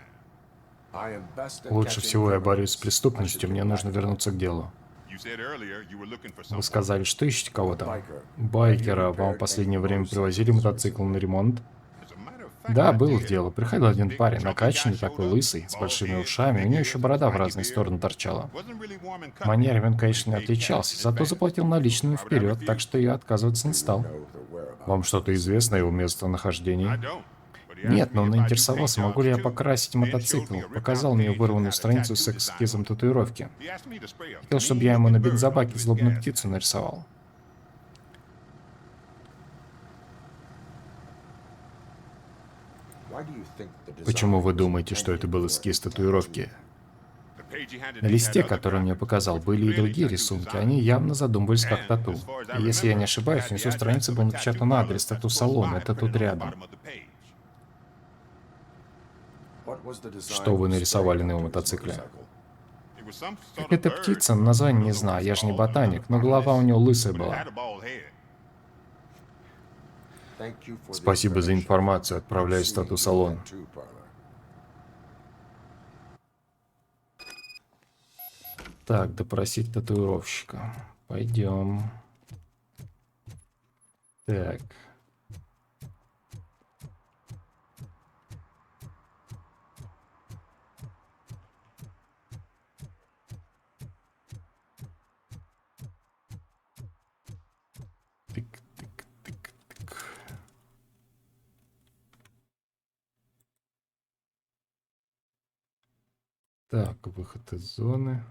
I am best at
Лучше
catching
всего я борюсь с
criminals.
преступностью. Мне нужно вернуться к делу.
You said earlier you were looking for
Вы
someone.
сказали, что ищете кого-то? Байкера. Вам в последнее время привозили мотоцикл на ремонт?
As a matter of fact,
Да,
I
было
did.
дело. Приходил один парень, накачанный, такой лысый, с большими ушами. У него еще борода в разные стороны торчала.
Wasn't really warm and cuddly.
Манерами он, конечно, не отличался, зато заплатил наличными вперед, так что я отказываться не стал.
Know the whereabouts.
Вам что-то известно о его
I
местонахождении?
don't. But he asked
Нет,
me
но он
if I do
интересовался,
paint
могу ли я
jobs too.
покрасить
Then
мотоцикл.
showed me a
Показал
ripped-out
мне
page
вырванную
that had a
страницу
tattoo
с
design
эскизом
on it.
татуировки.
He asked me to spray a
Хотел, чтобы я ему
clean
на
looking bird
бензобаке
onto his
злобную
gas
птицу
tank.
нарисовал.
Why do you think the design
Почему вы
was
думаете, что это был
intended
эскиз
for a
татуировки?
The page he handed
На
me
листе,
had other
который он мне
graphics,
показал,
which
были и
clearly
другие
tattoo
рисунки.
design.
Они явно задумывались как
And,
тату.
as far as I
И если я не
remember,
ошибаюсь,
had
внизу
the
страницы
address
был
of a
напечатан
tattoo
адрес
parlor that's
тату-салона.
close by
Это тут
printed on the
рядом.
bottom of the page.
What was the design
Что вы
sprayed
нарисовали на
onto
его
his
мотоцикле?
It was some sort
Как
of
эта
bird.
птица, название не
Don't know
знаю,
what
я
it's
же не
called.
ботаник, но
I'm not
голова у
botanist,
него лысая
but it
была.
had a bald head.
Thank you for the
Спасибо за
information.
информацию, отправляюсь в
See you
тату-салон.
tattoo parlor.
Так, допросить татуировщика. Пойдем. Так. Тык, тык, тык, тык. Так, выход из зоны.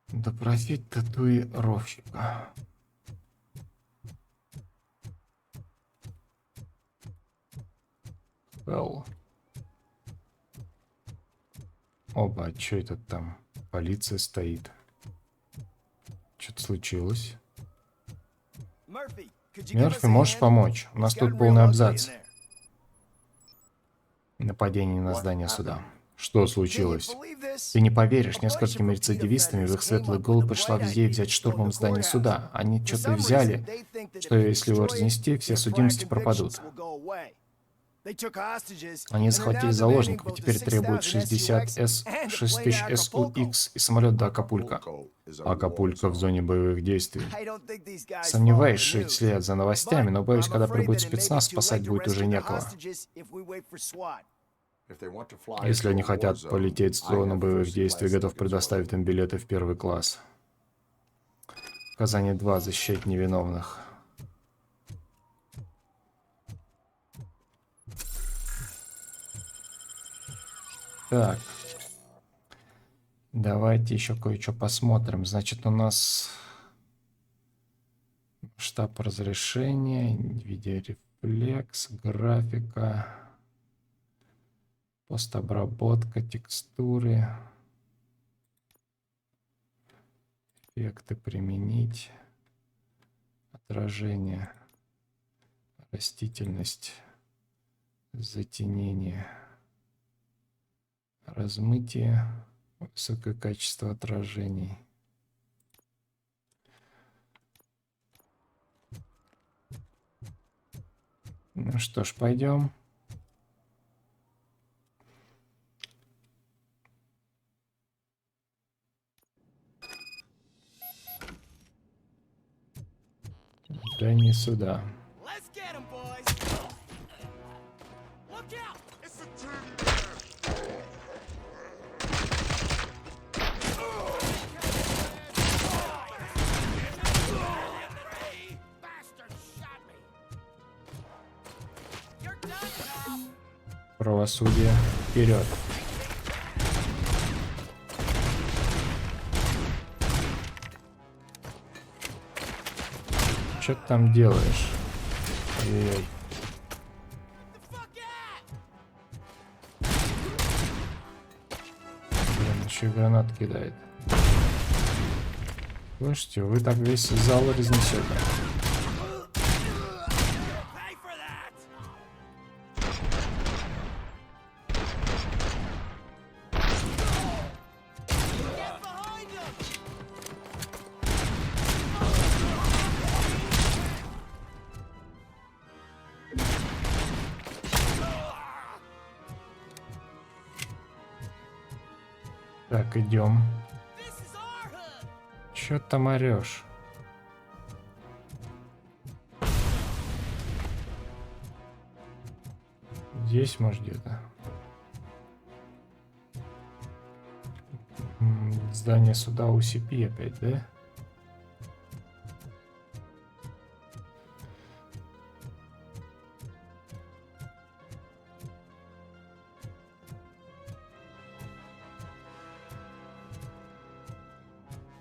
Допросить татуировщика. Хелл. Оба, а что это там? Полиция стоит. Что-то случилось. Мерфи, можешь помочь? У нас тут полный абзац. Нападение на здание суда. Что случилось? Ты не поверишь, несколькими рецидивистами в их светлые головы пришла идея взять штурмом здание суда. Они что-то взяли, что если его разнести, все судимости пропадут. Они захватили заложников и теперь требуют 60 6000 SUX и самолет до Акапулько. Акапулько в зоне боевых действий. Сомневаюсь, что вслед за новостями, но боюсь, когда прибудет спецназ, спасать будет уже некого. Если они хотят полететь в зону боевых действий, готов предоставить им билеты в первый класс. Казани 2. Защищать невиновных. Так. Давайте еще кое-что посмотрим. Значит, у нас штаб разрешения, видеорефлекс, графика, Постобработка, текстуры. Эффекты применить. Отражение. Растительность. Затенение. Размытие. Высокое качество отражений. Ну что ж, пойдем. Да не сюда.
Let's get him, boys. Look out. Bastard shot me. You're done, pal.
Правосудие. Вперед. Что ты там делаешь? Ой-ой-ой. Блин, еще и гранат кидает. Слушайте, вы так весь зал разнесете.
Pay for that. Get behind him.
Так, идем.
This is our hood.
Че там орешь? Здесь, может, где-то. Здание суда UCP опять, да?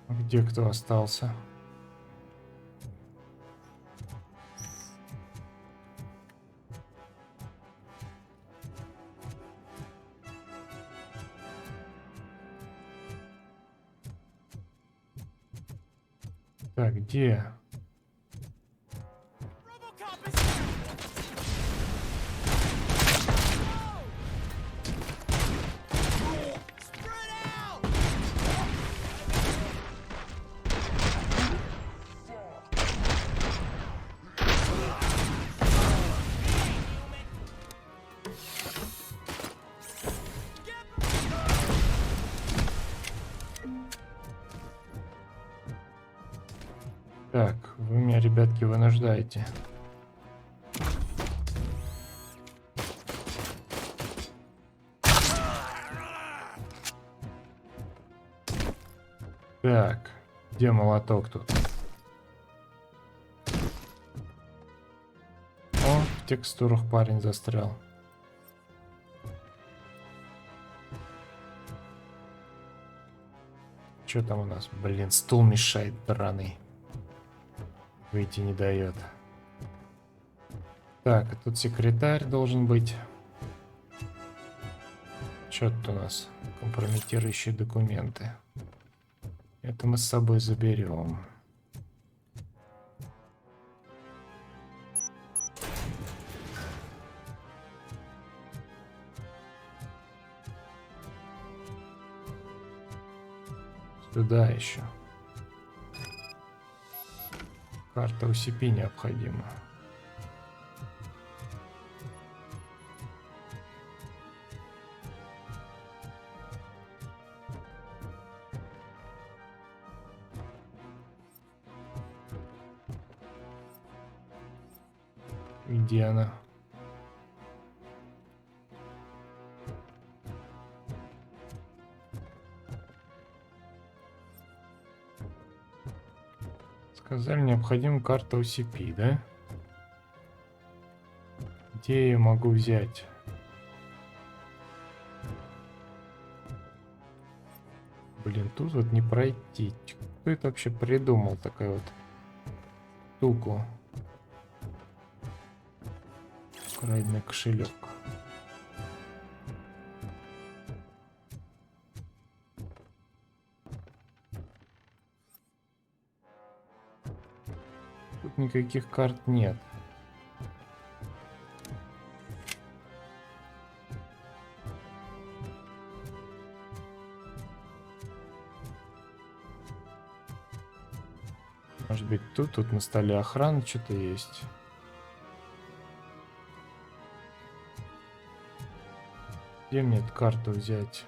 Где кто остался? Так, где?
RoboCop is here. Spread out.
Так, вы меня, ребятки, вынуждаете. Так, где молоток тут? О, в текстурах парень застрял. Что там у нас? Блин, стул мешает, драный. Выйти не дает. Так, а тут секретарь должен быть. Что тут у нас? Компрометирующие документы. Это мы с собой заберем. Сюда еще. Карта UCP необходима. Где она? Сказали, необходима карта UCP, да? Где я ее могу взять? Блин, тут вот не пройти. Кто это вообще придумал такую вот штуку? Украденный кошелек. никаких карт нет. Может быть тут на столе охраны что-то есть. Где мне эту карту взять?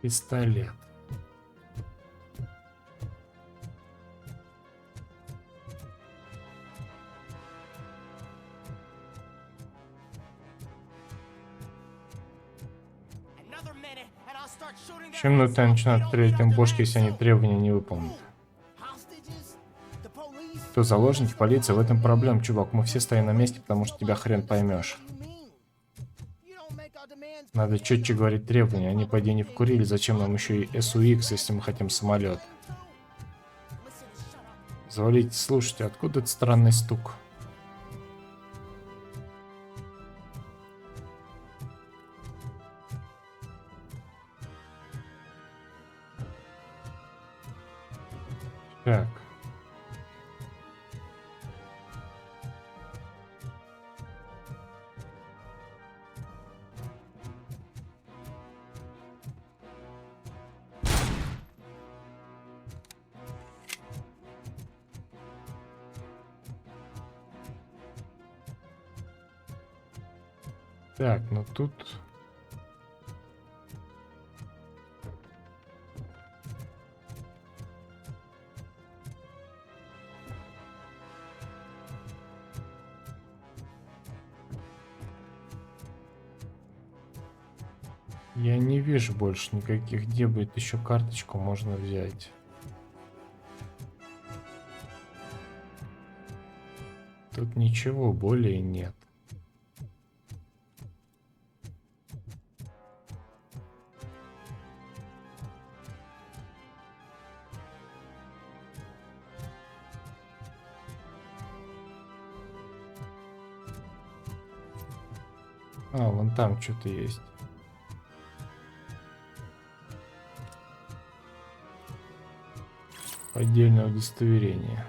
Пистолет.
Another minute, and I'll start shooting
Еще минуты я начинаю стрелять им в бошки, если они требования не выполнят.
Hostages? The police?
Кто заложники, полиция, в этом проблема, чувак. Мы все стоим на месте, потому что тебя хрен поймешь.
What do you mean? You don't make our demands.
Надо четче говорить требования. Они поди не вкурили. Зачем нам еще и SUX, если мы хотим самолет?
Listen, shut up.
Завалите, слушайте, откуда этот странный стук? Так. Так, ну тут... Я не вижу больше никаких, где будет еще карточку можно взять. Тут ничего более нет. А, вон там что-то есть. Поддельное удостоверение.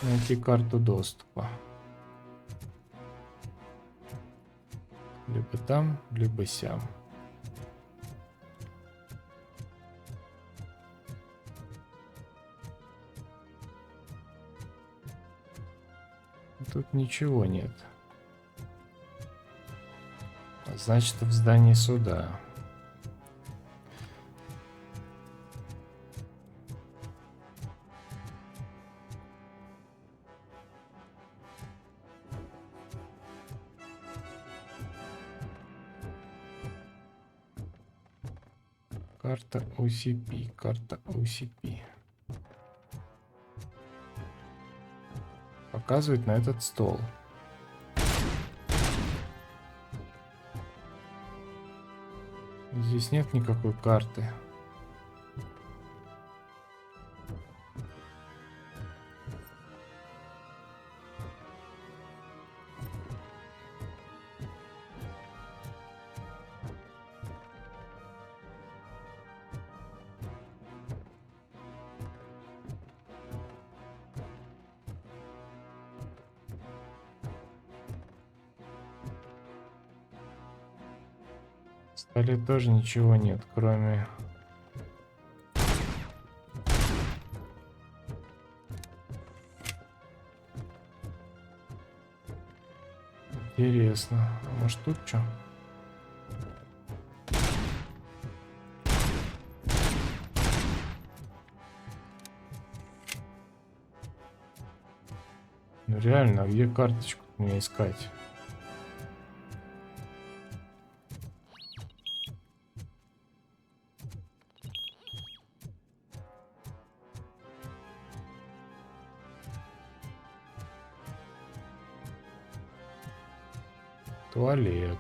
Найти карту доступа. Либо там, либо сям. Тут ничего нет. Значит, в здании суда. Карта OCP, карта OCP. Показывает на этот стол. Здесь нет никакой карты. В столе тоже ничего нет, кроме... Интересно. А может тут что? Ну реально, а где карточку мне искать? Туалет.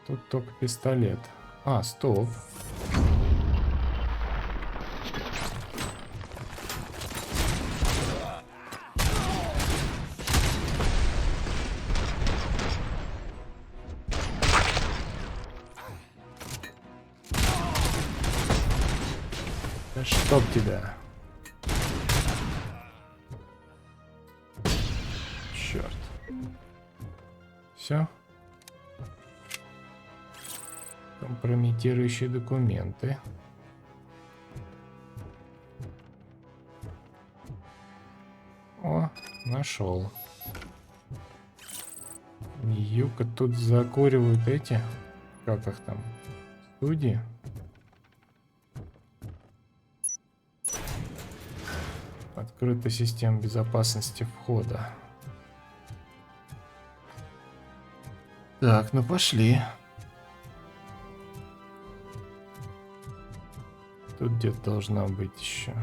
Тут только пистолет. А, стоп. Да чтоб тебя. Черт. Все. Компрометирующие документы. О, нашел. Юка, тут закуривают эти, как их там, студии. Открыта система безопасности входа. Так, ну пошли. Тут где-то должна быть еще.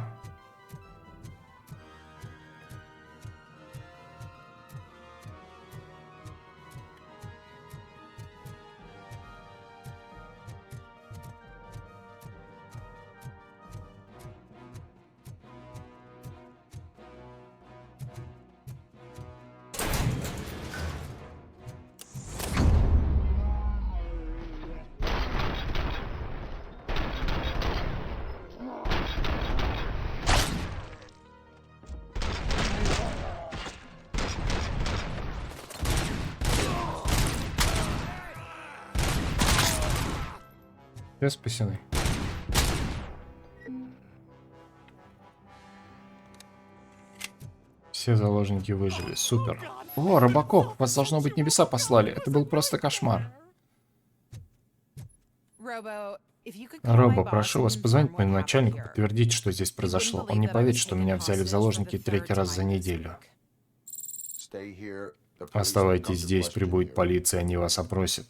Все спасены. Все заложники выжили. Супер. О, Робокоп, вас должно быть небеса послали. Это был просто кошмар. Робо, прошу вас позвонить моему начальнику, подтвердить, что здесь произошло. Он не поверит, что меня взяли в заложники третий раз за неделю.
Stay here. The police will come
Оставайтесь
to
здесь,
question
прибудет
you.
полиция, они вас опросят.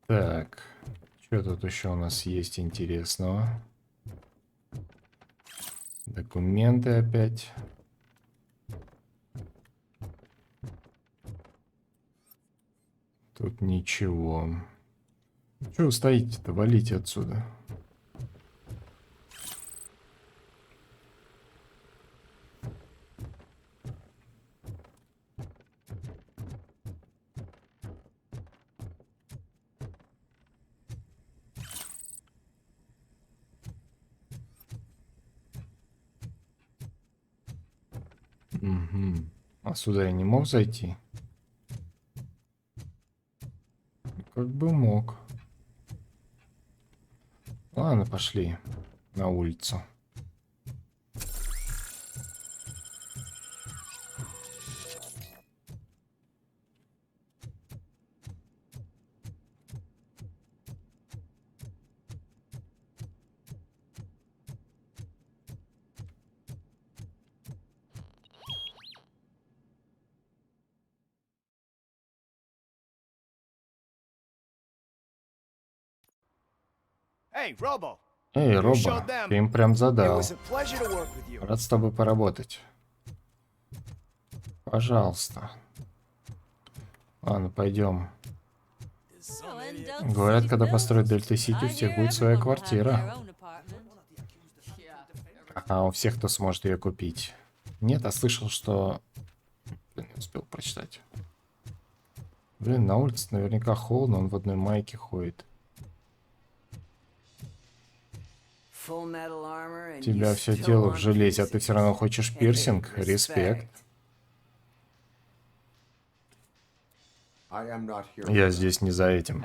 Так, что тут еще у нас есть интересного? Документы опять. Тут ничего. Чего вы стоите-то? Валите отсюда. Угу. А сюда я не мог зайти? Как бы мог. Ладно, пошли на улицу.
Hey, Robo.
Эй, Робо, ты им прям
It
задал.
was a pleasure to work with you.
Рад с тобой поработать. Пожалуйста. Ладно, пойдем. Говорят, когда построят Дельта-Сити, у всех будет своя квартира. А у всех, кто сможет ее купить. Нет, а слышал, что... Блин, не успел прочитать. Блин, на улице наверняка холодно, он в одной майке ходит. У тебя все тело в железе, а ты все равно хочешь пирсинг? Респект.
I am not here.
Я здесь не за этим.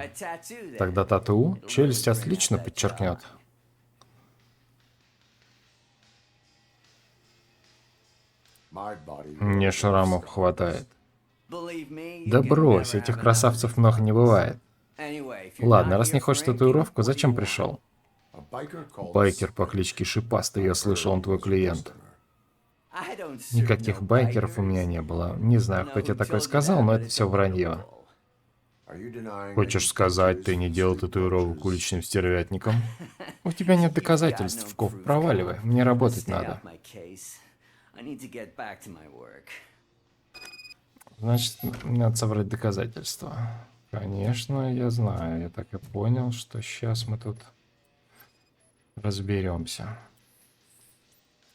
Тогда тату челюсть отлично подчеркнет.
My body.
Мне шрамов хватает. Да брось, этих красавцев много не бывает. Ладно, раз не хочешь татуировку, зачем пришел?
A biker called
Байкер по кличке Шипастый, я слышал, он твой клиент. Никаких байкеров у меня не было. Не знаю, кто тебе такое сказал, но это все вранье.
Are you denying
Хочешь сказать, ты не делал татуировок уличным стервятником? У тебя нет доказательств, Ков, проваливай. Мне работать надо. Значит, надо собрать доказательства. Конечно, я знаю. Я так и понял, что сейчас мы тут разберемся.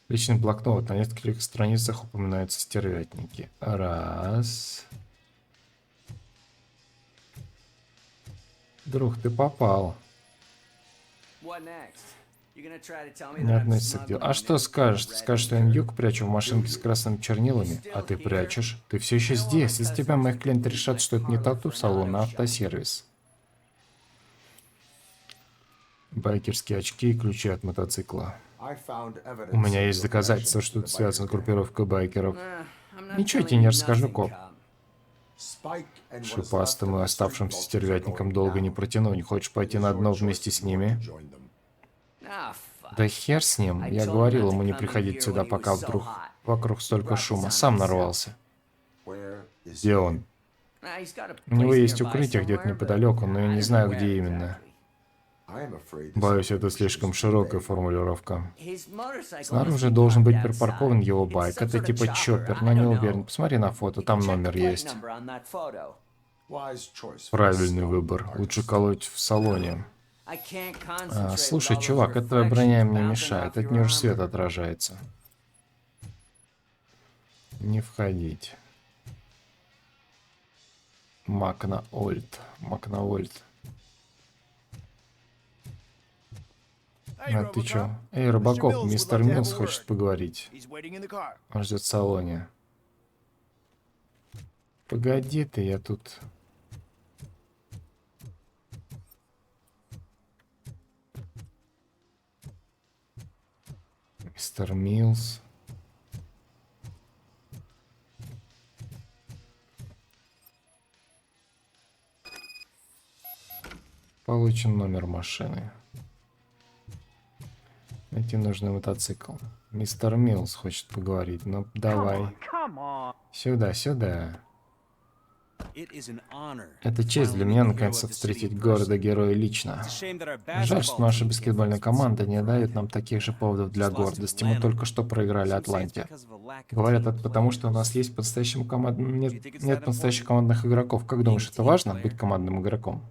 Личный блокнот. На нескольких страницах упоминаются стервятники. Раз. Друг, ты попал. Не относится к делу. А что скажешь? Ты скажешь, что я нюк прячу в машинке с красными чернилами, а ты прячешь. Ты все еще здесь. Из тебя моих клиентов решат, что это не тату-салон, а автосервис. Байкерские очки и ключи от мотоцикла. У меня есть доказательства, что это связано с группировкой байкеров. Ничего я тебе не расскажу, Коп. Шипастым и оставшимся стервятником долго не протяну. Не хочешь пойти на дно вместе с ними? Да хер с ним. Я говорил ему не приходить сюда, пока вдруг вокруг столько шума. Сам нарвался. Где он? У него есть укрытие где-то неподалеку, но я не знаю, где именно. Боюсь, это слишком широкая формулировка. Снаружи должен быть припаркован его байк. Это типа чоппер, но не уверен. Посмотри на фото, там номер есть. Правильный выбор. Лучше колоть в салоне. Слушай, чувак, эта твоя броня мне мешает. От нее же свет отражается. Не входить. Макнаольд. А ты чё? Эй, Робокоп, мистер Милс хочет поговорить. Он ждет в салоне. Погоди ты, я тут... Мистер Милс. Получен номер машины. Найти нужный мотоцикл. Мистер Милс хочет поговорить. Ну, давай. Сюда, сюда. Это честь для меня наконец-то встретить города-героя лично. Жаль, что наша баскетбольная команда не дает нам таких же поводов для гордости. Мы только что проиграли Атланте. Говорят, это потому, что у нас есть по-настоящему нет настоящих командных игроков. Как думаешь, это важно, быть командным игроком?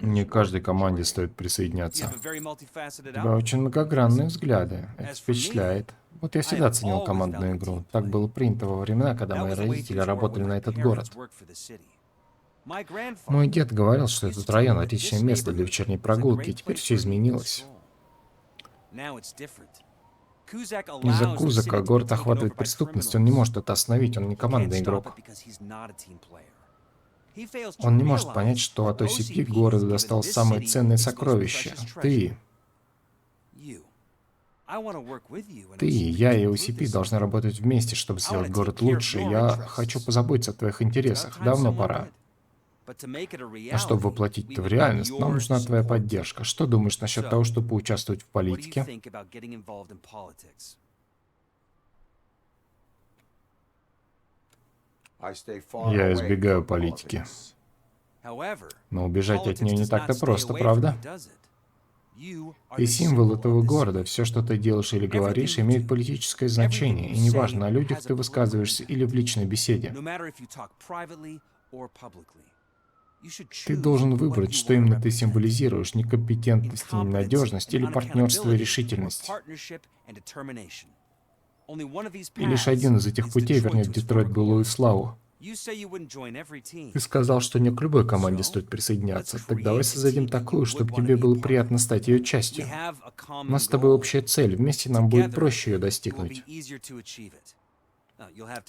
Не каждой команде стоит присоединяться. У тебя очень многогранные взгляды. Это впечатляет. Вот я всегда ценил командную игру. Так было принято во времена, когда мои родители работали на этот город. Мой дед говорил, что этот район отличное место для вечерней прогулки, и теперь все изменилось. Из-за Кузака город охватывает преступность, он не может это остановить, он не командный игрок. Он не может понять, что от OCP городу досталось самое ценное сокровище. Ты. Я и OCP должны работать вместе, чтобы сделать город лучше. Я хочу позаботиться о твоих интересах. Давно пора. А чтобы воплотить это в реальность, нам нужна твоя поддержка. Что думаешь насчет того, чтобы поучаствовать в политике? Я избегаю политики. Но убежать от нее не так-то просто, правда? Ты символ этого города. Все, что ты делаешь или говоришь, имеет политическое значение. И неважно, о людях ты высказываешься или в личной беседе. Ты должен выбрать, что именно ты символизируешь. Некомпетентность, ненадежность или партнерство и решительность. И лишь один из этих путей вернет Детройт былую славу. Ты сказал, что не к любой команде стоит присоединяться. Так давай создадим такую, чтобы тебе было приятно стать ее частью. У нас с тобой общая цель. Вместе нам будет проще ее достигнуть.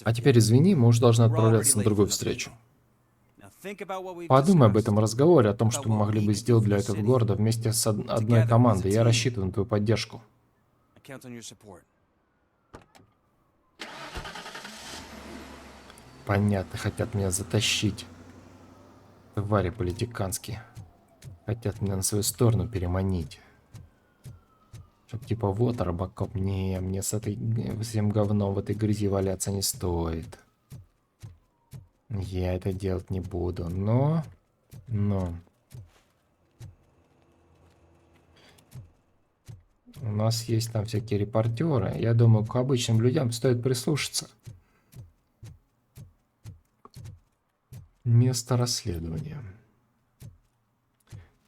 А теперь извини, мы уже должны отправляться на другую встречу. Подумай об этом разговоре, о том, что мы могли бы сделать для этого города вместе с одной командой. Я рассчитываю на твою поддержку. Понятно, хотят меня затащить. Твари политиканские. Хотят меня на свою сторону переманить. Чтоб типа вот Робокоп, не, мне с этим говном в этой грязи валяться не стоит. Я это делать не буду, но... У нас есть там всякие репортеры. Я думаю, к обычным людям стоит прислушаться. Место расследования.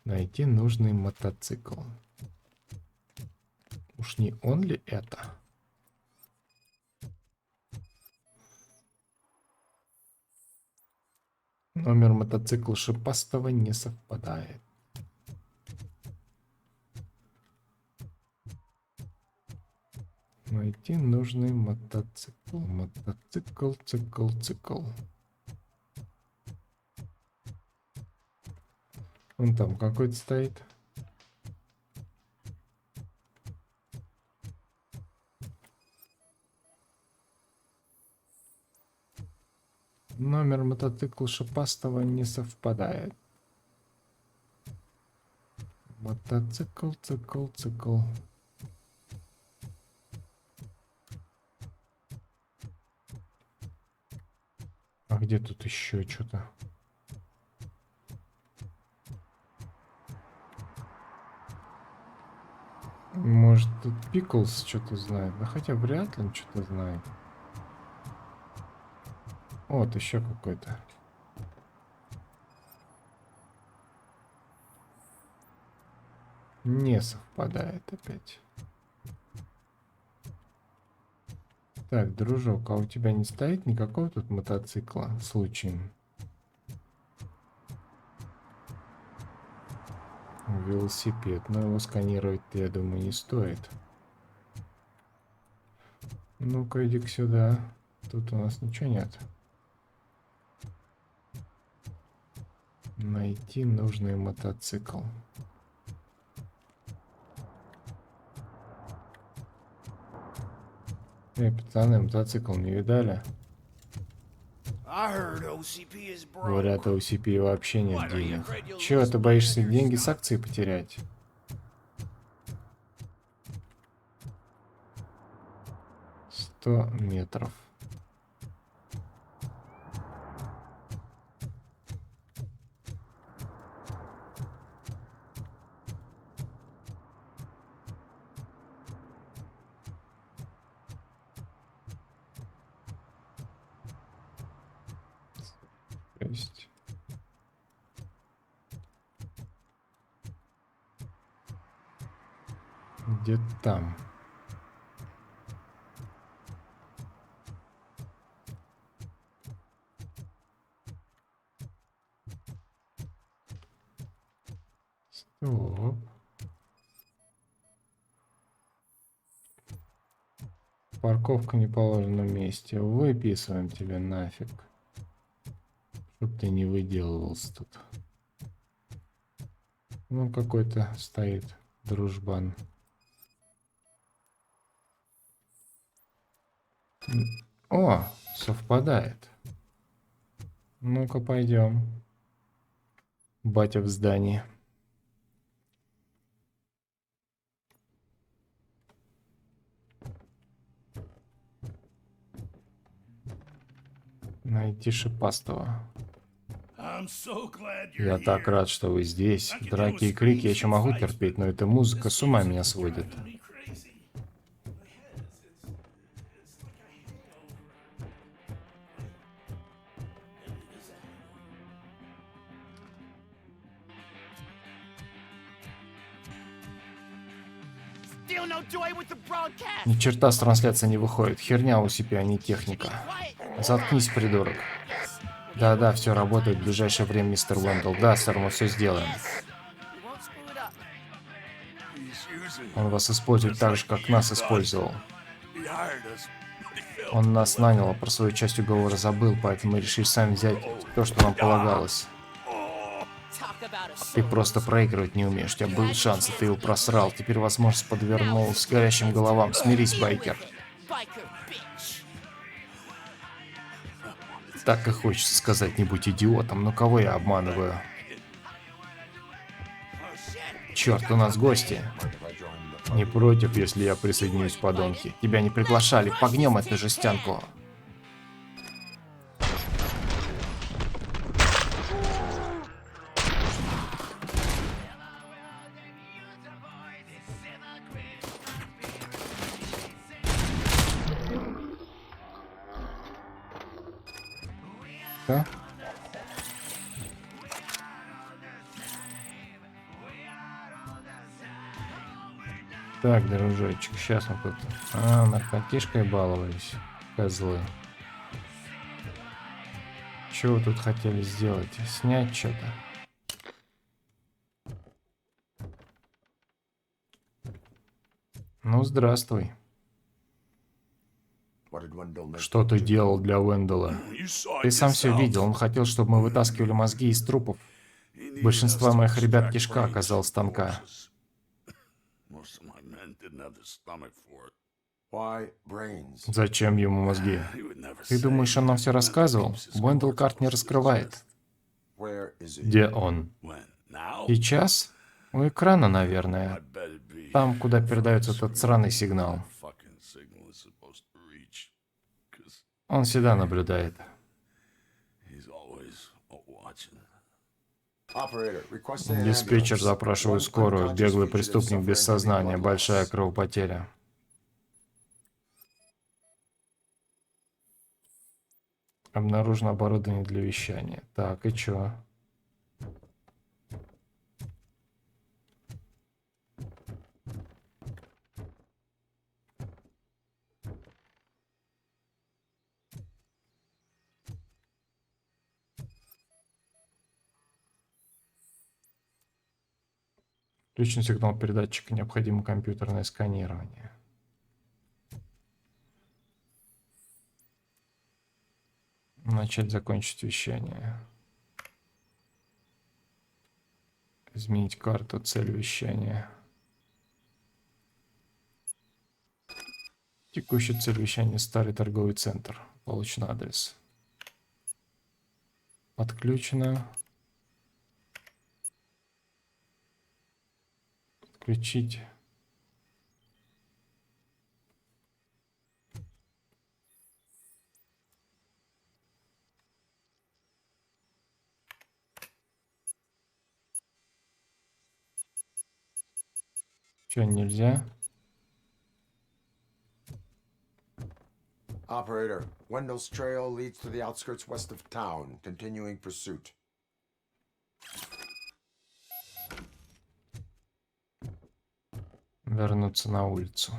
Найти нужный мотоцикл. Уж не он ли это? Номер мотоцикла Шипастого не совпадает. Найти нужный мотоцикл. Цикл. Он там какой-то стоит. Номер мотоцикла Шипастого не совпадает. Мотоцикл, цикл. А где тут еще что-то? Может, тут Пиклз что-то знает? Да хотя вряд ли он что-то знает. Вот еще какой-то. Не совпадает опять. Так, дружок, а у тебя не стоит никакого тут мотоцикла случаем? Велосипед, но его сканировать, я думаю, не стоит. Ну-ка, иди-ка сюда. Тут у нас ничего нет. Найти нужный мотоцикл. Эй, пацаны, мотоцикл не видали? Говорят, у OCP вообще нет денег. Чего, ты боишься деньги с акции потерять? «100 метров. Есть. Где-то там. Стоп. Парковка не в положенном месте. Выписываем тебе нафиг. Чтоб ты не выделывался тут. Ну, какой-то стоит дружбан. О, совпадает. Ну-ка, пойдем. Батя в здании. Найти Шипастого. Я так рад, что вы здесь. Драки и крики я еще могу терпеть, но эта музыка с ума меня сводит. Ни черта с трансляции не выходит. Херня у OCP, а не техника. Заткнись, придурок. Да-да, все работает в ближайшее время, мистер Уэндл. Да, сэр, мы все сделаем. Он вас использует так же, как нас использовал. Он нас нанял, а про свою часть уговора забыл, поэтому мы решили сами взять то, что нам полагалось. Ты просто проигрывать не умеешь. У тебя был шанс, и ты его просрал. Теперь возможность подвернулась к горящим головам. Смирись, байкер. Так и хочется сказать, не будь идиотом, но кого я обманываю? Черт, у нас гости. Не против, если я присоединюсь, подонки. Тебя не приглашали, погнем эту жестянку. Да? Так, дружочек, сейчас мы тут... наркотишкой баловались, козлы. Чего вы тут хотели сделать? Снять что-то? Ну, здравствуй.
What did Wendell make
Что ты делал для Уэндела?
You saw
Ты
it
сам все
yourself.
видел, он хотел, чтобы мы вытаскивали мозги из трупов.
He needed
Большинство
us to
моих ребят
extract
кишка
brains
оказалось
from
станка.
corpses. Most of my men didn't have the stomach for it.
Why brains?
Зачем ему мозги?
He would never
Ты
say.
думаешь, он нам все рассказывал? Уэндел карт не раскрывает.
Where is he?
Где он?
When? Now?
Сейчас? У экрана,
I
наверное.
bet it'd be
Там, куда передается этот сраный сигнал.
fucking signal is supposed to reach. 'Cause
Он всегда наблюдает.
he's always watching.
Operator, request an
Диспетчер,
ambulance.
запрашиваю
One
скорую.
unconscious
Беглый
fugitive
преступник без
suffering heavy
сознания.
blood
Большая
loss.
кровопотеря. Обнаружено оборудование для вещания. Так, и чё? Включен сигнал передатчика. Необходимо компьютерное сканирование. Начать, закончить вещание. Изменить карту, цель вещания. Текущая цель вещания — старый торговый центр. Получен адрес. Подключено. Подключить. Что, нельзя?
Operator, Wendell's trail leads to the outskirts west of town, continuing pursuit.
Вернуться на улицу.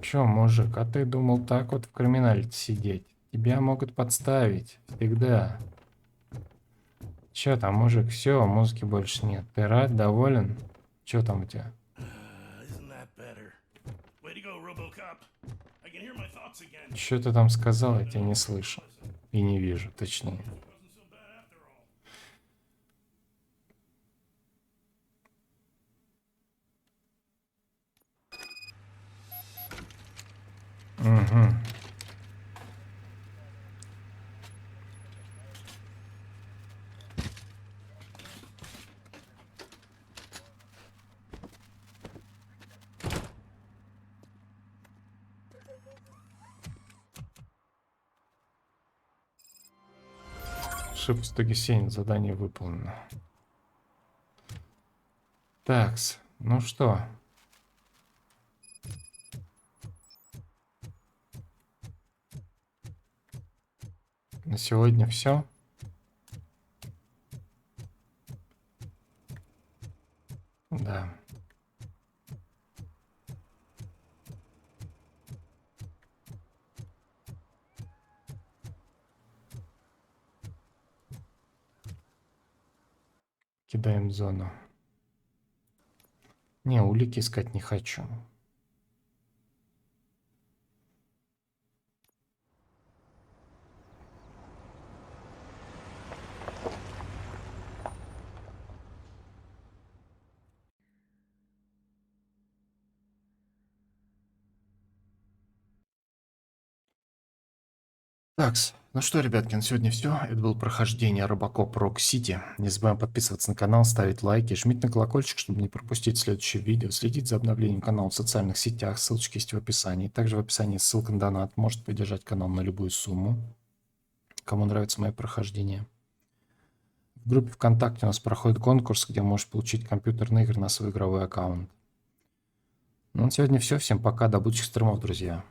Чё, мужик, а ты думал так вот в криминале сидеть? Тебя могут подставить. Всегда. Чё там, мужик, все, музыки больше нет. Ты рад, доволен? Чё там у тебя?
Isn't that better? Way to go, RoboCop. I can hear my thoughts again.
Что ты там сказал, я тебя не слышу. И не вижу, точнее.
Wasn't so bad after all.
Угу. Шип 107, задание выполнено. Такс, ну что? На сегодня все. Да. Кидаем зону. Не, улики искать не хочу. Такс, Ну что, ребятки, на сегодня все. Это было прохождение Робокоп Rock City. Не забываем подписываться на канал, ставить лайки, жмите на колокольчик, чтобы не пропустить следующее видео. Следить за обновлением канала в социальных сетях, ссылочки есть в описании. Также в описании ссылка на донат. Можете поддержать канал на любую сумму. Кому нравится мое прохождение. В группе ВКонтакте у нас проходит конкурс, где можешь получить компьютерные игры на свой игровой аккаунт. Ну на сегодня все. Всем пока. До будущих стримов, друзья.